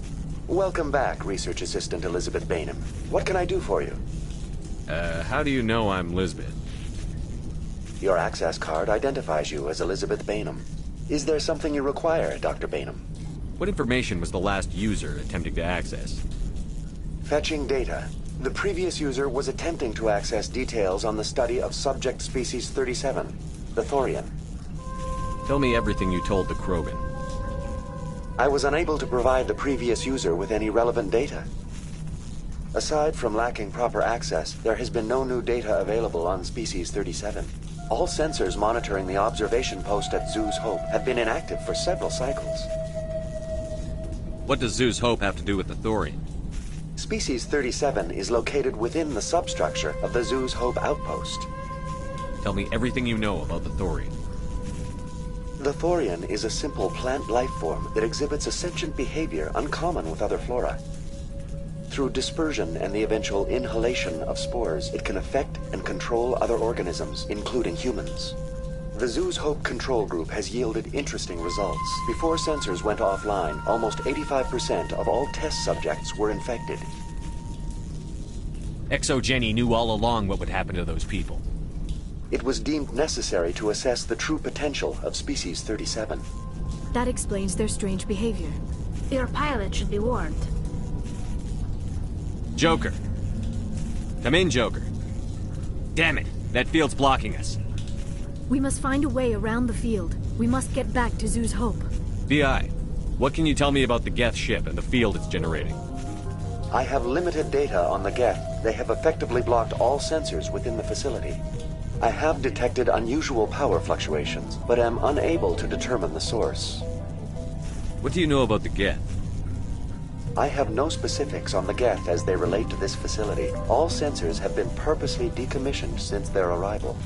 Welcome back, Research Assistant Elizabeth Bainham. What can I do for you? How do you know I'm Lisbeth? Your access card identifies you as Elizabeth Bainham. Is there something you require, Dr. Bainham? What information was the last user attempting to access? Fetching data. The previous user was attempting to access details on the study of subject species 37, the Thorian. Tell me everything you told the Krogan. I was unable to provide the previous user with any relevant data. Aside from lacking proper access, there has been no new data available on species 37. All sensors monitoring the observation post at Zoo's Hope have been inactive for several cycles. What does Zoo's Hope have to do with the Thorian? Species 37 is located within the substructure of the Zoo's Hope outpost. Tell me everything you know about the Thorian. The Thorian is a simple plant life form that exhibits a sentient behavior uncommon with other flora. Through dispersion and the eventual inhalation of spores, it can affect and control other organisms, including humans. The Zoo's Hope control group has yielded interesting results. Before sensors went offline, almost 85% of all test subjects were infected. Exogeny knew all along what would happen to those people. It was deemed necessary to assess the true potential of species 37. That explains their strange behavior. Your pilot should be warned. Joker. Come in, Joker. Damn it, that field's blocking us. We must find a way around the field. We must get back to Zoo's Hope. VI, what can you tell me about the Geth ship and the field it's generating? I have limited data on the Geth. They have effectively blocked all sensors within the facility. I have detected unusual power fluctuations, but am unable to determine the source. What do you know about the Geth? I have no specifics on the Geth as they relate to this facility. All sensors have been purposely decommissioned since their arrival.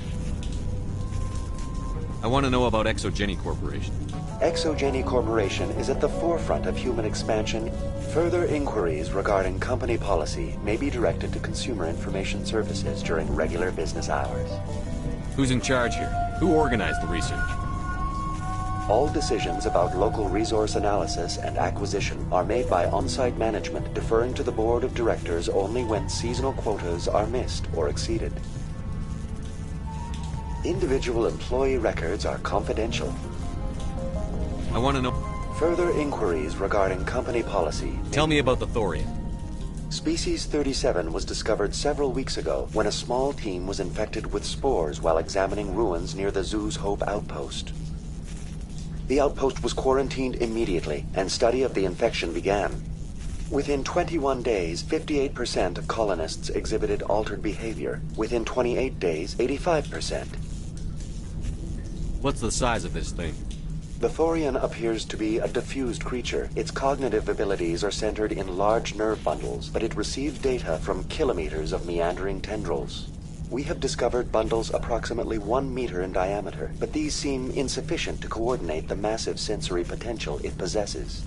I want to know about Exogeny Corporation. Exogeny Corporation is at the forefront of human expansion. Further inquiries regarding company policy may be directed to Consumer Information Services during regular business hours. Who's in charge here? Who organized the research? All decisions about local resource analysis and acquisition are made by on-site management, deferring to the board of directors only when seasonal quotas are missed or exceeded. Individual employee records are confidential. I want to know... Further inquiries regarding company policy... Tell me about the Thorian. Species 37 was discovered several weeks ago when a small team was infected with spores while examining ruins near the Zoo's Hope outpost. The outpost was quarantined immediately, and study of the infection began. Within 21 days, 58% of colonists exhibited altered behavior. Within 28 days, 85%. What's the size of this thing? The Thorian appears to be a diffused creature. Its cognitive abilities are centered in large nerve bundles, but it receives data from kilometers of meandering tendrils. We have discovered bundles approximately 1 meter in diameter, but these seem insufficient to coordinate the massive sensory potential it possesses.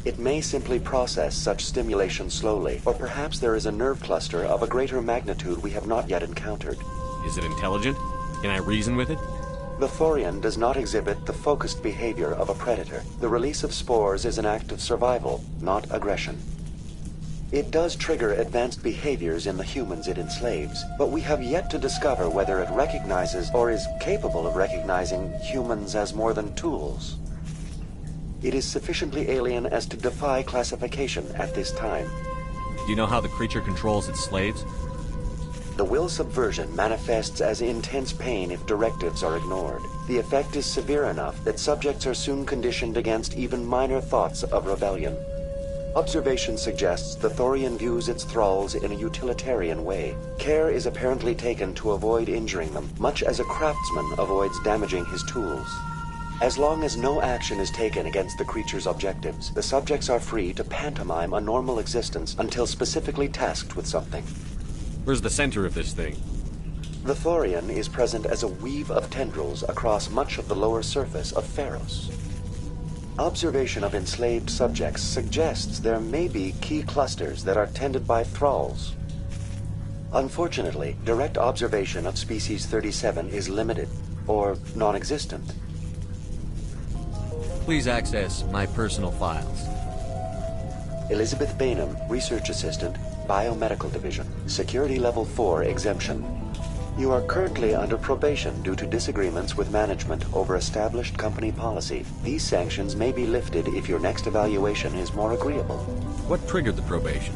It may simply process such stimulation slowly, or perhaps there is a nerve cluster of a greater magnitude we have not yet encountered. Is it intelligent? Can I reason with it? The Thorian does not exhibit the focused behavior of a predator. The release of spores is an act of survival, not aggression. It does trigger advanced behaviors in the humans it enslaves, but we have yet to discover whether it recognizes or is capable of recognizing humans as more than tools. It is sufficiently alien as to defy classification at this time. Do you know how the creature controls its slaves? The will subversion manifests as intense pain if directives are ignored. The effect is severe enough that subjects are soon conditioned against even minor thoughts of rebellion. Observation suggests the Thorian views its thralls in a utilitarian way. Care is apparently taken to avoid injuring them, much as a craftsman avoids damaging his tools. As long as no action is taken against the creature's objectives, the subjects are free to pantomime a normal existence until specifically tasked with something. Where's the center of this thing? The Thorian is present as a weave of tendrils across much of the lower surface of Pharos. Observation of enslaved subjects suggests there may be key clusters that are tended by thralls. Unfortunately, direct observation of species 37 is limited. or non-existent? Please access my personal files. Elizabeth Bainham, Research Assistant, Biomedical Division, Security Level 4 exemption. You are currently under probation due to disagreements with management over established company policy. These sanctions may be lifted if your next evaluation is more agreeable. What triggered the probation?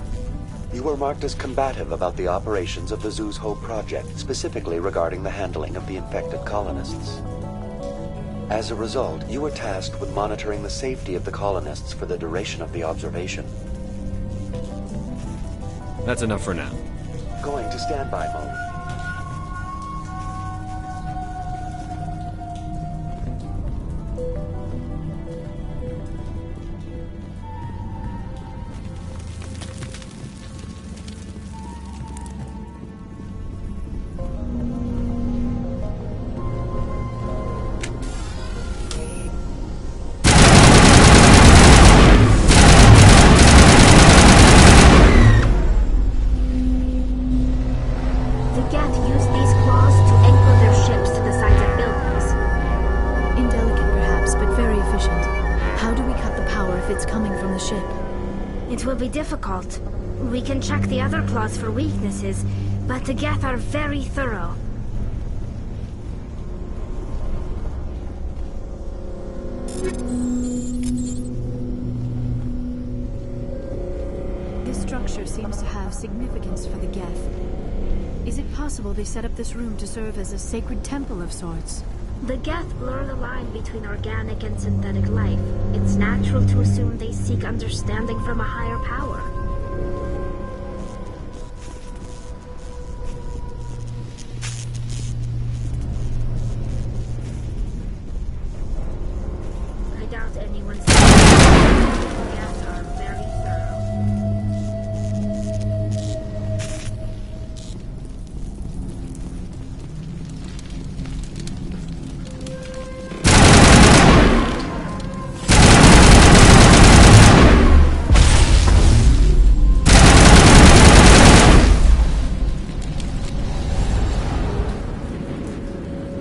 You were marked as combative about the operations of the Zoo's Hope project, specifically regarding the handling of the infected colonists. As a result, you were tasked with monitoring the safety of the colonists for the duration of the observation. That's enough for now. Going to standby mode. Difficult. We can check the other claws for weaknesses, but the Geth are very thorough. This structure seems to have significance for the Geth. Is it possible they set up this room to serve as a sacred temple of sorts? The Geth blur the line between organic and synthetic life. It's natural to assume they seek understanding from a higher power. I doubt anyone's... The Geth are very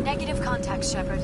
Negative contact, Shepard.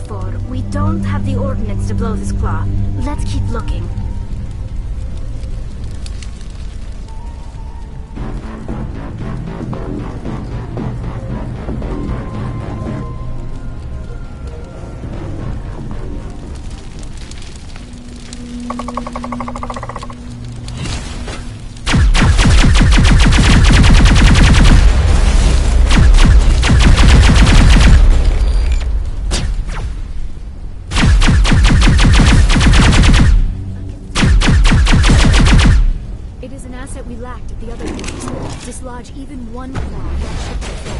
for. We don't have the ordnance to blow this claw. Let's keep looking. It is an asset we lacked at the other units. Dislodge even one claw, that ship will fall.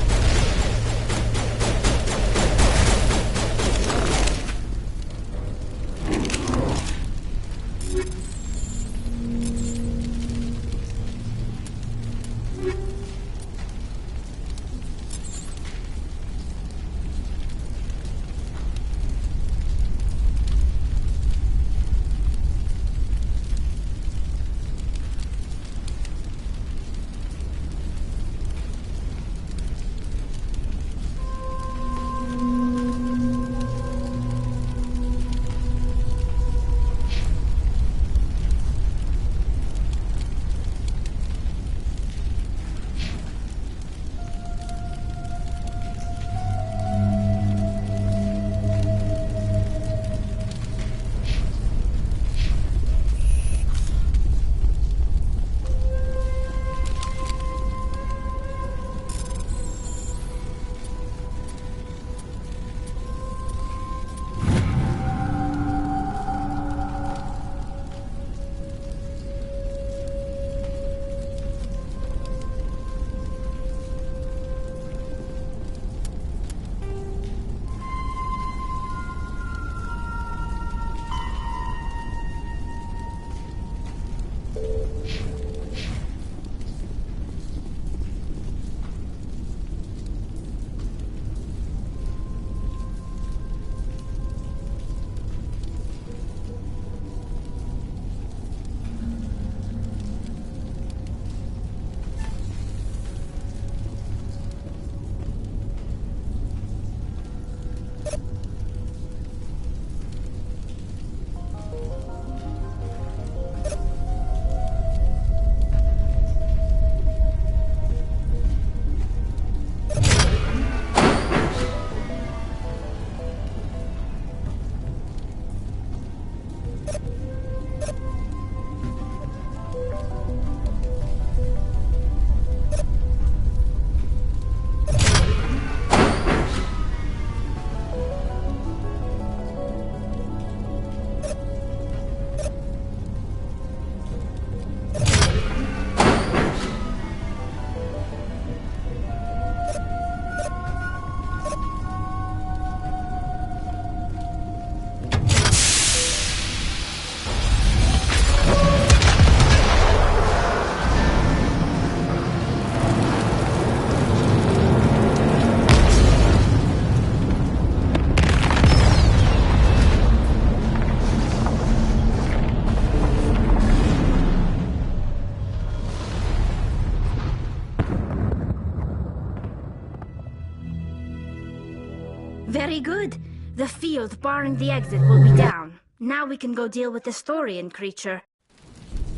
Very good. The field barring the exit will be down. Now we can go deal with the Storian creature.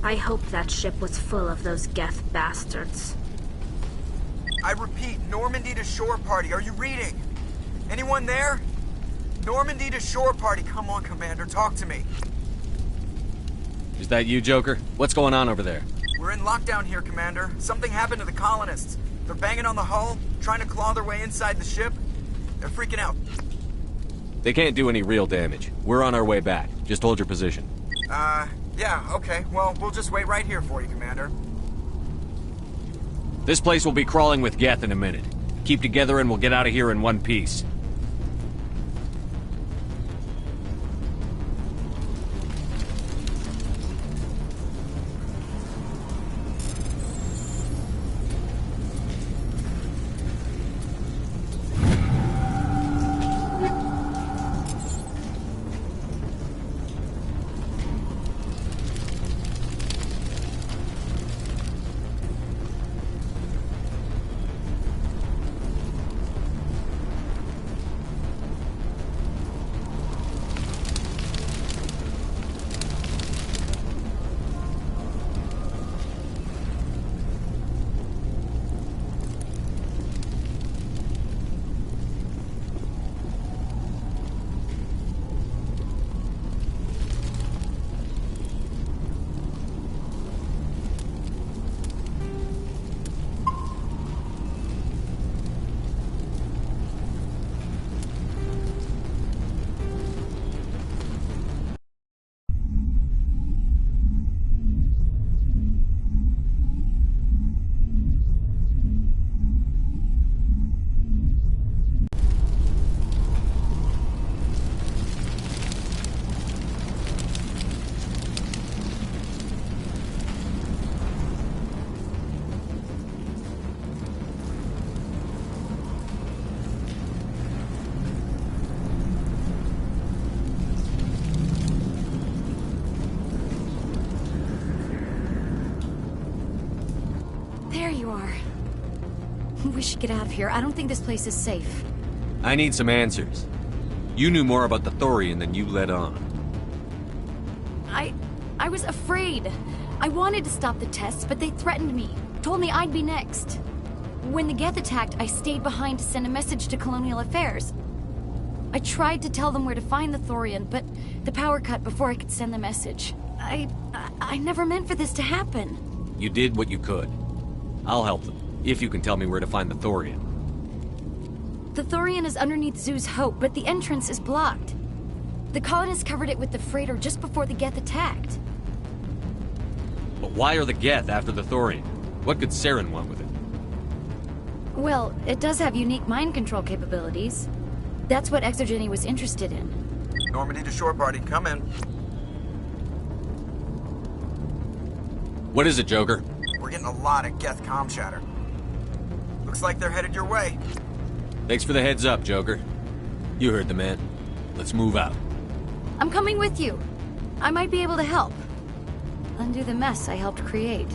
I hope that ship was full of those Geth bastards. I repeat, Normandy to shore party. Are you reading? Anyone there? Normandy to shore party. Come on, Commander. Talk to me. Is that you, Joker? What's going on over there? We're in lockdown here, Commander. Something happened to the colonists. They're banging on the hull, trying to claw their way inside the ship. They're freaking out. They can't do any real damage. We're on our way back. Just hold your position. Yeah, okay. Well, we'll just wait right here for you, Commander. This place will be crawling with Geth in a minute. Keep together and we'll get out of here in one piece. you are. We should get out of here. I don't think this place is safe. I need some answers. You knew more about the Thorian than you let on. I was afraid. I wanted to stop the tests, but they threatened me. Told me I'd be next. When the Geth attacked, I stayed behind to send a message to Colonial Affairs. I tried to tell them where to find the Thorian, but the power cut before I could send the message. I never meant for this to happen. You did what you could. I'll help them, if you can tell me where to find the Thorian. The Thorian is underneath Zoo's Hope, but the entrance is blocked. The colonists covered it with the freighter just before the Geth attacked. But why are the Geth after the Thorian? What could Saren want with it? Well, it does have unique mind control capabilities. That's what Exogeny was interested in. Normandy to shore party, come in. What is it, Joker? We're getting a lot of Geth comm chatter. Looks like they're headed your way. Thanks for the heads up, Joker. You heard the man. Let's move out. I'm coming with you. I might be able to help. Undo the mess I helped create.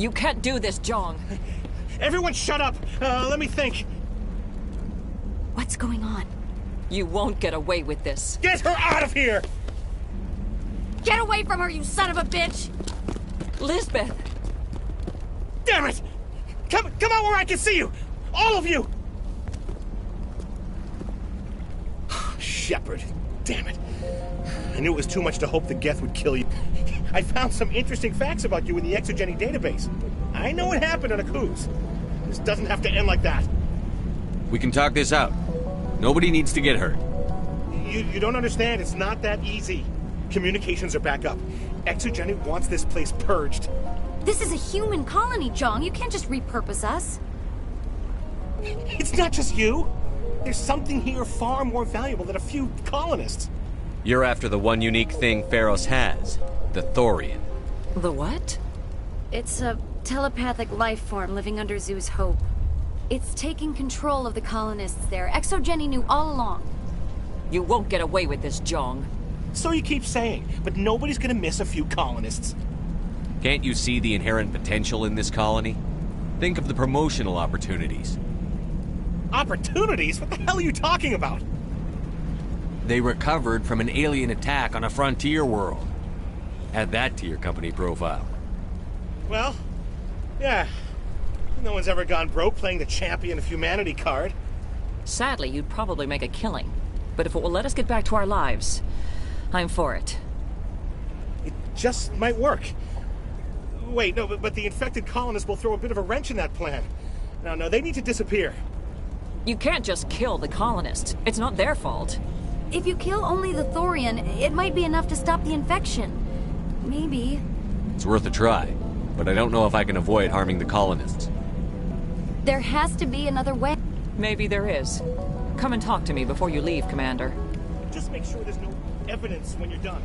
You can't do this, Jong. Everyone shut up! Let me think. What's going on? You won't get away with this. Get her out of here! Get away from her, you son of a bitch! Lisbeth! Damn it! Come out where I can see you! All of you! Shepard. Damn it. I knew it was too much to hope the Geth would kill you. I found some interesting facts about you in the Exogeny database. I know what happened on a cruise. This doesn't have to end like that. We can talk this out. Nobody needs to get hurt. You don't understand. It's not that easy. Communications are back up. Exogeny wants this place purged. This is a human colony, Jong. You can't just repurpose us. It's not just you. There's something here far more valuable than a few colonists. You're after the one unique thing Pharos has. The Thorian. The what? It's a telepathic life form living under Zoo's hope. It's taking control of the colonists there. Exogeny knew all along. You won't get away with this, Jong. So you keep saying, but nobody's gonna miss a few colonists. Can't you see the inherent potential in this colony? Think of the promotional opportunities. Opportunities? What the hell are you talking about? They recovered from an alien attack on a frontier world. Add that to your company profile. Well, yeah. No one's ever gone broke playing the champion of humanity card. Sadly, you'd probably make a killing. But if it will let us get back to our lives, I'm for it. It just might work. Wait, no, but the infected colonists will throw a bit of a wrench in that plan. No, they need to disappear. You can't just kill the colonists. It's not their fault. If you kill only the Thorian, it might be enough to stop the infection. Maybe. It's worth a try, but I don't know if I can avoid harming the colonists. There has to be another way. Maybe there is. Come and talk to me before you leave, Commander. Just make sure there's no evidence when you're done.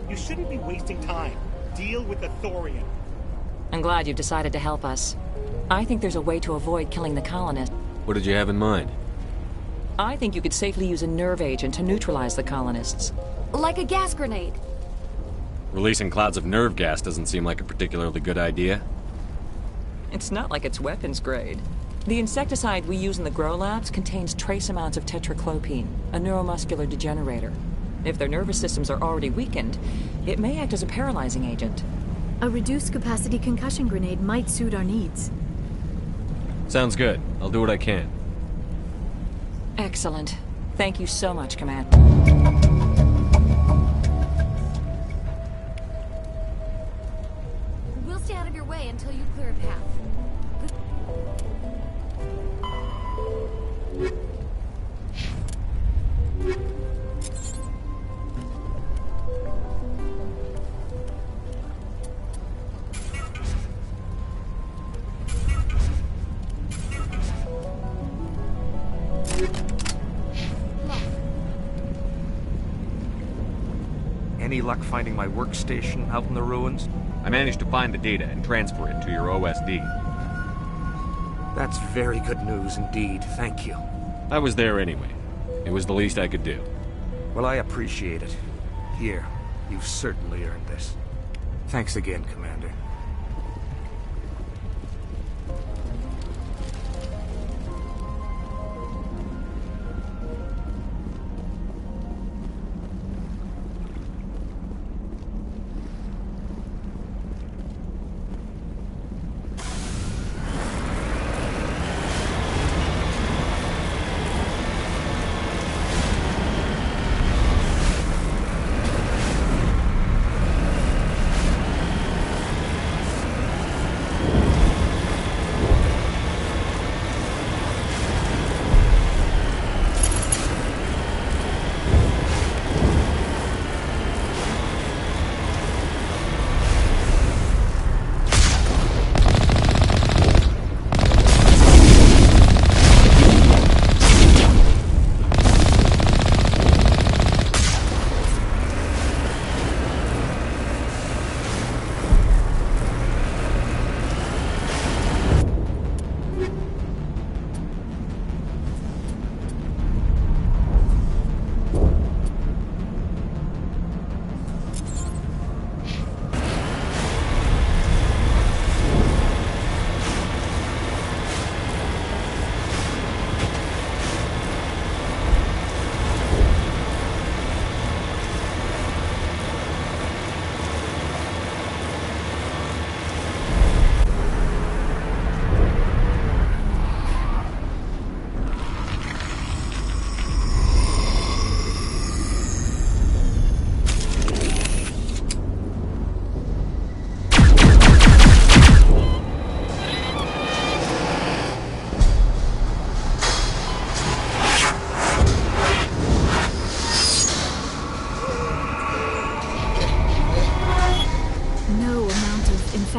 You shouldn't be wasting time. Deal with the Thorian. I'm glad you've decided to help us. I think there's a way to avoid killing the colonists. What did you have in mind? I think you could safely use a nerve agent to neutralize the colonists. Like a gas grenade. Releasing clouds of nerve gas doesn't seem like a particularly good idea. It's not like it's weapons grade. The insecticide we use in the grow labs contains trace amounts of tetraclopine, a neuromuscular degenerator. If their nervous systems are already weakened, it may act as a paralyzing agent. A reduced capacity concussion grenade might suit our needs. Sounds good. I'll do what I can. Excellent. Thank you so much, Commander. We'll stay out of your way until you clear a path. Any luck finding my workstation out in the ruins? I managed to find the data and transfer it to your OSD. That's very good news indeed, thank you. I was there anyway. It was the least I could do. Well, I appreciate it. Here, you've certainly earned this. Thanks again, Commander.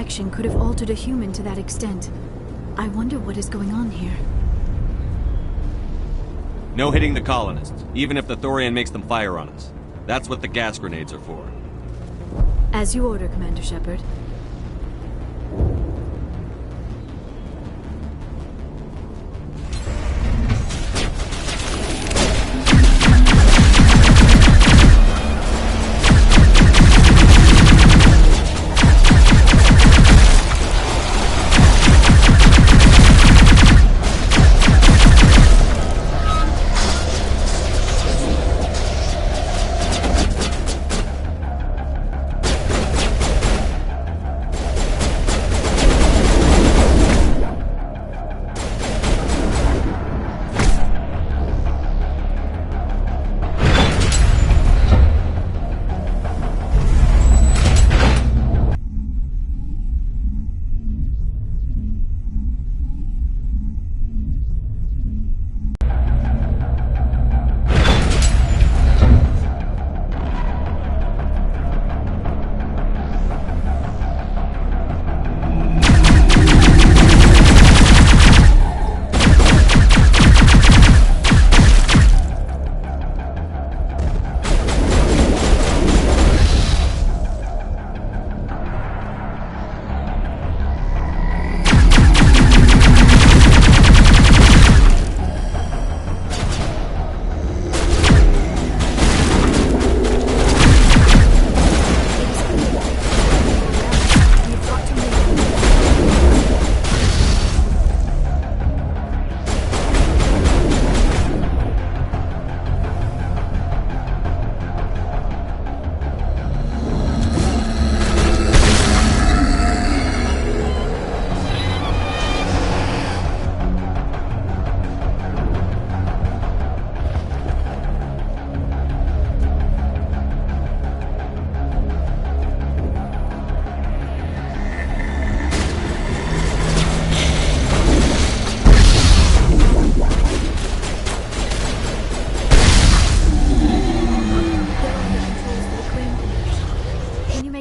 infection could have altered a human to that extent. I wonder what is going on here. No hitting the colonists, even if the Thorian makes them fire on us. That's what the gas grenades are for. As you order, Commander Shepard.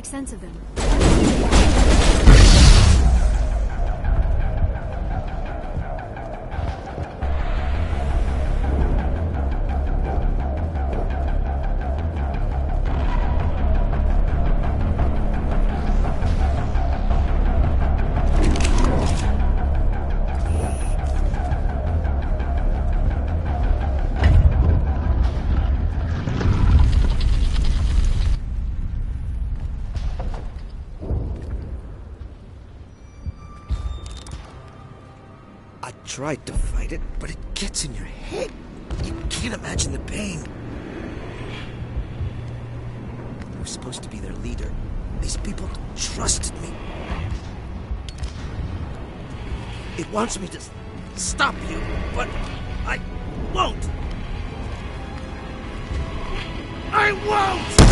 Sense of them. I tried to fight it, but it gets in your head. You can't imagine the pain. I was supposed to be their leader. These people trusted me. It wants me to stop you, but I won't. I won't!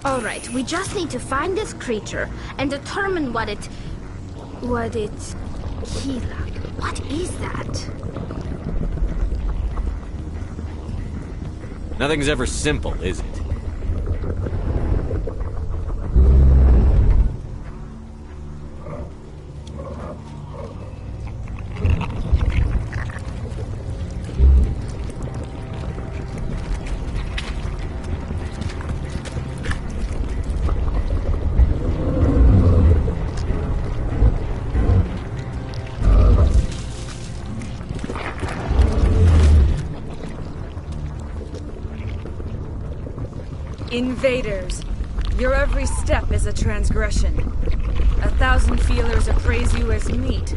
All right, we just need to find this creature and determine what it... Hila. What is that? Nothing's ever simple, is it? Invaders, your every step is a transgression. 1,000 feelers appraise you as meat,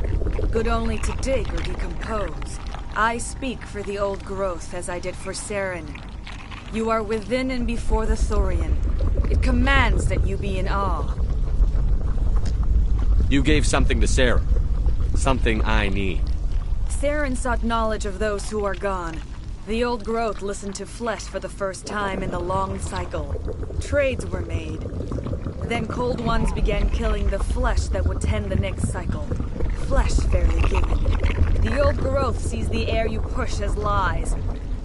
good only to dig or decompose. I speak for the old growth as I did for Saren. You are within and before the Thorian. It commands that you be in awe. You gave something to Sarah. Something I need. Saren sought knowledge of those who are gone. The old growth listened to flesh for the first time in the long cycle. Trades were made. Then cold ones began killing the flesh that would tend the next cycle. Flesh fairly given. The old growth sees the air you push as lies.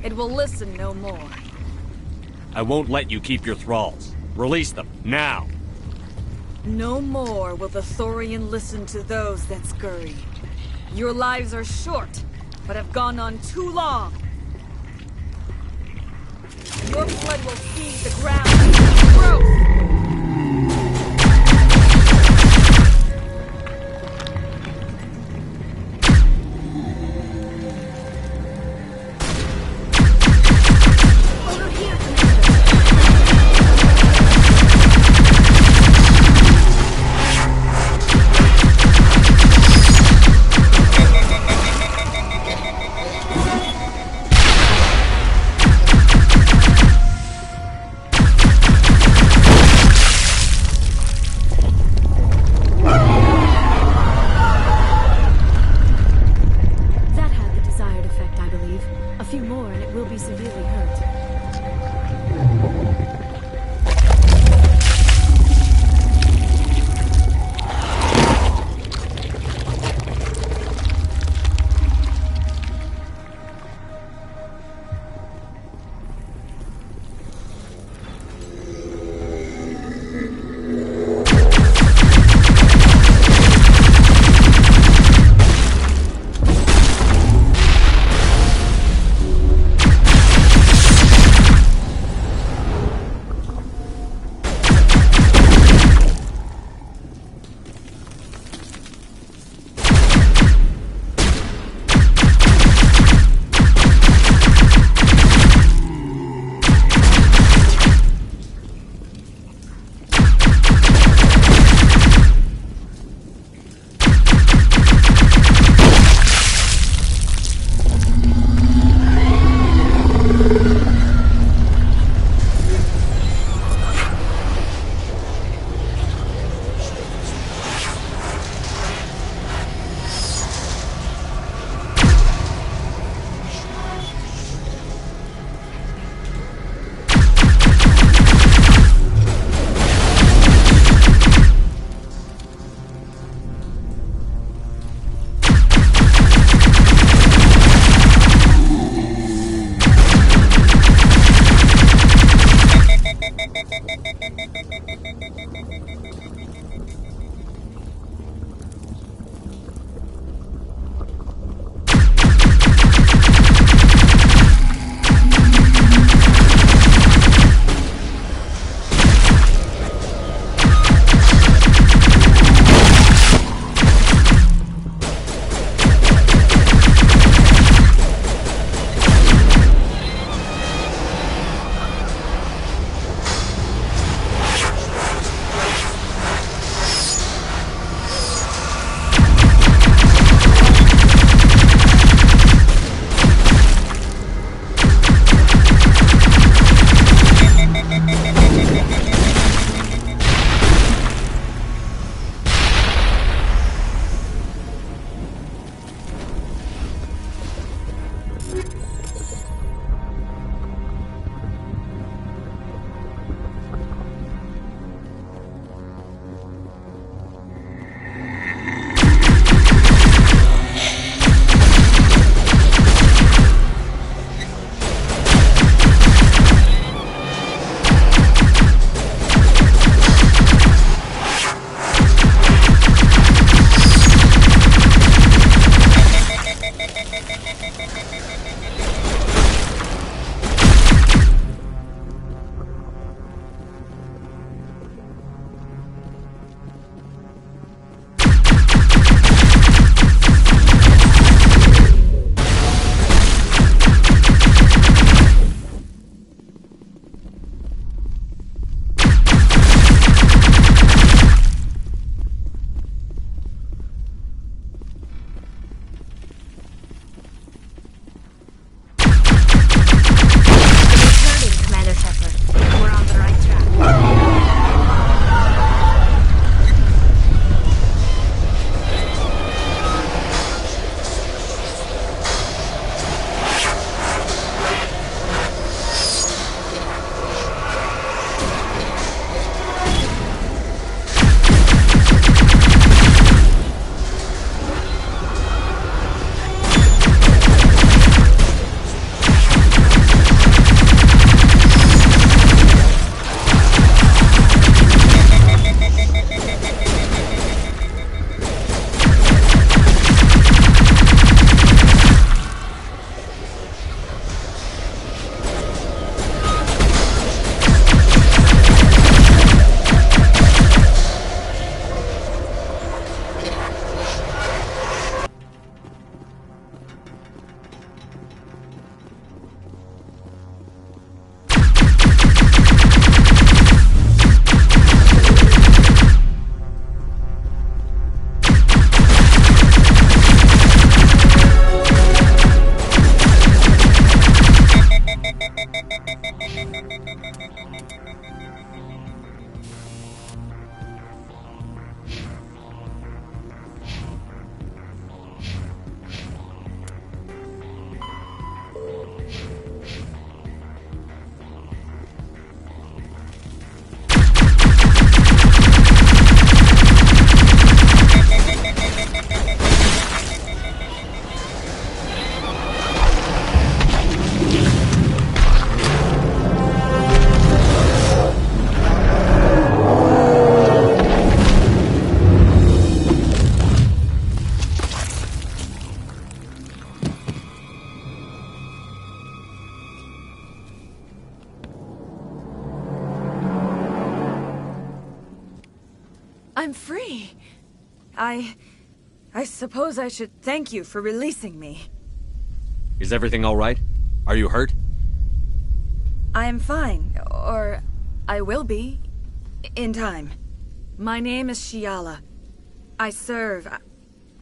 It will listen no more. I won't let you keep your thralls. Release them, now! No more will the Thorian listen to those that scurry. Your lives are short, but have gone on too long. Your blood will feed the ground and growth. I'm free. I suppose I should thank you for releasing me. Is everything all right? Are you hurt? I am fine, or I will be, in time. My name is Shiala. I served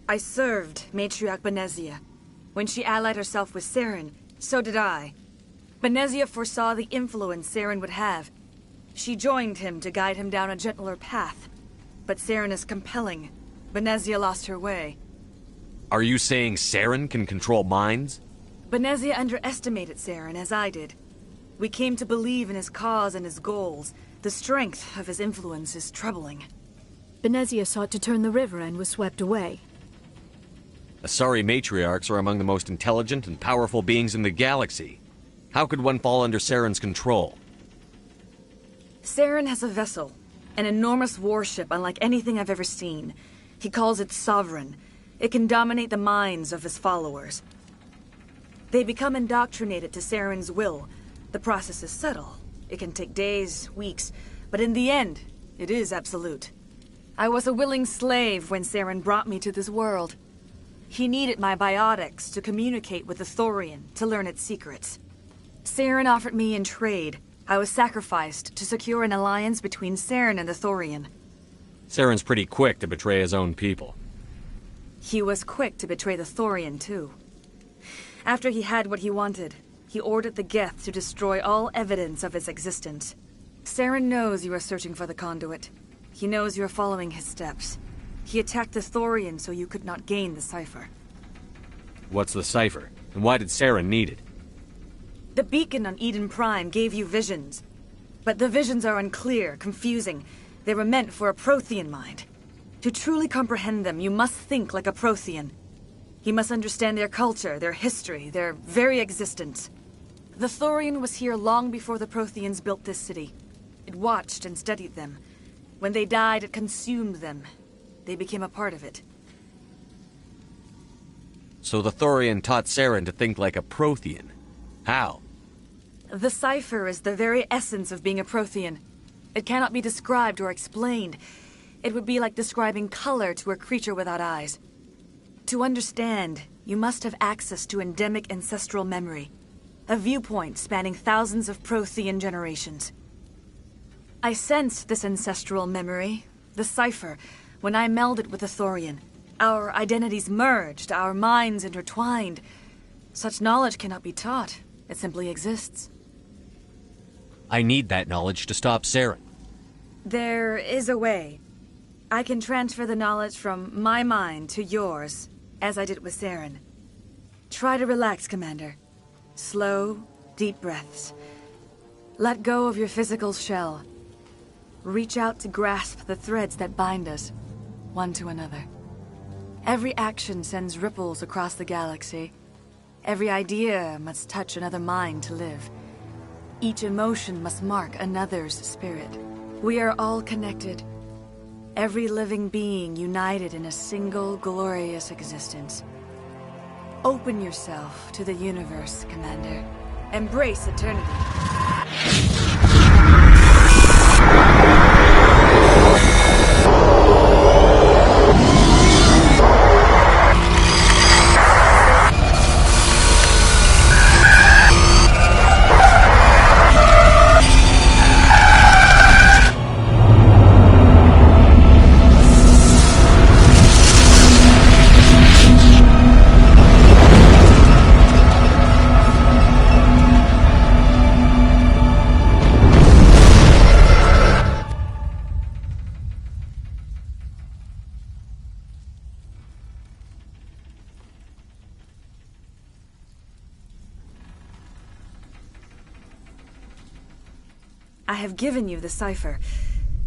Matriarch Benezia. When she allied herself with Saren, so did I. Benezia foresaw the influence Saren would have. She joined him to guide him down a gentler path. But Saren is compelling. Benezia lost her way. Are you saying Saren can control minds? Benezia underestimated Saren, as I did. We came to believe in his cause and his goals. The strength of his influence is troubling. Benezia sought to turn the river and was swept away. Asari matriarchs are among the most intelligent and powerful beings in the galaxy. How could one fall under Saren's control? Saren has a vessel, an enormous warship unlike anything I've ever seen. He calls it Sovereign. It can dominate the minds of his followers. They become indoctrinated to Saren's will. The process is subtle. It can take days, weeks, but in the end, it is absolute. I was a willing slave when Saren brought me to this world. He needed my biotics to communicate with the Thorian, to learn its secrets. Saren offered me in trade. I was sacrificed to secure an alliance between Saren and the Thorian. Saren's pretty quick to betray his own people. He was quick to betray the Thorian, too. After he had what he wanted, he ordered the Geth to destroy all evidence of its existence. Saren knows you are searching for the conduit. He knows you are following his steps. He attacked the Thorian so you could not gain the cipher. What's the cipher? And why did Saren need it? The beacon on Eden Prime gave you visions. But the visions are unclear, confusing. They were meant for a Prothean mind. To truly comprehend them, you must think like a Prothean. You must understand their culture, their history, their very existence. The Thorian was here long before the Protheans built this city. It watched and studied them. When they died, it consumed them. They became a part of it. So the Thorian taught Saren to think like a Prothean. How? The cipher is the very essence of being a Prothean. It cannot be described or explained. It would be like describing color to a creature without eyes. To understand, you must have access to endemic ancestral memory. A viewpoint spanning thousands of Prothean generations. I sensed this ancestral memory, the cipher, when I melded with the Thorian. Our identities merged, our minds intertwined. Such knowledge cannot be taught. It simply exists. I need that knowledge to stop Saren. There is a way. I can transfer the knowledge from my mind to yours, as I did with Saren. Try to relax, Commander. Slow, deep breaths. Let go of your physical shell. Reach out to grasp the threads that bind us, one to another. Every action sends ripples across the galaxy. Every idea must touch another mind to live. Each emotion must mark another's spirit. We are all connected. Every living being united in a single glorious existence. Open yourself to the universe, Commander. Embrace eternity. I have given you the cipher,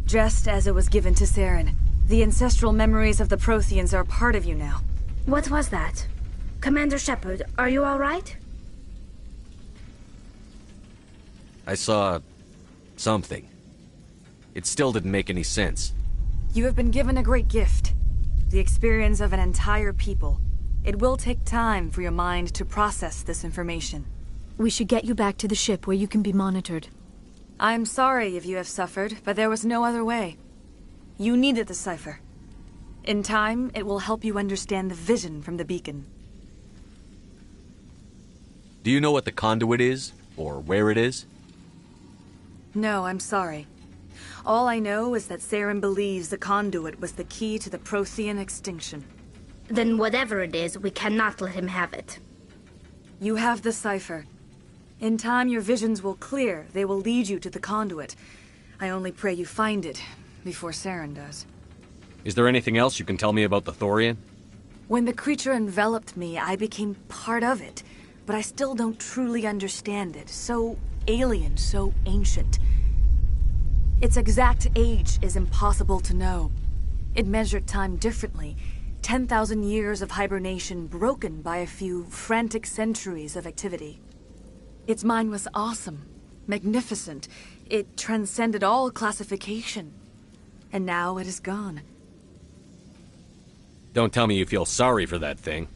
just as it was given to Saren. The ancestral memories of the Protheans are part of you now. What was that? Commander Shepard, are you all right? I saw something. It still didn't make any sense. You have been given a great gift. The experience of an entire people. It will take time for your mind to process this information. We should get you back to the ship where you can be monitored. I'm sorry if you have suffered, but there was no other way. You needed the cipher. In time, it will help you understand the vision from the beacon. Do you know what the conduit is? Or where it is? No, I'm sorry. All I know is that Saren believes the conduit was the key to the Prothean extinction. Then whatever it is, we cannot let him have it. You have the cipher. In time, your visions will clear. They will lead you to the conduit. I only pray you find it before Saren does. Is there anything else you can tell me about the Thorian? When the creature enveloped me, I became part of it, but I still don't truly understand it. So alien, so ancient. Its exact age is impossible to know. It measured time differently. 10,000 years of hibernation broken by a few frantic centuries of activity. Its mind was awesome, magnificent. It transcended all classification. And now it is gone. Don't tell me you feel sorry for that thing.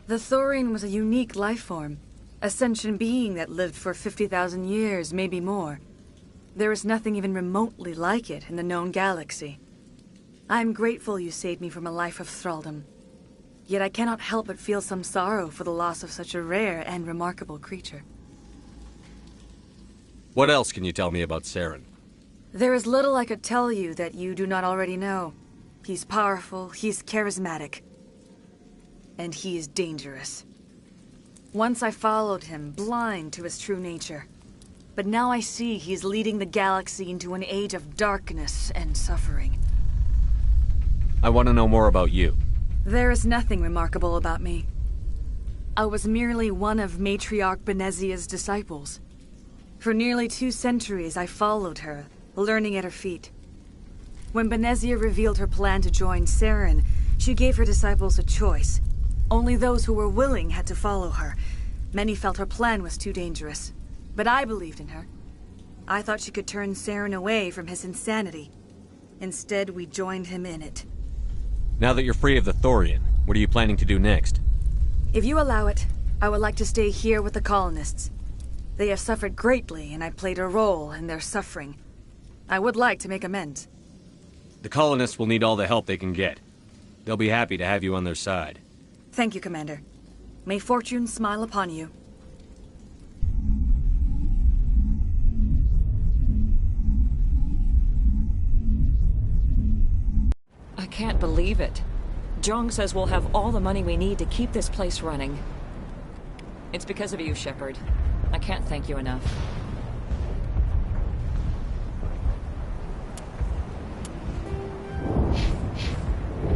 The Thorian was a unique life form. A sentient being that lived for 50,000 years, maybe more. There is nothing even remotely like it in the known galaxy. I'm grateful you saved me from a life of thraldom. Yet I cannot help but feel some sorrow for the loss of such a rare and remarkable creature. What else can you tell me about Saren? There is little I could tell you that you do not already know. He's powerful, he's charismatic, and he is dangerous. Once I followed him, blind to his true nature. But now I see he's leading the galaxy into an age of darkness and suffering. I want to know more about you. There is nothing remarkable about me. I was merely one of Matriarch Benezia's disciples. For nearly 2 centuries I followed her, learning at her feet. When Benezia revealed her plan to join Saren, she gave her disciples a choice. Only those who were willing had to follow her. Many felt her plan was too dangerous. But I believed in her. I thought she could turn Saren away from his insanity. Instead, we joined him in it. Now that you're free of the Thorian, what are you planning to do next? If you allow it, I would like to stay here with the colonists. They have suffered greatly, and I played a role in their suffering. I would like to make amends. The colonists will need all the help they can get. They'll be happy to have you on their side. Thank you, Commander. May fortune smile upon you. I can't believe it. Jong says we'll have all the money we need to keep this place running. It's because of you, Shepard. I can't thank you enough.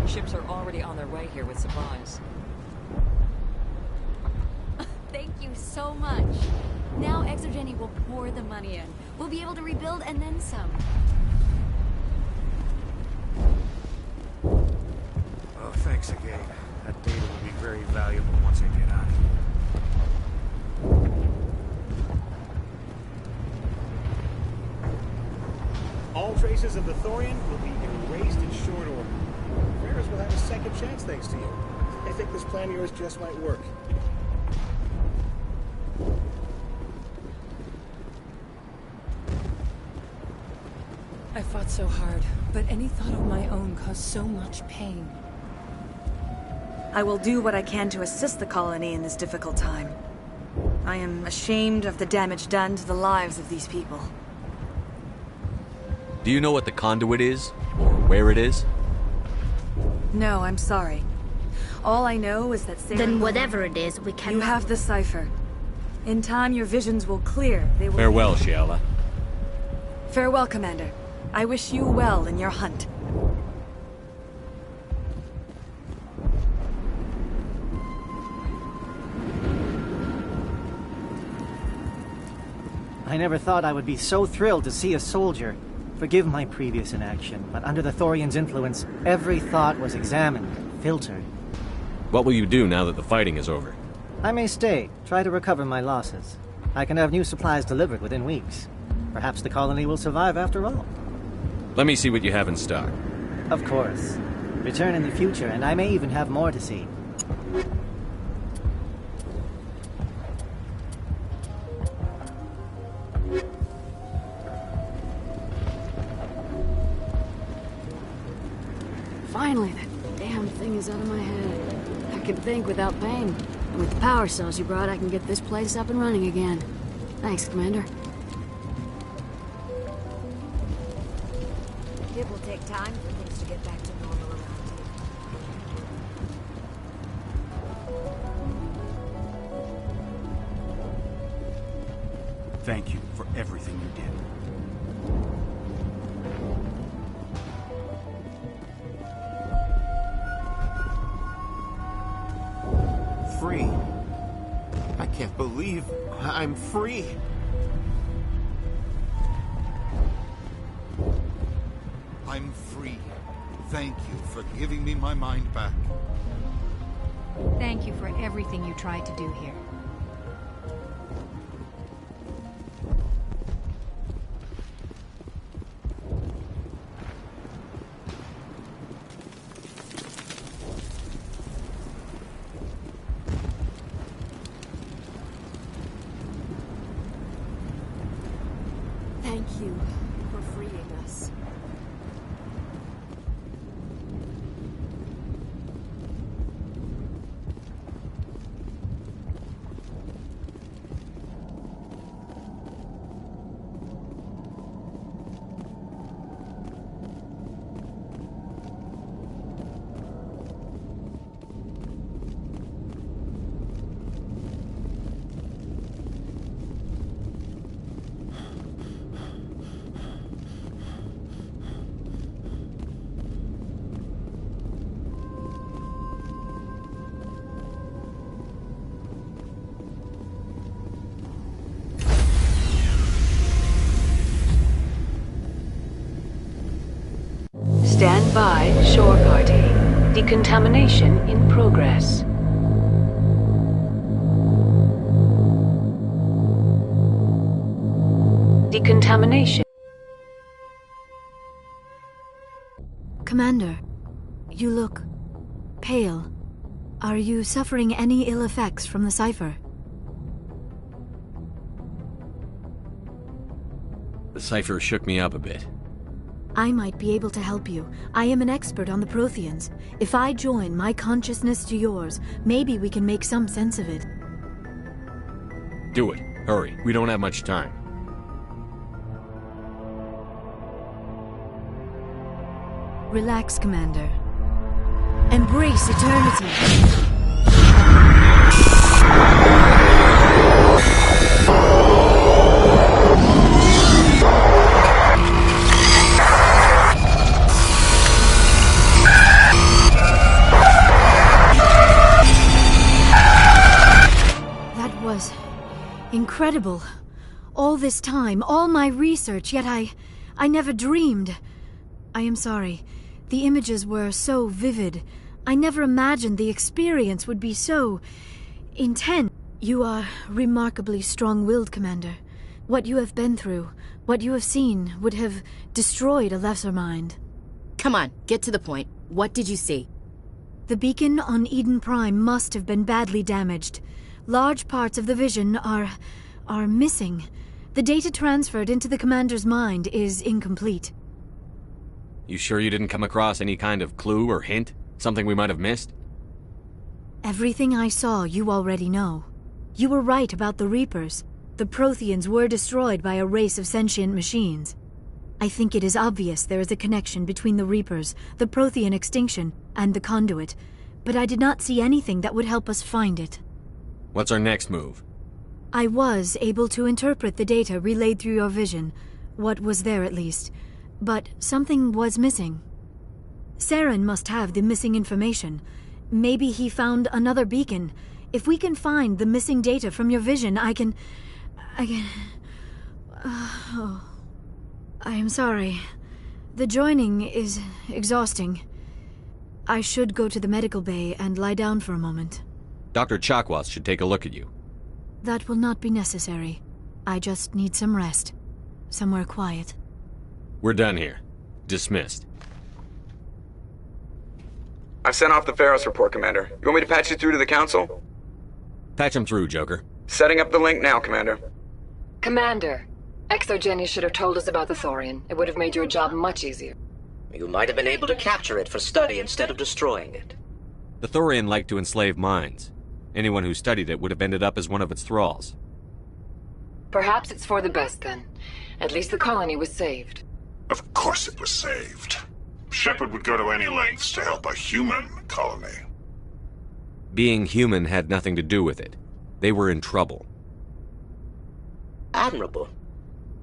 Ships are already on their way here with supplies. Thank you so much. Now Exogeny will pour the money in. We'll be able to rebuild and then some. Oh, thanks again. That data will be very valuable once I get out. All traces of the Thorian will be erased in short order. Ferris will have a second chance thanks to you. I think this plan of yours just might work. I fought so hard, but any thought of my own caused so much pain. I will do what I can to assist the colony in this difficult time. I am ashamed of the damage done to the lives of these people. Do you know what the conduit is? Or where it is? No, I'm sorry. All I know is that Sarah... Then whatever it is, we cannot... You have the cipher. In time, your visions will clear. They will... Farewell, Shiala. Farewell, Commander. I wish you well in your hunt. I never thought I would be so thrilled to see a soldier. Forgive my previous inaction, but under the Thorian's influence, every thought was examined, filtered. What will you do now that the fighting is over? I may stay, try to recover my losses. I can have new supplies delivered within weeks. Perhaps the colony will survive after all. Let me see what you have in stock. Of course. Return in the future, and I may even have more to see. Finally, that damn thing is out of my head. I can think without pain. And with the power cells you brought, I can get this place up and running again. Thanks, Commander. It will take time for things to get back to normal around here. Thank you for everything you did. Free. I can't believe I'm free. I'm free. Thank you for giving me my mind back. Thank you for everything you tried to do here. Thank you for freeing us. Stand by, shore party. Decontamination in progress. Decontamination. Commander, you look pale. Are you suffering any ill effects from the cipher? The cipher shook me up a bit. I might be able to help you. I am an expert on the Protheans. If I join my consciousness to yours, maybe we can make some sense of it. Do it. Hurry. We don't have much time. Relax, Commander. Embrace eternity. That was incredible. All this time, all my research, yet I never dreamed. I am sorry. The images were so vivid. I never imagined the experience would be so intense. You are remarkably strong-willed, Commander. What you have been through, what you have seen, would have destroyed a lesser mind. Come on, get to the point. What did you see? The beacon on Eden Prime must have been badly damaged. Large parts of the vision are missing. The data transferred into the Commander's mind is incomplete. You sure you didn't come across any kind of clue or hint? Something we might have missed? Everything I saw you already know. You were right about the Reapers. The Protheans were destroyed by a race of sentient machines. I think it is obvious there is a connection between the Reapers, the Prothean extinction, and the Conduit, but I did not see anything that would help us find it. What's our next move? I was able to interpret the data relayed through your vision, what was there at least, but something was missing. Saren must have the missing information. Maybe he found another beacon. If we can find the missing data from your vision, I can... I am sorry. The joining is exhausting. I should go to the medical bay and lie down for a moment. Dr. Chakwas should take a look at you. That will not be necessary. I just need some rest. Somewhere quiet. We're done here. Dismissed. I've sent off the Pharos report, Commander. You want me to patch you through to the Council? Patch him through, Joker. Setting up the link now, Commander. Commander, Exogeny should have told us about the Thorian. It would have made your job much easier. You might have been able to capture it for study instead of destroying it. The Thorian liked to enslave minds. Anyone who studied it would have ended up as one of its thralls. Perhaps it's for the best, then. At least the colony was saved. Of course it was saved. Shepard would go to any lengths to help a human colony. Being human had nothing to do with it. They were in trouble. Admirable.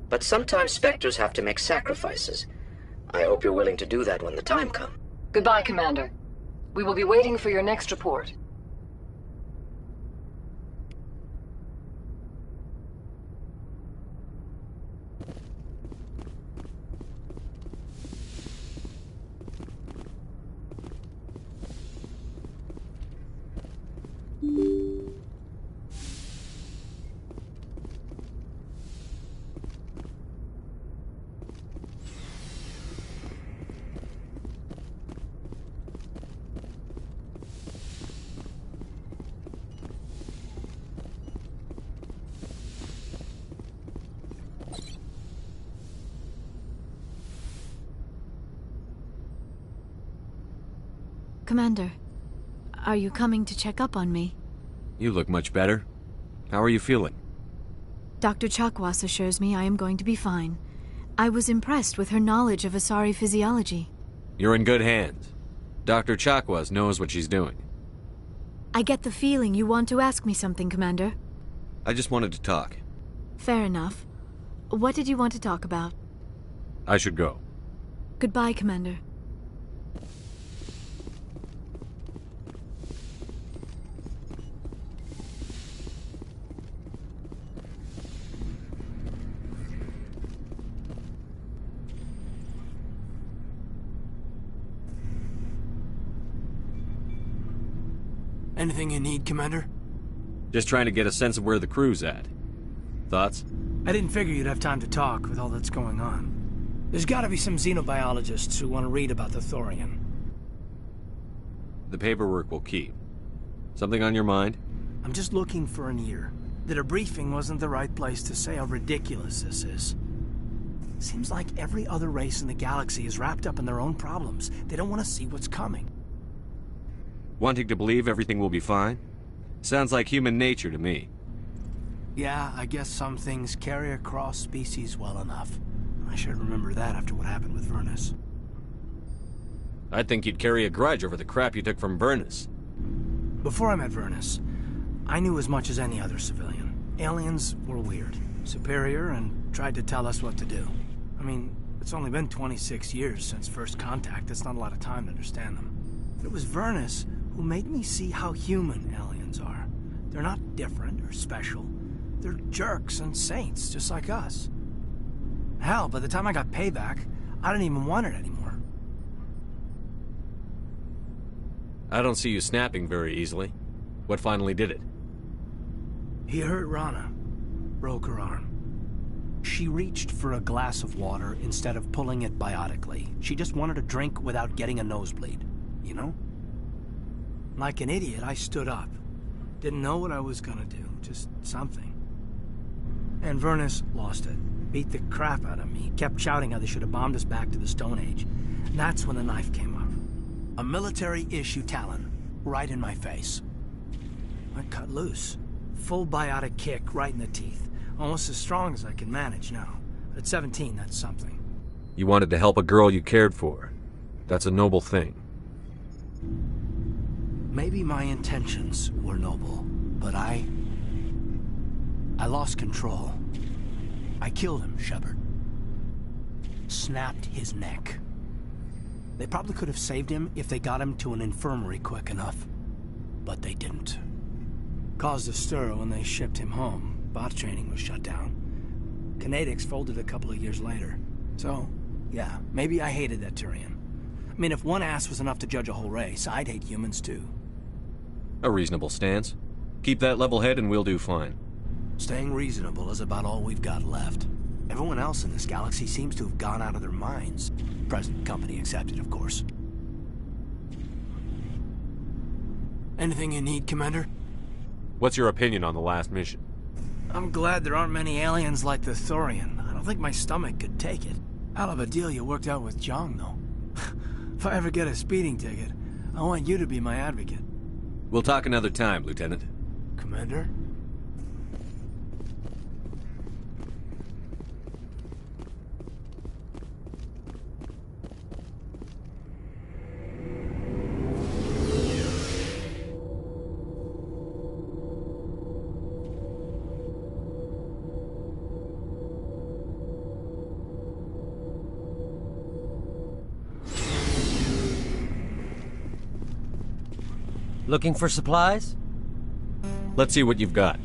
But sometimes Spectres have to make sacrifices. I hope you're willing to do that when the time comes. Goodbye, Commander. We will be waiting for your next report. Commander, are you coming to check up on me? You look much better. How are you feeling? Dr. Chakwas assures me I am going to be fine. I was impressed with her knowledge of Asari physiology. You're in good hands. Dr. Chakwas knows what she's doing. I get the feeling you want to ask me something, Commander. I just wanted to talk. Fair enough. What did you want to talk about? I should go. Goodbye, Commander. Anything you need, Commander? Just trying to get a sense of where the crew's at. Thoughts? I didn't figure you'd have time to talk with all that's going on. There's gotta be some xenobiologists who want to read about the Thorian. The paperwork will keep. Something on your mind? I'm just looking for an ear. The debriefing wasn't the right place to say how ridiculous this is. Seems like every other race in the galaxy is wrapped up in their own problems. They don't want to see what's coming. Wanting to believe everything will be fine? Sounds like human nature to me. Yeah, I guess some things carry across species well enough. I should remember that after what happened with Vernus. I'd think you'd carry a grudge over the crap you took from Vernus. Before I met Vernus, I knew as much as any other civilian. Aliens were weird, superior, and tried to tell us what to do. I mean, it's only been 26 years since first contact. That's not a lot of time to understand them. But it was Vernus who made me see how human aliens are. They're not different or special. They're jerks and saints, just like us. Hell, by the time I got payback, I didn't even want it anymore. I don't see you snapping very easily. What finally did it? He hurt Rana. Broke her arm. She reached for a glass of water instead of pulling it biotically. She just wanted a drink without getting a nosebleed, you know? Like an idiot, I stood up. Didn't know what I was gonna do, just something. And Vernus lost it. Beat the crap out of me. Kept shouting how they should have bombed us back to the Stone Age. And that's when the knife came up. A military-issue talon, right in my face. I cut loose. Full biotic kick right in the teeth. Almost as strong as I can manage now. At 17, that's something. You wanted to help a girl you cared for. That's a noble thing. Maybe my intentions were noble, but I lost control. I killed him, Shepard. Snapped his neck. They probably could have saved him if they got him to an infirmary quick enough. But they didn't. Caused a stir when they shipped him home. Bot training was shut down. Kinetics folded a couple of years later. So, yeah, maybe I hated that Turian. I mean, if one ass was enough to judge a whole race, I'd hate humans too. A reasonable stance. Keep that level head and we'll do fine. Staying reasonable is about all we've got left. Everyone else in this galaxy seems to have gone out of their minds. Present company accepted, of course. Anything you need, Commander? What's your opinion on the last mission? I'm glad there aren't many aliens like the Thorian. I don't think my stomach could take it. Hell of a deal you worked out with Jong, though. If I ever get a speeding ticket, I want you to be my advocate. We'll talk another time, Lieutenant. Commander? Looking for supplies? Let's see what you've got.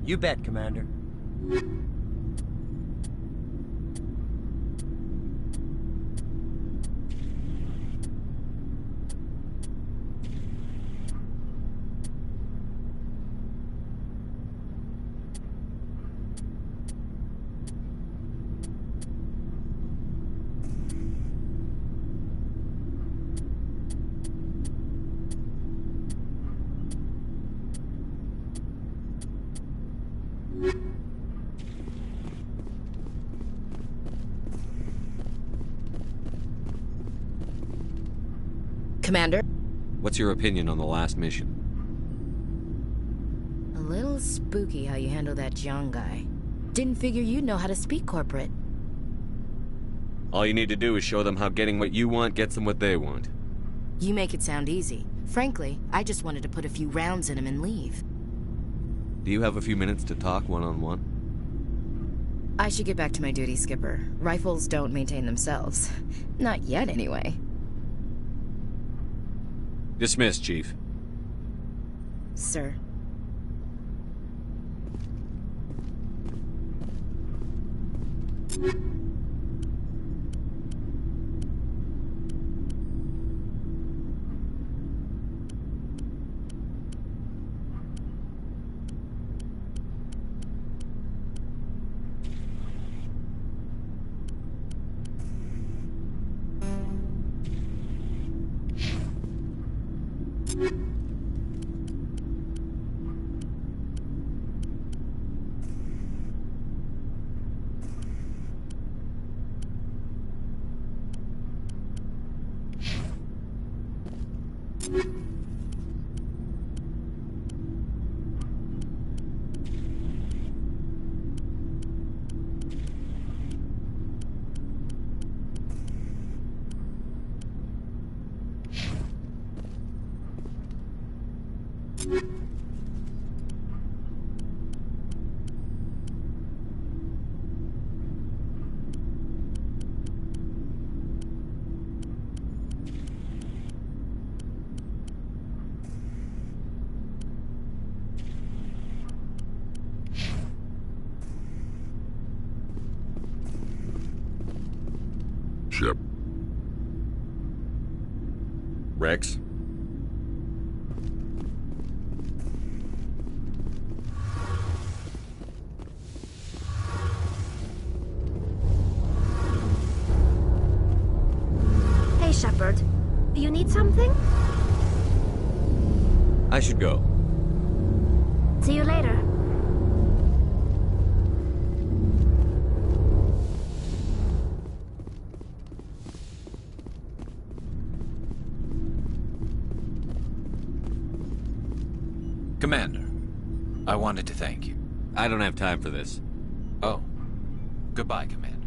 You bet, Commander. Commander? What's your opinion on the last mission? A little spooky how you handle that John guy. Didn't figure you'd know how to speak corporate. All you need to do is show them how getting what you want gets them what they want. You make it sound easy. Frankly, I just wanted to put a few rounds in him and leave. Do you have a few minutes to talk one-on-one? I should get back to my duty, Skipper. Rifles don't maintain themselves. Not yet, anyway. Dismissed, Chief. Sir. Shep. Rex? Hey, Shepard. You need something? I should go. See you later. Commander, I wanted to thank you. I don't have time for this. Oh. Goodbye, Commander.